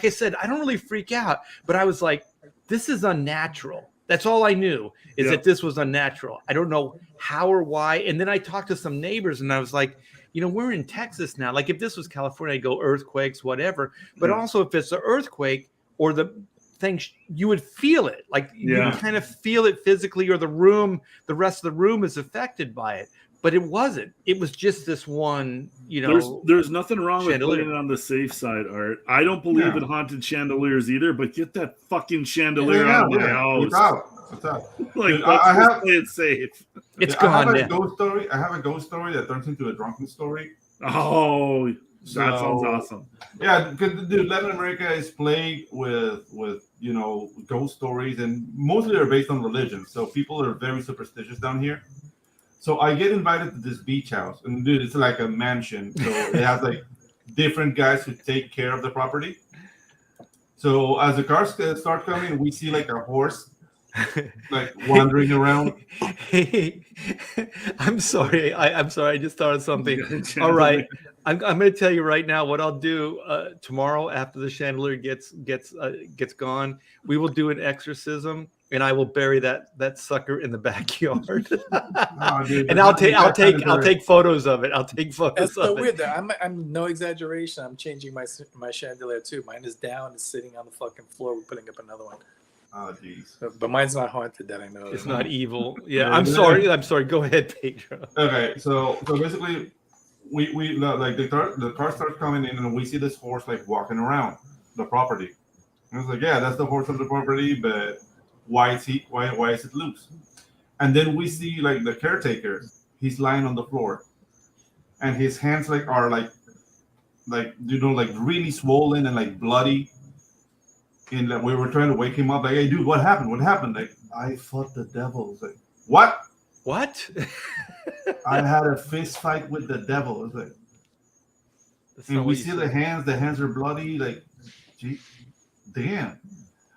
Speaker 1: I said, I don't really freak out, but I was like, this is unnatural. That's all I knew is that this was unnatural. I don't know how or why. And then I talked to some neighbors and I was like, you know, we're in Texas now. Like if this was California, I'd go earthquakes, whatever. But also if it's an earthquake or the things, you would feel it. Like you kind of feel it physically, or the rest of the room is affected by it. But it wasn't. It was just this one, you know.
Speaker 5: There's nothing wrong with putting it on the safe side, Art. I don't believe in haunted chandeliers either, but get that fucking chandelier out of my house.
Speaker 3: What's up?
Speaker 5: Like, dude, I have play it safe.
Speaker 1: It's gone.
Speaker 3: I have a ghost story that turns into a drunken story.
Speaker 5: Oh, that sounds awesome.
Speaker 3: Yeah, because dude, Latin America is plagued with you know, ghost stories, and mostly they're based on religion. So people are very superstitious down here. So I get invited to this beach house, and dude, it's like a mansion. So it has like different guys who take care of the property. So as the cars start coming, we see like a horse like wandering around.
Speaker 1: Hey, I'm sorry. I'm sorry. I just thought of something. All right. I'm going to tell you right now what I'll do tomorrow after the chandelier gets gone. We will do an exorcism, and I will bury that sucker in the backyard. Dude, and I'll take photos of it. I'll take photos.
Speaker 6: That's so
Speaker 1: of
Speaker 6: weird.
Speaker 1: it.
Speaker 6: I'm no exaggeration. I'm changing my chandelier too. Mine is down. It's sitting on the fucking floor. We're putting up another one.
Speaker 3: Oh, jeez.
Speaker 6: But mine's not haunted that I know.
Speaker 1: It's not evil. Yeah, I'm sorry. Go ahead, Pedro.
Speaker 3: Okay, so basically, we like the car starts coming in, and we see this horse like walking around the property. And I was like, yeah, that's the horse of the property, but why is it loose? And then we see like the caretaker. He's lying on the floor, and his hands are like like really swollen and like bloody. And like, we were trying to wake him up. Like, hey, dude, what happened? What happened? Like, I fought the devil. It's like, what?
Speaker 1: What?
Speaker 3: I had a fist fight with the devil. It's like,
Speaker 1: That's
Speaker 3: and
Speaker 1: not
Speaker 3: we
Speaker 1: what you
Speaker 3: see
Speaker 1: said.
Speaker 3: the hands. The hands are bloody. Like, gee, damn.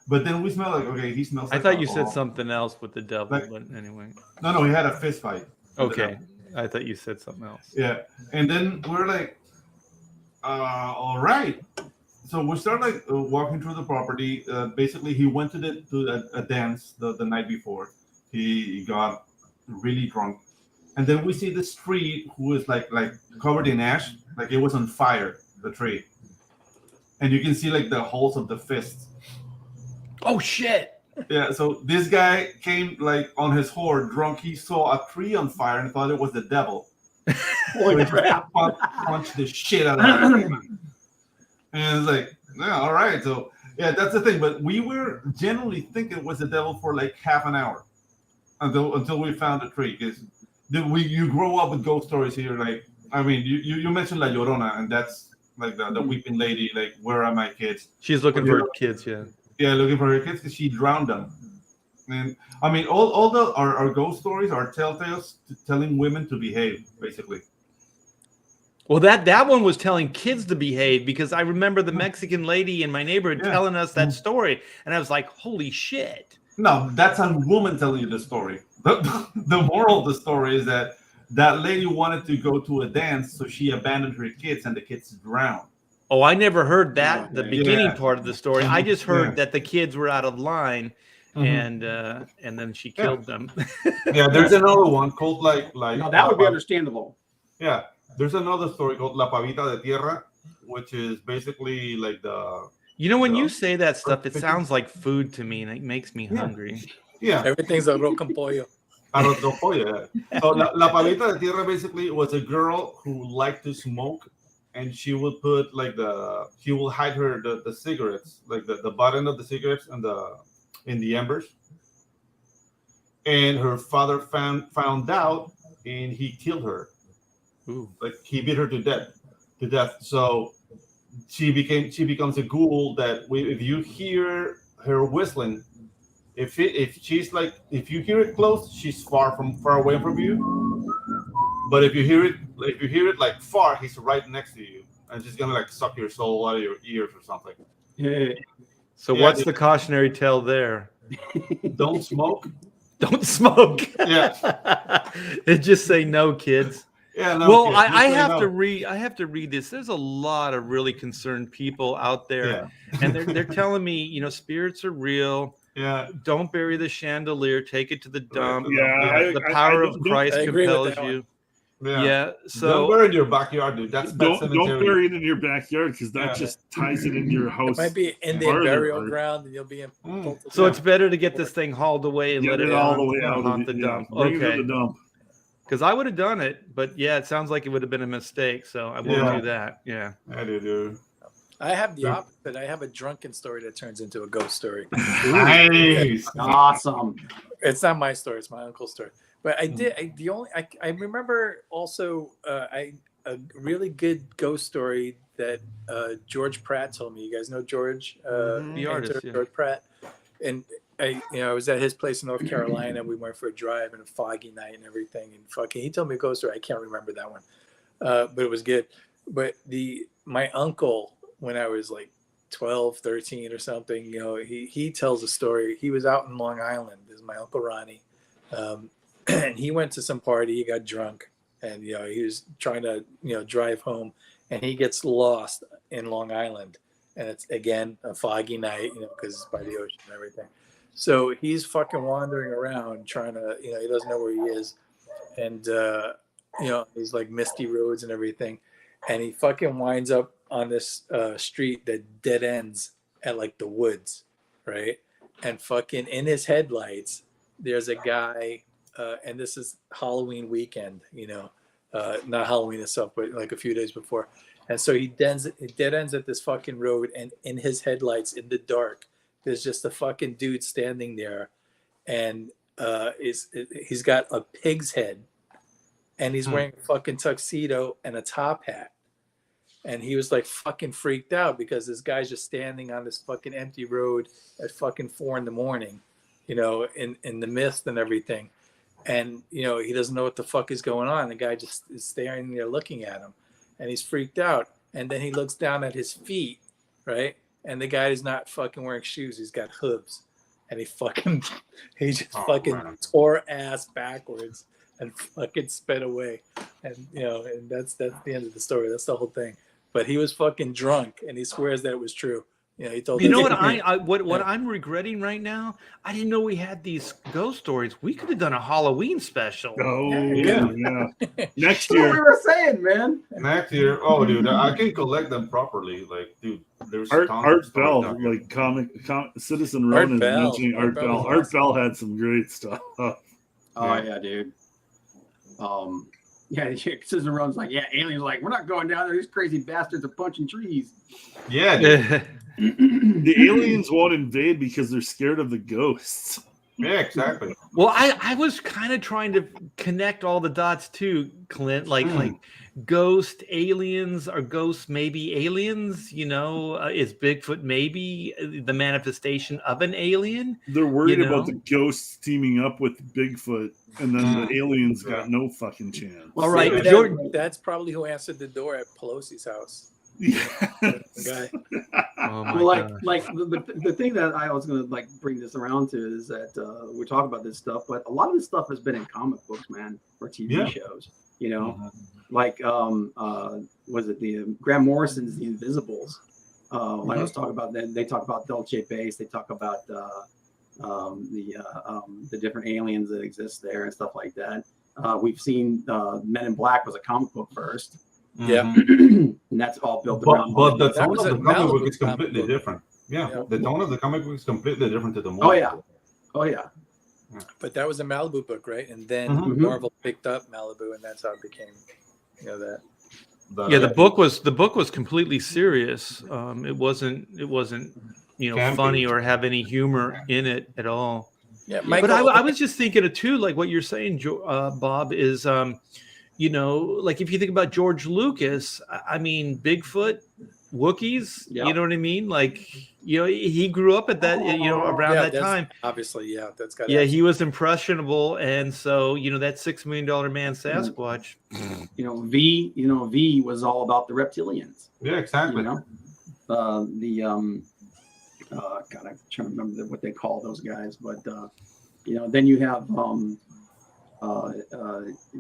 Speaker 3: But then we smell like, okay, he smells
Speaker 1: I
Speaker 3: like
Speaker 1: thought you said
Speaker 3: alcohol.
Speaker 1: something else with the devil,
Speaker 3: Like-
Speaker 1: but anyway.
Speaker 3: No, he had a fist fight. with the
Speaker 1: Okay.
Speaker 3: devil.
Speaker 1: I thought you said something else.
Speaker 3: Yeah. And then we're like, all right. So we start like walking through the property. Basically, he went to a dance the night before. He got really drunk, and then we see this tree who is like covered in ash, like it was on fire. The tree, and you can see like the holes of the fists.
Speaker 1: Oh shit!
Speaker 3: Yeah. So this guy came like on his horse, drunk. He saw a tree on fire and thought it was the devil.
Speaker 4: Holy crap!
Speaker 3: Punched the shit out of him. And it's like, yeah, all right. So yeah, that's the thing. But we were generally thinking it was the devil for like half an hour until we found the tree. Because you grow up with ghost stories here. Like, I mean, you mentioned La Llorona, and that's like the weeping lady. Like, where are my kids?
Speaker 1: She's looking for her kids. Yeah.
Speaker 3: Yeah, looking for her kids because she drowned them. And I mean, all our ghost stories are telltales telling women to behave, basically.
Speaker 1: Well, that one was telling kids to behave because I remember the Mexican lady in my neighborhood telling us that story, and I was like, "Holy shit!"
Speaker 3: No, that's a woman telling you the story. The moral of the story is that lady wanted to go to a dance, so she abandoned her kids, and the kids drowned.
Speaker 1: Oh, I never heard that the beginning
Speaker 3: Yeah.
Speaker 1: part of the story. I just heard
Speaker 3: Yeah.
Speaker 1: that the kids were out of line, and then she killed them.
Speaker 3: Yeah, there's another one called like
Speaker 4: Now that would be understandable.
Speaker 3: Yeah, there's another story called La Pavita de Tierra, which is basically like the
Speaker 1: You know, when you say that stuff, it sounds like food to me, and it makes me hungry.
Speaker 3: yeah.
Speaker 6: Everything's arroz con pollo.
Speaker 3: Arroz con pollo, yeah. So La Pavita de Tierra basically was a girl who liked to smoke, and she would put she will hide the cigarettes, like the button of the cigarettes in the embers. And her father found out, and he killed her.
Speaker 1: Ooh.
Speaker 3: Like he beat her to death. So she becomes a ghoul that if you hear her whistling, if you hear it close, she's far away from you. But if you hear it like far, he's right next to you, and she's gonna like suck your soul out of your ears or something.
Speaker 1: So what's the cautionary tale there?
Speaker 3: Don't smoke.
Speaker 1: Don't smoke.
Speaker 3: Yeah.
Speaker 1: It just say no, kids.
Speaker 3: Yeah. No,
Speaker 1: Well,
Speaker 3: kids,
Speaker 1: I
Speaker 3: just
Speaker 1: have
Speaker 3: say
Speaker 1: to
Speaker 3: no.
Speaker 1: read. I have to read this. There's a lot of really concerned people out there,
Speaker 3: Yeah.
Speaker 1: and they're telling me, spirits are real.
Speaker 3: Yeah.
Speaker 1: Don't bury the chandelier. Take it to the dump.
Speaker 5: Yeah,
Speaker 1: The power of
Speaker 5: don't-
Speaker 1: Christ
Speaker 6: I agree with
Speaker 1: compels
Speaker 6: that one.
Speaker 1: you.
Speaker 3: Yeah.
Speaker 1: Yeah.
Speaker 3: Don't
Speaker 1: So
Speaker 3: bury it in your backyard, dude. That's pet
Speaker 5: Don't
Speaker 3: cemetery.
Speaker 5: bury it in your backyard because that
Speaker 3: Yeah.
Speaker 5: just ties it into your house.
Speaker 6: It might be Indian
Speaker 5: farther.
Speaker 6: burial ground, and you'll be in.
Speaker 1: So it's better to get this thing hauled away and
Speaker 5: Get
Speaker 1: let
Speaker 5: it
Speaker 1: it
Speaker 5: all
Speaker 1: on-
Speaker 5: the way out
Speaker 1: haunt
Speaker 5: of
Speaker 1: the
Speaker 5: the
Speaker 1: dump.
Speaker 5: Bring it
Speaker 1: Okay.
Speaker 5: to the dump.
Speaker 1: Because I would have done it, but yeah, it sounds like it would have been a mistake. So I won't
Speaker 3: Yeah.
Speaker 1: do that. Yeah.
Speaker 3: I do, dude.
Speaker 6: I have the opposite. I have a drunken story that turns into a ghost story.
Speaker 3: Nice.
Speaker 4: Awesome.
Speaker 6: It's not my story; it's my uncle's story. But I remember also a really good ghost story that George Pratt told me. You guys know George,
Speaker 1: The artist,
Speaker 6: painter,
Speaker 1: yeah.
Speaker 6: George Pratt, and I was at his place in North Carolina. We went for a drive and a foggy night and everything. And fucking, he told me a ghost story. I can't remember that one, but it was good. But my uncle, when I was like 12, 13 or something, he tells a story. He was out in Long Island. This is my Uncle Ronnie. And he went to some party, he got drunk, and he was trying to drive home, and he gets lost in Long Island, and it's again a foggy night, because it's by the ocean and everything. So he's fucking wandering around trying to, he doesn't know where he is, and he's like misty roads and everything, and he fucking winds up on this street that dead ends at like the woods, right? And fucking in his headlights, there's a guy. And this is Halloween weekend, not Halloween itself, but like a few days before. And so he dead ends at this fucking road, and in his headlights in the dark, there's just a fucking dude standing there. And he's got a pig's head, and he's
Speaker 3: Hmm.
Speaker 6: wearing a fucking tuxedo and a top hat. And he was like fucking freaked out because this guy's just standing on this fucking empty road at fucking 4 a.m, you know, in the mist and everything. And, you know, he doesn't know what the fuck is going on. The guy just is staring there looking at him, and he's freaked out. And then he looks down at his feet, right? And the guy is not fucking wearing shoes. He's got hooves. And he just
Speaker 3: man.
Speaker 6: tore ass backwards and fucking sped away. And, you know, and that's the end of the story. That's the whole thing. But he was fucking drunk, and he swears that it was true. You know, he told
Speaker 1: You know
Speaker 6: us-
Speaker 1: what I'm regretting right now? I didn't know we had these ghost stories. We could have done a Halloween special.
Speaker 5: Oh
Speaker 3: Yeah.
Speaker 5: yeah. Next
Speaker 4: That's what we
Speaker 5: year,
Speaker 4: were saying, man.
Speaker 3: Next year, oh dude, I can collect them properly. Like, dude, there's tons of
Speaker 5: Art
Speaker 3: stories
Speaker 5: Bell,
Speaker 3: out here.
Speaker 5: like Citizen
Speaker 6: Art
Speaker 5: Ron is
Speaker 6: Bell.
Speaker 5: mentioning
Speaker 6: Art
Speaker 5: Art
Speaker 6: Bell
Speaker 5: Bell.
Speaker 6: was
Speaker 5: Art
Speaker 6: awesome.
Speaker 5: Bell had some great stuff.
Speaker 4: Oh yeah, dude. Yeah, Citizen Ron's like, yeah, aliens like, we're not going down there. These crazy bastards are punching trees.
Speaker 3: Yeah, dude.
Speaker 5: The aliens won't invade because they're scared of the ghosts.
Speaker 3: Yeah, exactly.
Speaker 1: Well, I was kind of trying to connect all the dots too, Clint. Like ghost aliens, are ghosts maybe aliens? You know, is Bigfoot maybe the manifestation of an alien?
Speaker 5: They're worried
Speaker 1: You
Speaker 5: about
Speaker 1: know?
Speaker 5: the ghosts teaming up with Bigfoot, and then the aliens got no fucking chance.
Speaker 1: Well, right,
Speaker 6: That-
Speaker 1: Jordan-
Speaker 6: that's probably who answered the door at Pelosi's house.
Speaker 5: Yeah.
Speaker 6: The guy.
Speaker 1: Oh my
Speaker 4: Well,
Speaker 1: God.
Speaker 4: like the thing that I was gonna like bring this around to is that we talk about this stuff, but a lot of this stuff has been in comic books, man, or TV
Speaker 3: Yeah.
Speaker 4: shows. You know, like was it the Grant Morrison's The Invisibles? Like I was talking about, they talk about Dulce Base, they talk about the different aliens that exist there and stuff like that. We've seen Men in Black was a comic book first.
Speaker 6: Yeah.
Speaker 4: And that's all built around.
Speaker 3: But the
Speaker 6: That
Speaker 3: tone
Speaker 6: was
Speaker 3: of the
Speaker 6: a
Speaker 3: comic book
Speaker 6: Malibu
Speaker 3: is completely
Speaker 6: comic book.
Speaker 3: different. Yeah,
Speaker 6: Yeah.
Speaker 3: the tone of the comic book is completely different to the movie.
Speaker 4: Oh yeah, oh yeah.
Speaker 6: But that was a Malibu book, right? And then
Speaker 3: Mhm.
Speaker 6: Marvel picked up Malibu, and that's how it became, you know, that.
Speaker 1: Yeah, the book was completely serious. It wasn't you know
Speaker 3: Campy.
Speaker 1: funny or have any humor in it at all.
Speaker 6: Yeah,
Speaker 1: But I was just thinking of too, like what you're saying, Bob, is you know, like if you think about George Lucas, I mean, Bigfoot, Wookiees,
Speaker 4: Yeah.
Speaker 1: you know what I mean? Like, you know, he grew up at that, you know, around that
Speaker 6: that's-
Speaker 1: time.
Speaker 6: Obviously, yeah, that's got.
Speaker 1: Yeah, he was impressionable, and so you know that $6 million man Sasquatch.
Speaker 4: V was all about the reptilians.
Speaker 3: Yeah, exactly.
Speaker 4: You know, God, I'm trying to remember what they call those guys, but you know, then you have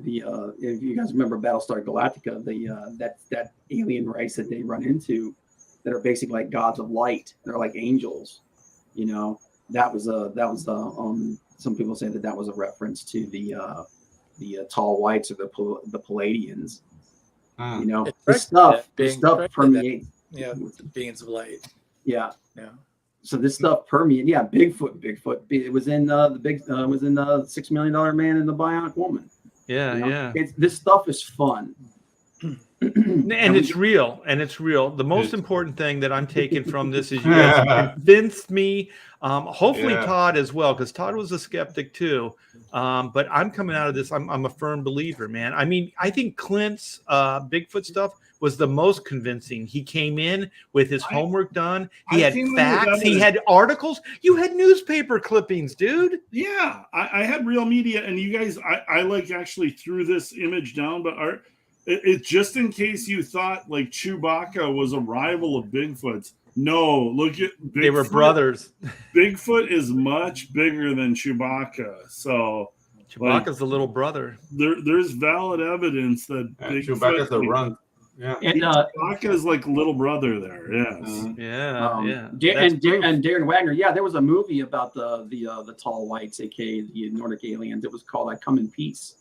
Speaker 4: if you guys remember Battlestar Galactica, that alien race that they run into that are basically like gods of light. They're like angels. You know, that was some people say that was a reference to the tall whites or the Palladians. You know,
Speaker 6: It's
Speaker 4: the
Speaker 6: correct
Speaker 4: stuff
Speaker 6: that being
Speaker 4: permeates.
Speaker 6: Yeah, beings of light.
Speaker 4: Yeah.
Speaker 6: Yeah.
Speaker 4: So this stuff permeated. Yeah, Bigfoot. It was in the $6 Million Man and the Bionic Woman.
Speaker 1: Yeah,
Speaker 4: You know?
Speaker 1: yeah.
Speaker 4: This stuff is fun.
Speaker 1: And it's real. The most important thing that I'm taking from this is you guys convinced me. Hopefully
Speaker 3: Yeah.
Speaker 1: Todd as well, because Todd was a skeptic too. But I'm coming out of this. I'm a firm believer, man. I mean, I think Clint's Bigfoot stuff was the most convincing. He came in with his homework done. He had facts. He had articles. You had newspaper clippings, dude.
Speaker 5: Yeah, I had real media, and you guys, I like actually threw this image down, but it's just in case you thought like Chewbacca was a rival of Bigfoot's. No, look at Bigfoot.
Speaker 1: They were brothers.
Speaker 5: Bigfoot is much bigger than Chewbacca, so
Speaker 1: Chewbacca's the little brother.
Speaker 5: there's valid evidence that
Speaker 3: Chewbacca's the run. Yeah.
Speaker 4: And
Speaker 5: Chewbacca is like little brother there. Yes.
Speaker 1: Yeah, yeah.
Speaker 4: And Darren Wagner. Yeah, there was a movie about the tall whites, aka the Nordic aliens. It was called "I Come in Peace."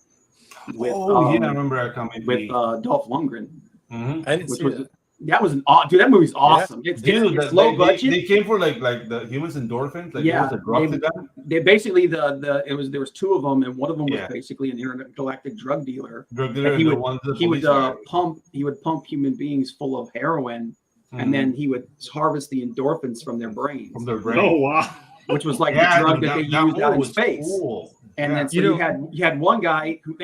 Speaker 4: With,
Speaker 3: I remember I coming
Speaker 4: with Dolph Lundgren.
Speaker 6: I didn't see that.
Speaker 4: That was dude. That movie's awesome. It's low budget.
Speaker 3: They came for like the humans endorphins. Like
Speaker 4: Yeah,
Speaker 3: it was a drug to them.
Speaker 4: They basically there was two of them, and one of them was
Speaker 3: Yeah.
Speaker 4: basically an intergalactic drug dealer.
Speaker 3: Drug dealer.
Speaker 4: And he
Speaker 3: and the
Speaker 4: would-
Speaker 3: ones the
Speaker 4: He would
Speaker 3: police
Speaker 4: pump human beings full of heroin,
Speaker 3: Mhm.
Speaker 4: and then he would harvest the endorphins from their brains,
Speaker 3: from their brain.
Speaker 5: Oh wow.
Speaker 4: which was like
Speaker 3: Yeah,
Speaker 4: the drug
Speaker 3: dude,
Speaker 4: that they
Speaker 3: that
Speaker 4: used out in
Speaker 3: was
Speaker 4: space.
Speaker 3: Cool.
Speaker 4: And
Speaker 3: Yeah.
Speaker 4: then so you had one guy who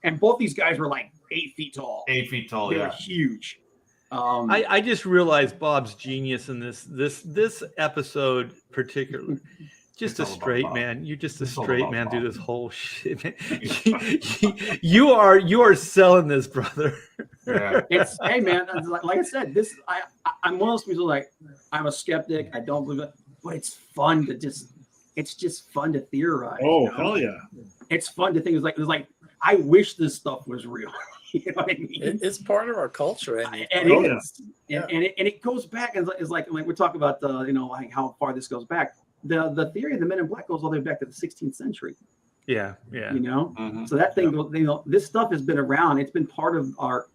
Speaker 4: and both these guys were like 8 feet tall.
Speaker 3: 8 feet tall.
Speaker 4: They were
Speaker 3: Yeah.
Speaker 4: huge.
Speaker 1: I just realized Bob's genius in this episode particularly. Just
Speaker 3: It's
Speaker 1: a
Speaker 3: all about
Speaker 1: straight
Speaker 3: Bob.
Speaker 1: man. You're just a
Speaker 3: It's all
Speaker 1: straight
Speaker 3: about
Speaker 1: man through
Speaker 3: Bob.
Speaker 1: this whole shit, man. you are selling this, brother.
Speaker 3: Yeah.
Speaker 4: It's hey man, like I said, I'm one of those people like I'm a skeptic. I don't believe it, but it's fun to it's just fun to theorize.
Speaker 5: Oh,
Speaker 4: you know?
Speaker 5: hell yeah.
Speaker 4: It's fun to think. It was like I wish this stuff was real. You know what I mean?
Speaker 6: It's part of our culture, and
Speaker 4: And
Speaker 5: Oh,
Speaker 4: it goes back and it's like we're talking about the like how far this goes back. The theory of the Men in Black goes all the way back to the 16th century.
Speaker 1: Yeah.
Speaker 4: You know,
Speaker 3: Mhm.
Speaker 4: so that thing goes. This stuff has been around. It's been part of our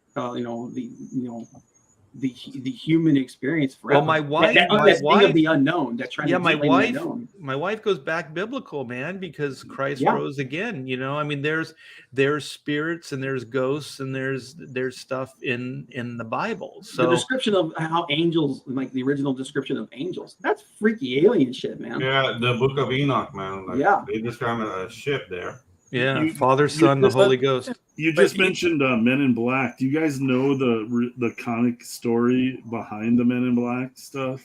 Speaker 4: the human experience forever.
Speaker 1: Well, my wife-
Speaker 4: that
Speaker 1: my
Speaker 4: thing
Speaker 1: wife-
Speaker 4: of the unknown. That trying
Speaker 1: Yeah,
Speaker 4: to
Speaker 1: my
Speaker 4: explain
Speaker 1: wife,
Speaker 4: the unknown.
Speaker 1: my wife goes back biblical, man, because Christ
Speaker 4: Yeah.
Speaker 1: rose again. You know, I mean, there's spirits and there's ghosts and there's stuff in the Bible.
Speaker 4: The
Speaker 1: So
Speaker 4: description of how angels, like the original description of angels, that's freaky alien shit, man.
Speaker 3: Yeah, the Book of Enoch, man. Like,
Speaker 4: Yeah.
Speaker 3: They describe a ship there.
Speaker 1: yeah,
Speaker 5: You-
Speaker 1: Father, Son, the
Speaker 5: just-
Speaker 1: Holy Ghost.
Speaker 5: You
Speaker 6: But
Speaker 5: just
Speaker 6: you-
Speaker 5: mentioned Men in Black. Do you guys know the comic story behind the Men in Black stuff?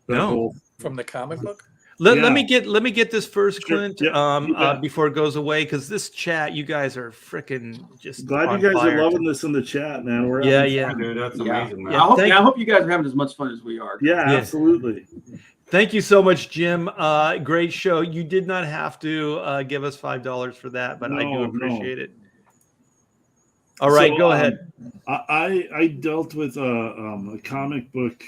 Speaker 5: That
Speaker 1: No.
Speaker 5: whole-
Speaker 6: from the comic book.
Speaker 1: Let
Speaker 5: Yeah.
Speaker 1: me get this first,
Speaker 5: Sure.
Speaker 1: Clint,
Speaker 5: Yeah, you bet.
Speaker 1: before it goes away, because this chat, you guys are freaking just
Speaker 5: Glad
Speaker 1: on
Speaker 5: you guys
Speaker 1: fire.
Speaker 5: are loving this in the chat, man. We're
Speaker 1: Yeah,
Speaker 5: having
Speaker 1: yeah.
Speaker 5: fun.
Speaker 3: Dude, that's
Speaker 4: Yeah.
Speaker 3: amazing, man.
Speaker 1: Yeah.
Speaker 4: I hope you guys are having as much fun as we are.
Speaker 5: Yeah,
Speaker 1: Yeah.
Speaker 5: absolutely.
Speaker 1: Thank you so much, Jim. Great show. You did not have to give us $5 for that, but I do
Speaker 5: No,
Speaker 1: appreciate it. All right,
Speaker 5: So,
Speaker 1: go ahead.
Speaker 5: I dealt with a comic book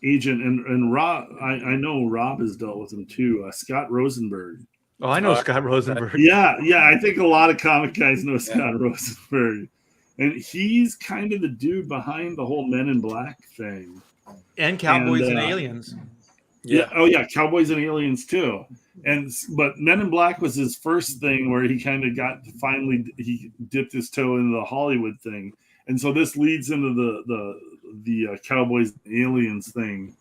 Speaker 5: agent, and Rob. I know Rob has dealt with him too. Scott Rosenberg.
Speaker 1: Oh, I know Scott Rosenberg.
Speaker 5: Yeah. I think a lot of comic guys know Scott Rosenberg, and he's kind of the dude behind the whole Men in Black thing.
Speaker 1: And Cowboys and,
Speaker 5: And,
Speaker 1: Aliens.
Speaker 5: Yeah. Oh yeah, Cowboys and Aliens too. But Men in Black was his first thing where he kind of he dipped his toe into the Hollywood thing, and so this leads into the Cowboys and Aliens thing.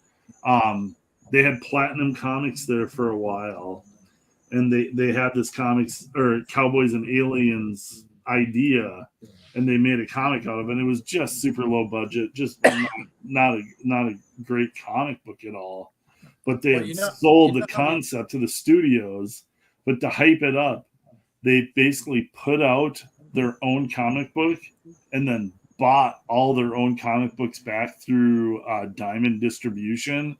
Speaker 5: They had Platinum Comics there for a while, and they had this comics or Cowboys and Aliens idea, and they made a comic out of it. And it was just super low budget, just not a great comic book at all. But they had sold the concept to the studios. But to hype it up, they basically put out their own comic book and then bought all their own comic books back through Diamond Distribution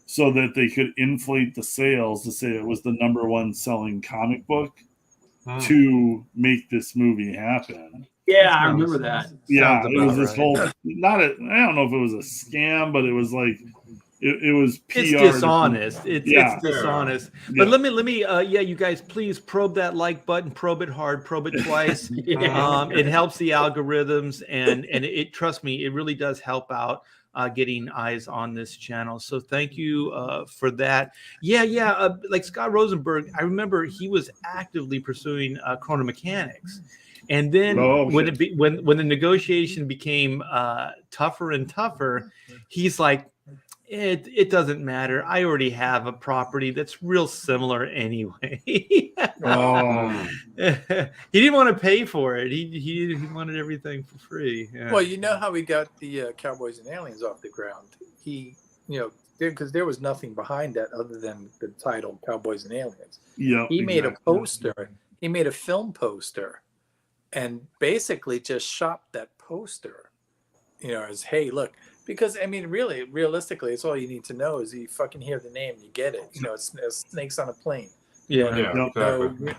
Speaker 5: so that they could inflate the sales to say it was the number one selling comic book to make this movie happen.
Speaker 4: Yeah, I remember that.
Speaker 5: Yeah,
Speaker 1: Sounds
Speaker 5: it was
Speaker 1: about
Speaker 5: this
Speaker 1: right.
Speaker 5: whole I don't know if it was a scam, but it was like it was PR.
Speaker 1: It's dishonest. It's
Speaker 5: Yeah.
Speaker 1: dishonest.
Speaker 5: Yeah.
Speaker 1: But let me you guys, please probe that like button, probe it hard, probe it twice. It helps the algorithms, and it trust me, it really does help out getting eyes on this channel. So thank you for that. Like Scott Rosenberg, I remember he was actively pursuing chronomechanics. And then when the negotiation became tougher and tougher, he's like, it doesn't matter. I already have a property that's real similar anyway. He didn't want to pay for it. He wanted everything for free. Yeah.
Speaker 6: Well, you know how we got the Cowboys and Aliens off the ground. Because there was nothing behind that other than the title Cowboys and Aliens.
Speaker 5: Yeah,
Speaker 6: He made a poster. He made a film poster, and basically just shopped that poster. As hey, look. Because I mean, really, realistically, it's all you need to know is you fucking hear the name, you get it. It's snakes on a plane.
Speaker 1: Yeah.
Speaker 3: Exactly.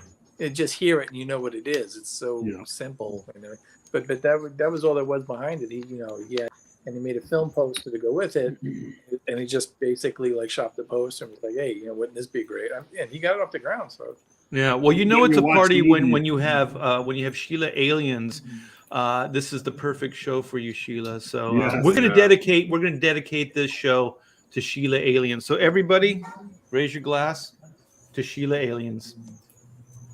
Speaker 6: Just hear it and you know what it is. It's so simple. But that was all there was behind it. He made a film poster to go with it, and he just basically like shopped the poster and was like, hey, wouldn't this be great? And he got it off the ground. So
Speaker 1: yeah, well, it's a party when you have Sheila Aliens. This is the perfect show for you, Sheila. So we're gonna dedicate this show to Sheila Aliens. So everybody, raise your glass to Sheila Aliens.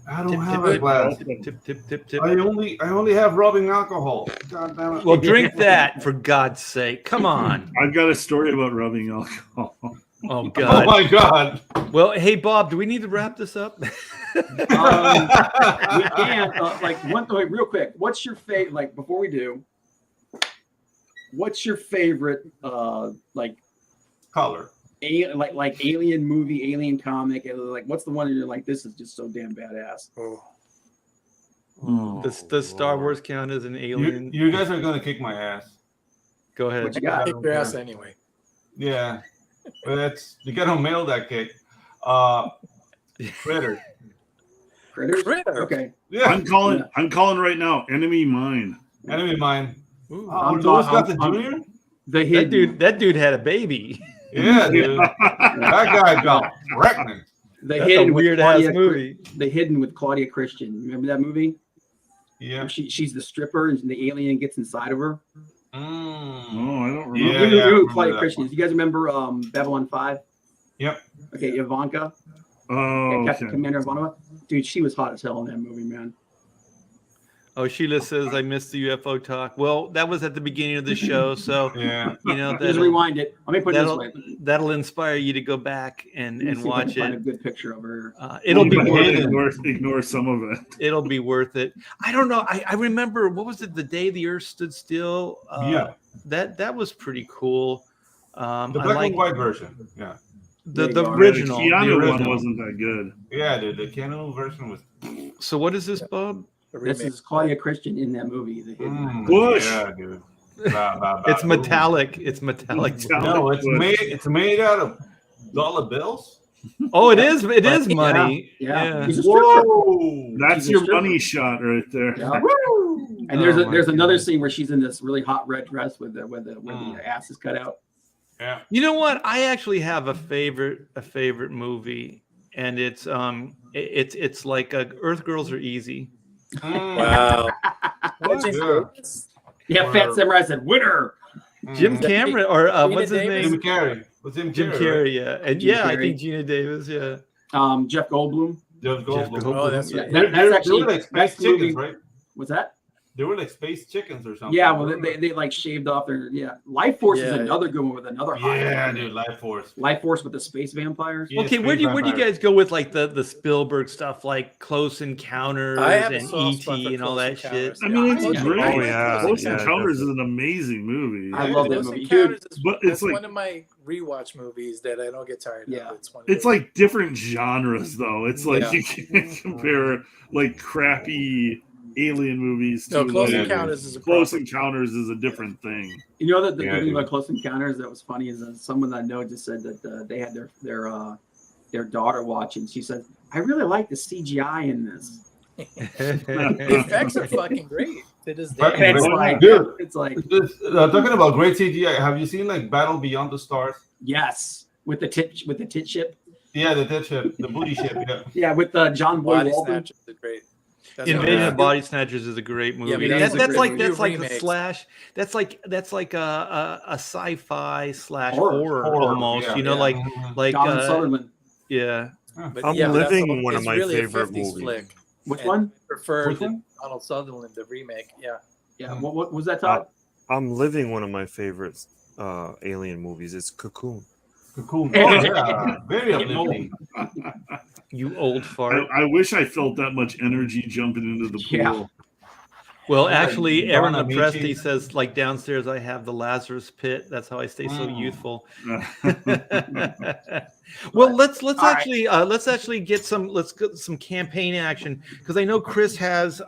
Speaker 3: I don't have a glass.
Speaker 1: Tip.
Speaker 3: I only have rubbing alcohol. God damn it.
Speaker 1: Well, drink that for God's sake. Come on.
Speaker 5: I've got a story about rubbing alcohol.
Speaker 1: Oh God.
Speaker 3: Oh my God.
Speaker 1: Well, hey Bob, do we need to wrap this up?
Speaker 4: We can wait, real quick. What's your favorite? Like before we do, what's your favorite?
Speaker 3: Color.
Speaker 4: Like alien movie, alien comic. Like what's the one that you're like? This is just so damn badass.
Speaker 1: Does Star Wars count as an alien?
Speaker 3: You guys are gonna kick my ass.
Speaker 1: Go ahead.
Speaker 4: What you got?
Speaker 6: Kick your ass anyway.
Speaker 3: Yeah, but you gotta mail that kick. Critter.
Speaker 4: Critters?
Speaker 6: Critter.
Speaker 4: Okay.
Speaker 3: Yeah.
Speaker 5: I'm calling right now. Enemy mine.
Speaker 3: Enemy mine.
Speaker 4: I'm
Speaker 3: Louis got the
Speaker 4: I'm-
Speaker 3: junior.
Speaker 4: The hidden.
Speaker 1: That dude had a baby.
Speaker 3: Yeah, dude. That guy got pregnant.
Speaker 4: The
Speaker 1: That's
Speaker 4: hidden
Speaker 1: a
Speaker 4: with
Speaker 1: weird ass
Speaker 4: Claudia,
Speaker 1: movie.
Speaker 4: The Hidden with Claudia Christian. Remember that movie?
Speaker 3: Yeah.
Speaker 4: She's the stripper and the alien gets inside of her.
Speaker 5: Oh, I don't remember.
Speaker 3: Yeah,
Speaker 4: You know who
Speaker 3: I
Speaker 4: Claudia
Speaker 3: remember
Speaker 4: Christian
Speaker 3: that
Speaker 4: is. You guys remember Babylon 5?
Speaker 3: Yep.
Speaker 4: Okay, Ivanka.
Speaker 5: Oh,
Speaker 4: Captain
Speaker 5: okay.
Speaker 4: Commander Ivanova. Dude, she was hot as hell in that movie, man.
Speaker 1: Oh, Sheila says I missed the UFO talk. Well, that was at the beginning of the show, so
Speaker 3: Yeah.
Speaker 1: you know
Speaker 4: Just rewind it. Let me put it this way.
Speaker 1: that'll inspire you to go back
Speaker 4: Let me
Speaker 1: and
Speaker 4: see if I
Speaker 1: watch
Speaker 4: can find a
Speaker 1: it.
Speaker 4: good picture of her.
Speaker 1: It'll be
Speaker 5: But
Speaker 1: worth it.
Speaker 5: ignore some of it.
Speaker 1: It'll be worth it. I don't know. I remember, what was it? The Day the Earth Stood Still.
Speaker 3: Yeah.
Speaker 1: That was pretty cool.
Speaker 3: The
Speaker 1: I
Speaker 3: black
Speaker 1: like
Speaker 3: and white version. Yeah.
Speaker 1: the
Speaker 4: There you go.
Speaker 1: original.
Speaker 5: The Keanu
Speaker 1: the
Speaker 5: one
Speaker 1: original.
Speaker 5: wasn't that good.
Speaker 3: Yeah, dude. The Canon version was.
Speaker 1: So what is this, Bob?
Speaker 6: The
Speaker 4: This
Speaker 6: remake.
Speaker 4: is Claudia Christian in that movie. The Hidden.
Speaker 5: Bush.
Speaker 3: Yeah, dude.
Speaker 1: It's metallic. It's metallic.
Speaker 3: No, it's made out of dollar bills.
Speaker 1: Oh, it is. It is money.
Speaker 4: Yeah.
Speaker 1: Yeah.
Speaker 4: He's a stripper.
Speaker 3: Whoa.
Speaker 5: That's
Speaker 4: She's a
Speaker 5: your
Speaker 4: stripper.
Speaker 5: money shot right there.
Speaker 4: Yeah. And there's
Speaker 1: Oh my
Speaker 4: there's another
Speaker 1: God.
Speaker 4: scene where she's in this really hot red dress with the ass is cut out.
Speaker 3: Yeah.
Speaker 1: You know what? I actually have a favorite movie, and it's like Earth Girls Are Easy.
Speaker 6: Wow.
Speaker 3: Yeah.
Speaker 4: Yeah, Fat Samurai said winner.
Speaker 1: Jim Cameron or
Speaker 6: Gina
Speaker 1: what's his
Speaker 6: Davis?
Speaker 3: Jim
Speaker 1: name?
Speaker 3: Carrey. Was Jim
Speaker 1: Jim
Speaker 3: Carrey?
Speaker 1: Carrey. Yeah, and
Speaker 4: Jim
Speaker 1: yeah, I
Speaker 4: Carrey.
Speaker 1: think Gina Davis. Yeah.
Speaker 4: Jeff Goldblum.
Speaker 3: Jeff Goldblum.
Speaker 6: Oh, that's
Speaker 4: Yeah,
Speaker 6: right.
Speaker 4: that-
Speaker 3: They
Speaker 4: that's
Speaker 3: were like
Speaker 4: actually
Speaker 3: space
Speaker 4: that's
Speaker 3: chickens,
Speaker 4: movie.
Speaker 3: right?
Speaker 4: What's that?
Speaker 3: They were like space chickens or something.
Speaker 4: Yeah, well, they like shaved off their Life Force is
Speaker 6: Yeah,
Speaker 4: another good one with another hot
Speaker 3: Yeah,
Speaker 4: one.
Speaker 3: dude. Life Force.
Speaker 4: Life Force with the space vampires.
Speaker 3: Yeah,
Speaker 1: Okay, where do you guys go with like the Spielberg stuff, like Close Encounters
Speaker 6: I have a
Speaker 1: and
Speaker 6: soft spot
Speaker 1: ET
Speaker 6: for
Speaker 1: and all
Speaker 6: Close
Speaker 1: that shit?
Speaker 6: Encounters.
Speaker 5: I mean, it's
Speaker 4: Yeah.
Speaker 5: great.
Speaker 2: Oh, yeah.
Speaker 5: Close
Speaker 2: Yeah,
Speaker 5: Encounters is an amazing movie.
Speaker 4: I love that
Speaker 6: Close
Speaker 4: movie.
Speaker 6: Encounters is
Speaker 5: But it's
Speaker 6: that's
Speaker 5: like-
Speaker 6: one of my rewatch movies that I don't get tired
Speaker 4: Yeah.
Speaker 6: of. It's one. Of
Speaker 5: It's
Speaker 6: those.
Speaker 5: like different genres, though. It's like
Speaker 6: Yeah.
Speaker 5: you can't compare like crappy alien movies to
Speaker 6: No, Close
Speaker 5: like,
Speaker 6: Encounters is a
Speaker 5: Close
Speaker 6: proper-
Speaker 5: Encounters is a different thing.
Speaker 4: You know that the
Speaker 3: Yeah,
Speaker 4: thing
Speaker 3: dude.
Speaker 4: about Close Encounters that was funny is that someone I know just said that they had their daughter watching. She said, "I really like the CGI in this."
Speaker 6: The effects are fucking great to this day.
Speaker 3: Fucking
Speaker 4: It's
Speaker 3: great.
Speaker 4: like,
Speaker 3: Dude.
Speaker 4: it's like
Speaker 3: Talking about great CGI, have you seen like Battle Beyond the Stars?
Speaker 4: yes, with the tit ship.
Speaker 3: Yeah, the dead ship, the booty ship. Yeah.
Speaker 4: Yeah, with John Boy
Speaker 6: Body
Speaker 4: Walton.
Speaker 6: Snatchers is great. That's
Speaker 1: Invasion
Speaker 3: Yeah.
Speaker 1: of Body Snatchers is a great movie.
Speaker 6: but
Speaker 4: that is a
Speaker 1: that's
Speaker 4: great
Speaker 1: like
Speaker 4: movie.
Speaker 1: that's like a
Speaker 6: Remakes.
Speaker 1: slash. That's like a sci-fi slash
Speaker 4: Horror.
Speaker 1: horror almost.
Speaker 3: yeah,
Speaker 1: you know,
Speaker 6: yeah.
Speaker 1: like
Speaker 4: Donald Sutherland.
Speaker 1: yeah.
Speaker 6: But
Speaker 2: I'm
Speaker 6: yeah, that's
Speaker 2: living
Speaker 6: a-
Speaker 2: one of
Speaker 6: it's
Speaker 2: my
Speaker 6: really a
Speaker 2: favorite
Speaker 6: 50s
Speaker 2: movies.
Speaker 6: Flick.
Speaker 4: Which
Speaker 6: And
Speaker 4: one?
Speaker 6: I prefer
Speaker 3: Which
Speaker 6: the
Speaker 3: one?
Speaker 6: Donald Sutherland, the remake. Yeah.
Speaker 4: Yeah. What was that, Todd?
Speaker 2: I'm living one of my favorite alien movies. It's Cocoon.
Speaker 3: Cool. Oh, yeah. Very uplifting.
Speaker 1: You old fart.
Speaker 5: I wish I felt that much energy jumping into the
Speaker 4: Yeah.
Speaker 5: pool.
Speaker 1: Well,
Speaker 3: Yeah,
Speaker 1: actually, Aaron
Speaker 3: Donna
Speaker 1: Lepresti
Speaker 3: Michi.
Speaker 1: says, like downstairs, I have the Lazarus pit. That's how I stay so youthful. Well, let's actually get some campaign action, because I know Chris has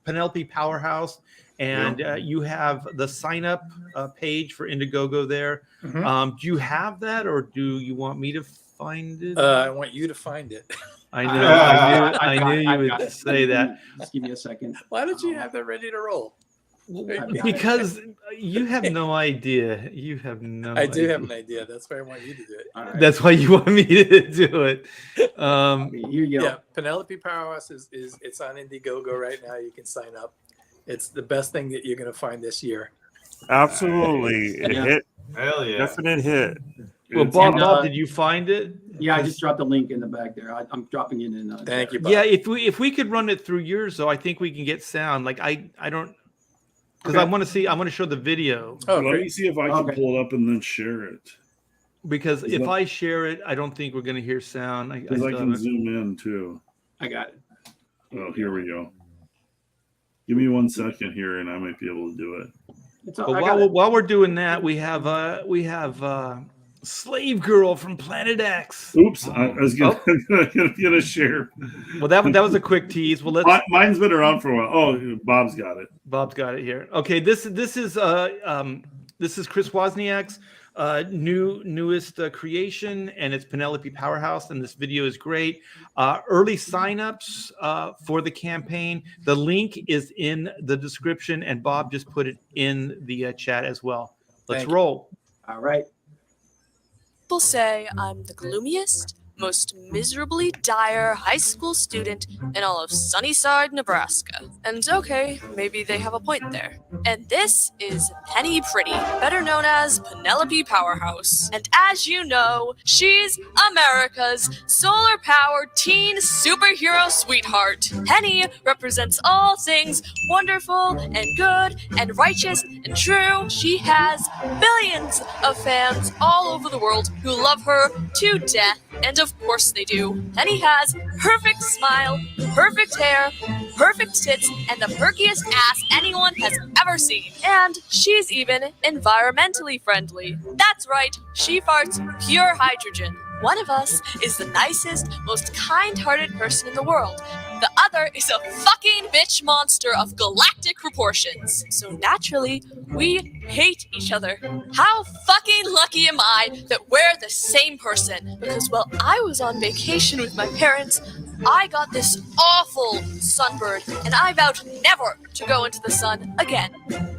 Speaker 1: Penelope Powerhouse, and you have the sign up page for Indiegogo there.
Speaker 6: Mhm.
Speaker 1: Do you have that, or do you want me to find it?
Speaker 6: I want you to find it.
Speaker 1: I know, I knew
Speaker 4: I've
Speaker 1: you
Speaker 4: got
Speaker 1: would
Speaker 4: it.
Speaker 1: say that.
Speaker 4: Just give me a second.
Speaker 6: Why don't you have that ready to roll?
Speaker 4: I've got
Speaker 1: Because you have no idea. You have no.
Speaker 6: I do
Speaker 1: idea.
Speaker 6: have an idea. That's why I want you to do it.
Speaker 4: All right.
Speaker 1: That's why you want me to do it.
Speaker 4: Here you go.
Speaker 6: Yeah, Penelope Powerhouse is it's on Indiegogo right now. You can sign up. It's the best thing that you're going to find this year.
Speaker 2: Absolutely. It
Speaker 4: Yeah.
Speaker 2: hit.
Speaker 3: Hell yeah.
Speaker 2: Definite hit.
Speaker 1: Well,
Speaker 5: It's-
Speaker 1: Bob, did you find it?
Speaker 4: Yeah, I just dropped the link in the back there. I'm dropping it in.
Speaker 6: Thank you, Bob.
Speaker 1: Yeah, if we could run it through yours, though, I think we can get sound. Like I don't, because
Speaker 4: Okay.
Speaker 1: I want to show the video.
Speaker 6: Oh,
Speaker 5: Let me
Speaker 6: great.
Speaker 5: see if I can
Speaker 4: Okay.
Speaker 5: pull it up and then share it.
Speaker 1: Because
Speaker 5: Is
Speaker 1: if
Speaker 5: that-
Speaker 1: I share it, I don't think we're going to hear sound.
Speaker 5: Because I can zoom in too.
Speaker 4: I got it.
Speaker 5: Oh, here we go. Give me 1 second here, and I might be able to do it.
Speaker 4: It's all,
Speaker 1: But
Speaker 4: I got it.
Speaker 1: while we're doing that, we have Slave Girl from Planet X.
Speaker 5: Oops, I was gonna share.
Speaker 1: Well, that was a quick tease. Well, let's.
Speaker 5: Mine's been around for a while. Oh, Bob's got it.
Speaker 1: Bob's got it here. Okay, this is Chris Wozniak's newest creation, and it's Penelope Powerhouse, and this video is great. Early signups for the campaign. The link is in the description, and Bob just put it in the chat as well. Let's roll.
Speaker 4: All right.
Speaker 8: People say I'm the gloomiest, most miserably dire high school student in all of Sunnyside, Nebraska. And okay, maybe they have a point there. And this is Penny Pretty, better known as Penelope Powerhouse. And as you know, she's America's solar-powered teen superhero sweetheart. Penny represents all things wonderful and good and righteous and true. She has billions of fans all over the world who love her to death. And of course they do. Penny has perfect smile, perfect hair, perfect tits, and the perkiest ass anyone has ever seen. And she's even environmentally friendly. That's right, she farts pure hydrogen. One of us is the nicest, most kind-hearted person in the world. The other is a fucking bitch monster of galactic proportions. So naturally, we hate each other. How fucking lucky am I that we're the same person? Because while I was on vacation with my parents, I got this awful sunburn, and I vowed never to go into the sun again.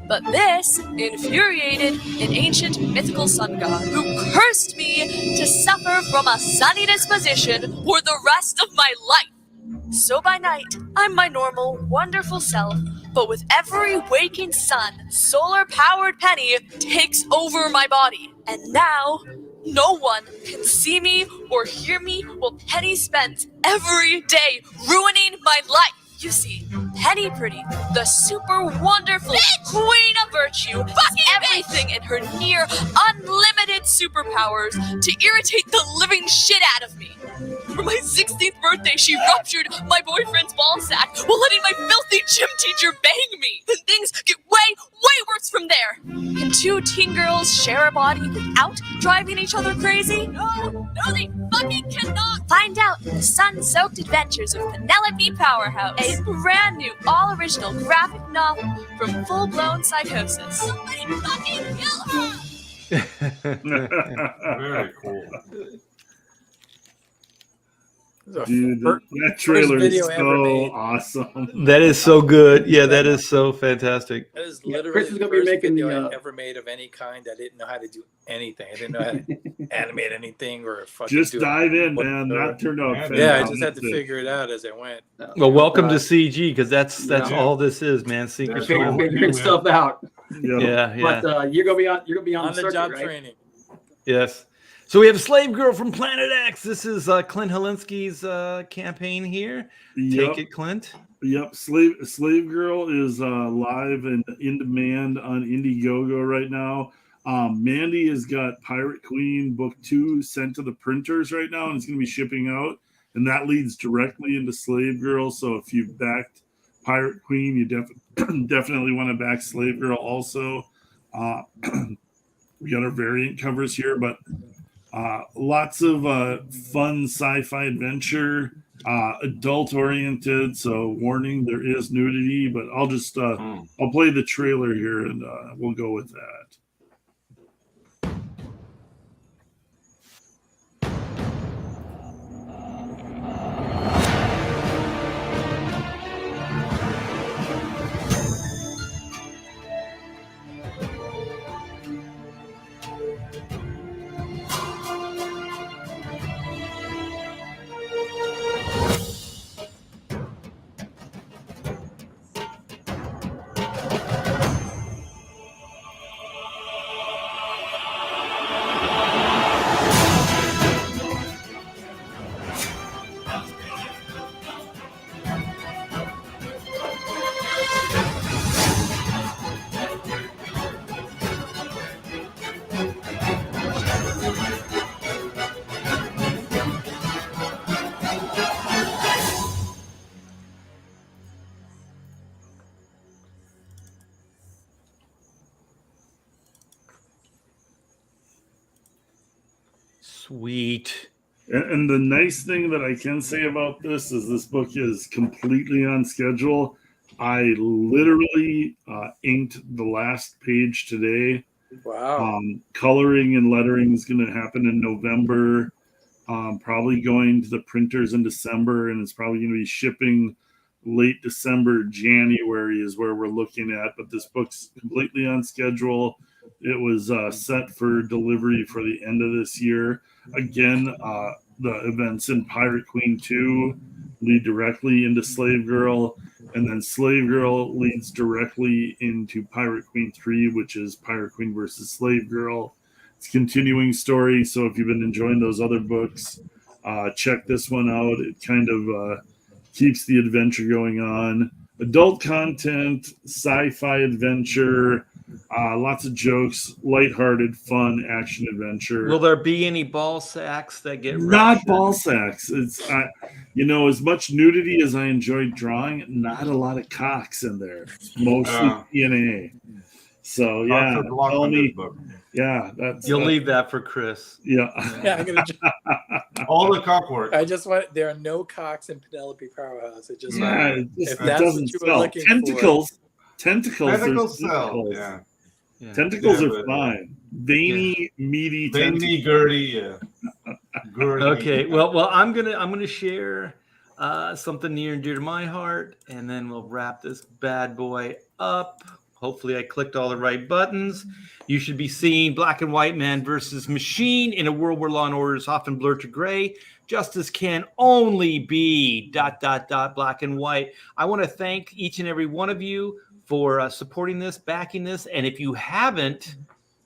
Speaker 8: But this infuriated an ancient mythical sun god who cursed me to suffer from a sunny disposition for the rest of my life. So by night, I'm my normal, wonderful self, but with every waking sun, solar-powered Penny takes over my body. And now, no one can see me or hear me while Penny spends every day ruining my life. You see, Penny Pretty, the super wonderful queen of virtue, does everything in her near unlimited superpowers to irritate the living shit out of me. For my 16th birthday, she ruptured my boyfriend's ball sack while letting my filthy gym teacher bang me. And things get way worse from there. Can two teen girls share a body without driving each other crazy? No, they fucking cannot. Find out in the sun-soaked adventures of Penelope Powerhouse, a brand new, all-original graphic novel from full-blown psychosis. Somebody fucking kill her!
Speaker 3: Very cool.
Speaker 5: Dude, that trailer is
Speaker 6: video ever
Speaker 5: so
Speaker 6: made.
Speaker 5: awesome.
Speaker 1: That is so good. Yeah, that is so fantastic.
Speaker 6: That is
Speaker 4: Yeah,
Speaker 6: literally
Speaker 4: Chris is
Speaker 6: the
Speaker 4: gonna be
Speaker 6: first
Speaker 4: making
Speaker 6: video
Speaker 4: the,
Speaker 6: I ever made of any kind. I didn't know how to do anything. I didn't know how to animate anything or fucking
Speaker 5: Just
Speaker 6: do
Speaker 5: dive in,
Speaker 6: whatever.
Speaker 5: man. That turned out fantastic.
Speaker 6: Yeah, I just had to figure it out as I went.
Speaker 1: Well, welcome to CG, because that's
Speaker 4: Yeah.
Speaker 1: all this is, man. Secret
Speaker 3: That's
Speaker 4: Figuring,
Speaker 3: all.
Speaker 1: School.
Speaker 4: figuring stuff out.
Speaker 1: Yeah, yeah.
Speaker 4: But you're gonna be on
Speaker 6: On the
Speaker 4: circuit,
Speaker 6: job
Speaker 4: right?
Speaker 6: training.
Speaker 1: Yes. So we have Slave Girl from Planet X. This is Clint Helinski's campaign here.
Speaker 5: Yep.
Speaker 1: Take it, Clint.
Speaker 5: Yep, Slave Girl is live and in demand on Indiegogo right now. Mandy has got Pirate Queen Book 2 sent to the printers right now, and it's going to be shipping out. And that leads directly into Slave Girl. So if you've backed Pirate Queen, you definitely want to back Slave Girl also. We got our variant covers here, but lots of fun sci-fi adventure. Adult oriented, so warning, there is nudity, but I'll just I'll play the trailer here and we'll go with that.
Speaker 1: Sweet.
Speaker 5: And the nice thing that I can say about this is this book is completely on schedule. I literally inked the last page today.
Speaker 6: Wow.
Speaker 5: Coloring and lettering is going to happen in November. Probably going to the printers in December, and it's probably going to be shipping late December, January is where we're looking at. But this book's completely on schedule. It was set for delivery for the end of this year. Again, the events in Pirate Queen 2 lead directly into Slave Girl, and then Slave Girl leads directly into Pirate Queen 3, which is Pirate Queen versus Slave Girl. It's a continuing story, so if you've been enjoying those other books, check this one out. It kind of keeps the adventure going on. Adult content, sci-fi adventure, lots of jokes, lighthearted, fun action adventure.
Speaker 1: Will there be any ball sacks that get
Speaker 5: Not
Speaker 1: ruptured?
Speaker 5: ball sacks. It's as much nudity as I enjoyed drawing, not a lot of cocks in there. It's mostly DNA. So yeah, tell me. Yeah,
Speaker 1: You'll leave that for Chris.
Speaker 5: Yeah.
Speaker 6: Yeah, I'm gonna
Speaker 3: all the cock work.
Speaker 6: I just want there are no cocks in Penelope Powerhouse. It just
Speaker 5: it
Speaker 6: that's
Speaker 5: doesn't
Speaker 6: what you were
Speaker 5: sell.
Speaker 6: looking
Speaker 5: Tentacles.
Speaker 6: for.
Speaker 5: Tentacles.
Speaker 3: Tentacles
Speaker 5: there's
Speaker 3: sell.
Speaker 5: tentacles.
Speaker 3: Yeah.
Speaker 5: Tentacles
Speaker 3: Yeah,
Speaker 5: are fine. Veiny, meaty,
Speaker 3: veiny, girty. Yeah. Girty.
Speaker 1: Okay. Well, I'm gonna share something near and dear to my heart, and then we'll wrap this bad boy up. Hopefully, I clicked all the right buttons. You should be seeing Black and White Man versus Machine in a world where law and order is often blurred to gray. Justice can only be ... black and white. I want to thank each and every one of you for supporting this, backing this. And if you haven't,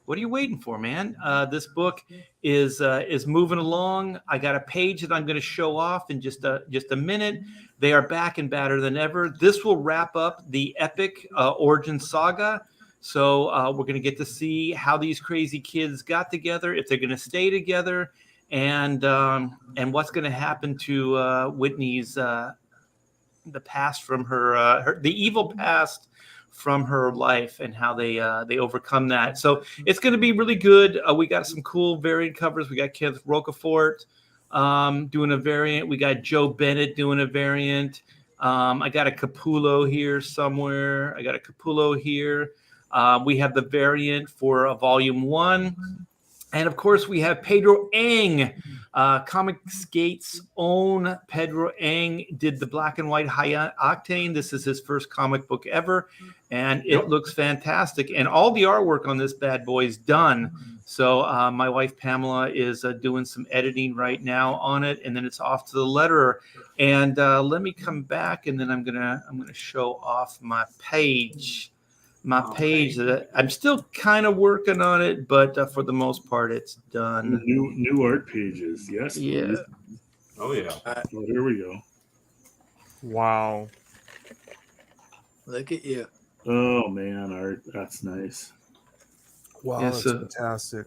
Speaker 1: what are you waiting for, man? This book is moving along. I got a page that I'm going to show off in just a minute. They are back and badder than ever. This will wrap up the epic origin saga. So we're going to get to see how these crazy kids got together, if they're going to stay together, and what's going to happen to Whitney's the past from her the evil past from her life, and how they overcome that. So it's going to be really good. We got some cool variant covers. We got Kenneth Rocafort doing a variant. We got Joe Bennett doing a variant. I got a Capullo here somewhere. We have the variant for volume 1. And of course, we have Pedro Ang, Comicsgate's own Pedro Ang did the Black and White High Octane. This is his first comic book ever, and it looks fantastic. And all the artwork on this bad boy is done. So my wife Pamela is doing some editing right now on it, and then it's off to the letterer. And let me come back, and then I'm gonna show off my page. That I'm still kind of working on it, but for the most part, it's done.
Speaker 5: New art pages, yes.
Speaker 1: Yeah.
Speaker 5: Please.
Speaker 3: Oh yeah.
Speaker 5: Well, here we go.
Speaker 2: Wow.
Speaker 6: Look at you.
Speaker 5: Oh man, art. That's nice.
Speaker 2: Wow,
Speaker 1: Yeah,
Speaker 2: that's
Speaker 1: so-
Speaker 2: fantastic.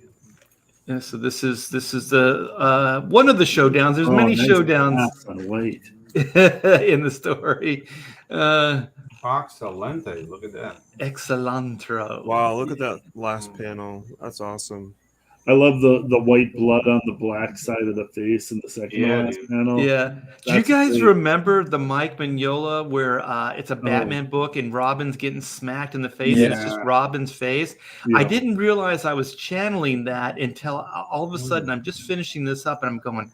Speaker 1: Yeah, so this is the one of the showdowns. There's many
Speaker 5: nice
Speaker 1: showdowns
Speaker 5: glass on white.
Speaker 1: in the story.
Speaker 3: Excelente. Look at that.
Speaker 1: Excellentro.
Speaker 2: Wow, look at that last panel. That's awesome.
Speaker 5: I love the white blood on the black side of the face in the second
Speaker 3: Yeah,
Speaker 5: last
Speaker 3: dude.
Speaker 5: panel.
Speaker 1: Yeah. Do you
Speaker 5: That's
Speaker 1: guys
Speaker 5: great.
Speaker 1: remember the Mike Mignola where it's a Batman book and Robin's getting smacked in the face? And it's just Robin's face.
Speaker 5: Yeah.
Speaker 1: I didn't realize I was channeling that until all of a sudden I'm just finishing this up and I'm going,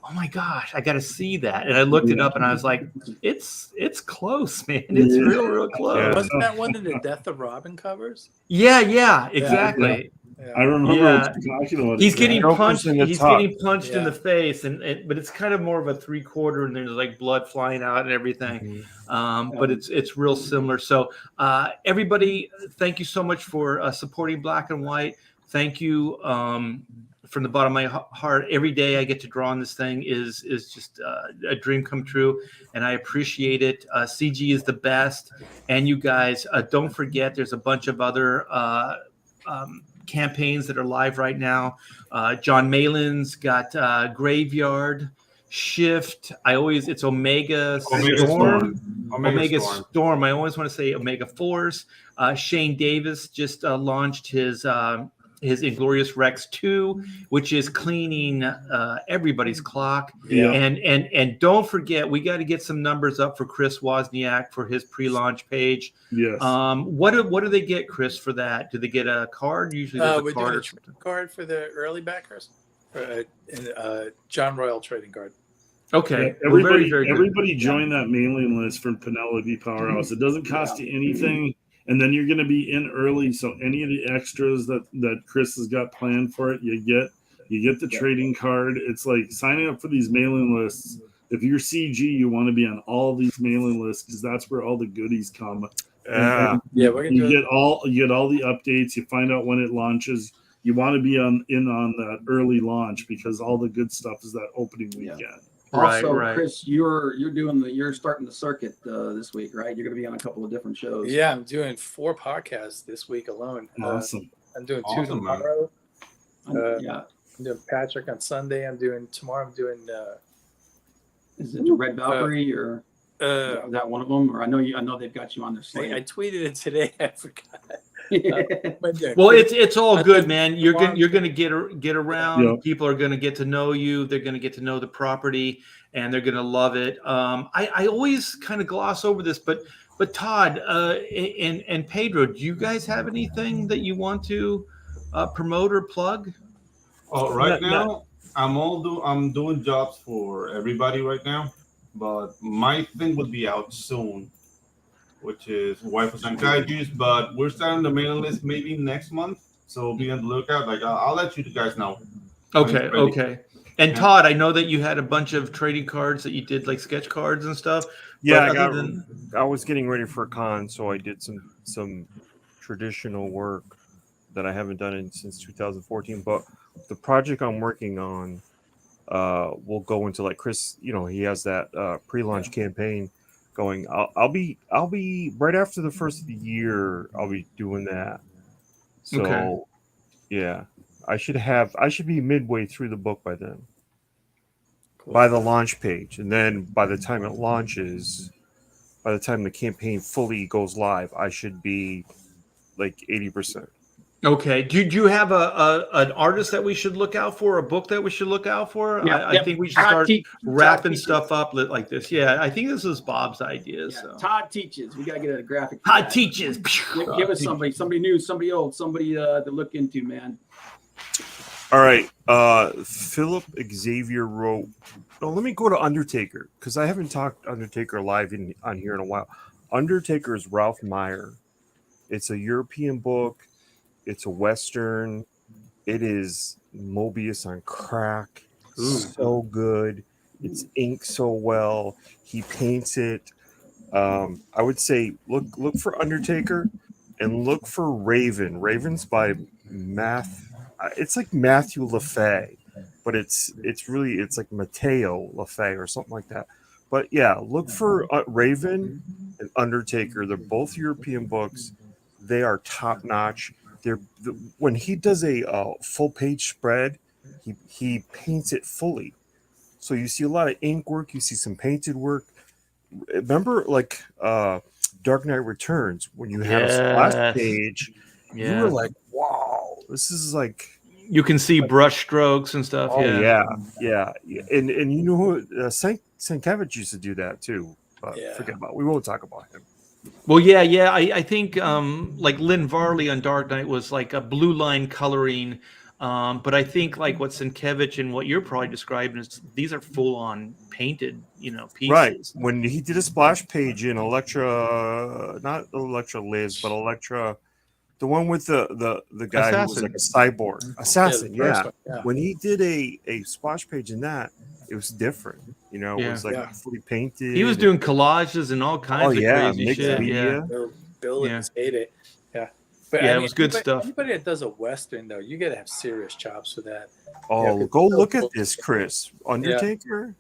Speaker 1: oh my gosh, I got to see that. And I looked it up and I was like, it's close, man. It's real close.
Speaker 2: Yeah.
Speaker 6: Wasn't that one of the Death of Robin covers?
Speaker 1: Yeah, exactly.
Speaker 5: I remember what you're talking about.
Speaker 1: He's getting
Speaker 2: Joker's
Speaker 1: punched.
Speaker 2: in the
Speaker 1: He's
Speaker 2: tuck.
Speaker 1: getting punched in
Speaker 6: Yeah.
Speaker 1: the face, but it's kind of more of a 3/4, and there's like blood flying out and everything. But it's real similar. So everybody, thank you so much for supporting Black and White. Thank you from the bottom of my heart. Every day I get to draw on this thing is just a dream come true, and I appreciate it. CG is the best, and you guys don't forget. There's a bunch of other campaigns that are live right now. John Malin's got Graveyard, Shift. It's Omega Storm. Omega Storm. I always want to say Omega Force. Shane Davis just launched his his Inglorious Rex 2, which is cleaning everybody's clock.
Speaker 5: Yeah.
Speaker 1: And don't forget, we got to get some numbers up for Chris Wozniak for his pre-launch page.
Speaker 5: Yes.
Speaker 1: What do they get, Chris, for that? Do they get a card? Usually there's a
Speaker 6: we're
Speaker 1: card
Speaker 6: doing
Speaker 1: or
Speaker 6: a
Speaker 1: something.
Speaker 6: card for the early backers, John Royal trading card.
Speaker 1: Okay.
Speaker 5: Yeah,
Speaker 1: Well, very, very good.
Speaker 5: everybody join that mailing list from Penelope Powerhouse. It doesn't cost you anything, and then you're going to be in early. So any of the extras that Chris has got planned for it, you get the trading card. It's like signing up for these mailing lists. If you're CG, you want to be on all these mailing lists because that's where all the goodies come. And you get all the updates. You find out when it launches. You want to be in on that early launch because all the good stuff is that opening weekend.
Speaker 4: Also,
Speaker 1: Right.
Speaker 4: Chris, you're starting the circuit this week, right? You're going to be on a couple of different shows.
Speaker 6: Yeah, I'm doing 4 podcasts this week alone.
Speaker 5: Awesome.
Speaker 6: I'm doing 2
Speaker 3: Awesome, man.
Speaker 6: tomorrow.
Speaker 4: Yeah.
Speaker 6: I'm doing Patrick on Sunday. Tomorrow I'm doing
Speaker 4: Is it the Red Valkyrie or is that one of them? Or I know they've got you on their
Speaker 6: I
Speaker 4: slate.
Speaker 6: tweeted it today. I forgot.
Speaker 1: Well, it's all good, man. You're gonna get around.
Speaker 5: Yeah.
Speaker 1: People are gonna get to know you. They're gonna get to know the property, and they're gonna love it. I always kind of gloss over this, but Todd and Pedro, do you guys have anything that you want to promote or plug?
Speaker 3: Oh, right now I'm doing jobs for everybody right now, but my thing would be out soon, which is Waifus and Kaijus, but we're starting the mailing list maybe next month, so be on the lookout. Like I'll let you guys know.
Speaker 1: Okay. And Todd, I know that you had a bunch of trading cards that you did, like sketch cards and stuff.
Speaker 2: Yeah,
Speaker 1: But
Speaker 2: I was getting ready for a con, so I did some traditional work that I haven't done since 2014. But the project I'm working on will go into, like Chris, he has that pre-launch campaign going. I'll be right after the first of the year. I'll be doing that. So yeah, I should be midway through the book by then. By the launch page, and then by the time it launches, by the time the campaign fully goes live, I should be like 80%.
Speaker 1: Okay. Do you have an artist that we should look out for, a book that we should look out for?
Speaker 4: Yeah,
Speaker 1: I think we should start
Speaker 4: Todd
Speaker 1: wrapping
Speaker 4: teaches.
Speaker 1: stuff up like this. Yeah, I think this is Bob's idea.
Speaker 4: Yeah,
Speaker 1: So
Speaker 4: Todd teaches. We got to get a graphic. for
Speaker 1: Todd
Speaker 4: that.
Speaker 1: teaches.
Speaker 4: Give us somebody new, somebody old, somebody to look into, man.
Speaker 2: All right. Philip Xavier wrote. Oh, let me go to Undertaker because I haven't talked Undertaker live on here in a while. Undertaker is Ralph Meyer. It's a European book. It's a Western. It is Mobius on crack. So good. It's inked so well. He paints it. I would say look for Undertaker and look for Raven. Raven's by it's like Matthew LaFay, but it's like Matteo LaFay or something like that. But yeah, look for Raven and Undertaker. They're both European books. They are top notch. When he does a full page spread, he paints it fully. So you see a lot of ink work. You see some painted work. Remember, like Dark Knight Returns, when you had a splash page, you were like, "Wow, this is like."
Speaker 1: You can see brush strokes and stuff.
Speaker 2: Oh yeah. And you know who Sienkiewicz used to do that too. But forget about it. We won't talk about him.
Speaker 1: Well, yeah. I think like Lynn Varley on Dark Knight was like a blue line coloring. But I think like what Sienkiewicz and what you're probably describing is these are full on painted, pieces.
Speaker 2: Right. When he did a splash page in Elektra, not Elektra Liz, but Elektra, the one with the guy who was like a cyborg assassin. Yeah. When he did a splash page in that, it was different. It was like fully painted.
Speaker 1: He was doing collages and all kinds of crazy
Speaker 2: mixed
Speaker 1: shit.
Speaker 2: media.
Speaker 6: Bill and hate it. Yeah. But
Speaker 1: it was good stuff.
Speaker 6: Anybody that does a Western, though, you got to have serious chops for that.
Speaker 2: Oh, go look at this, Chris. Undertaker?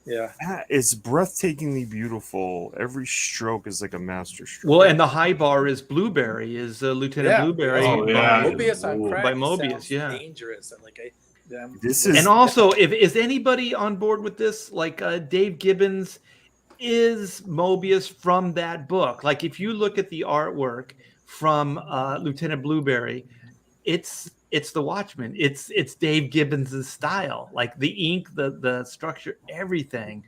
Speaker 6: Yeah.
Speaker 2: It's breathtakingly beautiful. Every stroke is like a master stroke.
Speaker 1: Well, and the high bar is Blueberry, is Lieutenant Blueberry.
Speaker 6: Mobius on crack.
Speaker 1: By Mobius,
Speaker 6: dangerous.
Speaker 1: And also, if is anybody on board with this, like Dave Gibbons is Mobius from that book. Like if you look at the artwork from Lieutenant Blueberry, it's it's the Watchmen. It's Dave Gibbons' style, like the ink, the structure, everything.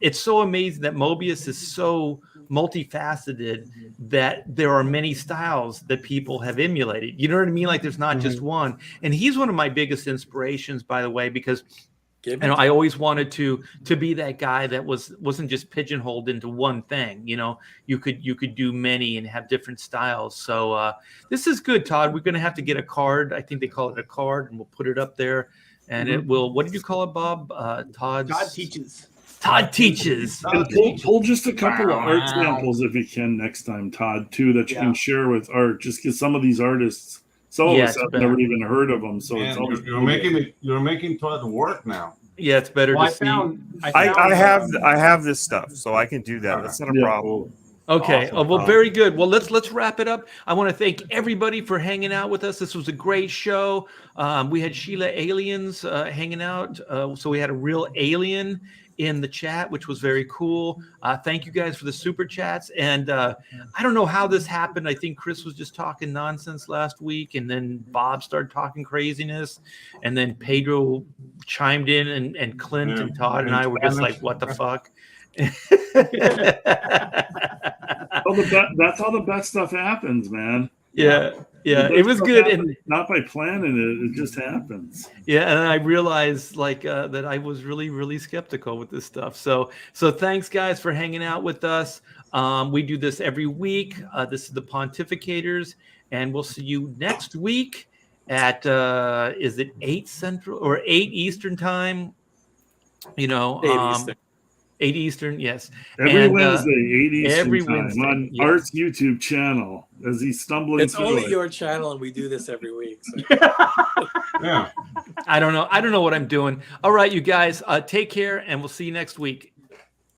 Speaker 1: It's so amazing that Mobius is so multifaceted that there are many styles that people have emulated. You know what I mean? Like there's not just one. And he's one of my biggest inspirations, by the way, because I always wanted to be that guy that wasn't just pigeonholed into one thing. You could do many and have different styles. So this is good, Todd. We're going to have to get a card. I think they call it a card, and we'll put it up there. And it will. What did you call it, Bob? Todd
Speaker 4: teaches.
Speaker 1: Todd teaches.
Speaker 5: And pull just a couple of art samples if you can next time, Todd, too, that you can share with art. Just because some of these artists. Some of us have never even heard of them, so it's always
Speaker 3: you're making Todd work now.
Speaker 1: Yeah, it's better to see.
Speaker 2: I have this stuff, so I can do that. That's not a problem.
Speaker 1: Okay.
Speaker 2: Awesome.
Speaker 1: Well, very good. Well, let's wrap it up. I want to thank everybody for hanging out with us. This was a great show. We had Sheila Aliens hanging out, so we had a real alien in the chat, which was very cool. Thank you guys for the super chats. And I don't know how this happened. I think Chris was just talking nonsense last week, and then Bob started talking craziness, and then Pedro chimed in, and Clint and Todd and I were just like, what the fuck?
Speaker 5: That's how the best stuff happens, man.
Speaker 1: Yeah, it was good, and
Speaker 5: not by planning it; it just happens.
Speaker 1: Yeah, and I realized that I was really, really skeptical with this stuff. So thanks, guys, for hanging out with us. We do this every week. This is the Pontificators, and we'll see you next week at is it 8 Central or 8 Eastern time?
Speaker 6: 8 Eastern.
Speaker 1: 8 Eastern, yes.
Speaker 5: Every Wednesday, 8 Eastern
Speaker 1: every
Speaker 5: time
Speaker 1: Wednesday,
Speaker 5: on
Speaker 1: yes.
Speaker 5: Art's YouTube channel as he's stumbling
Speaker 6: It's
Speaker 5: through
Speaker 6: only
Speaker 5: it.
Speaker 6: your channel, and we do this every week. So.
Speaker 3: Yeah.
Speaker 1: I don't know what I'm doing. All right, you guys, take care, and we'll see you next week.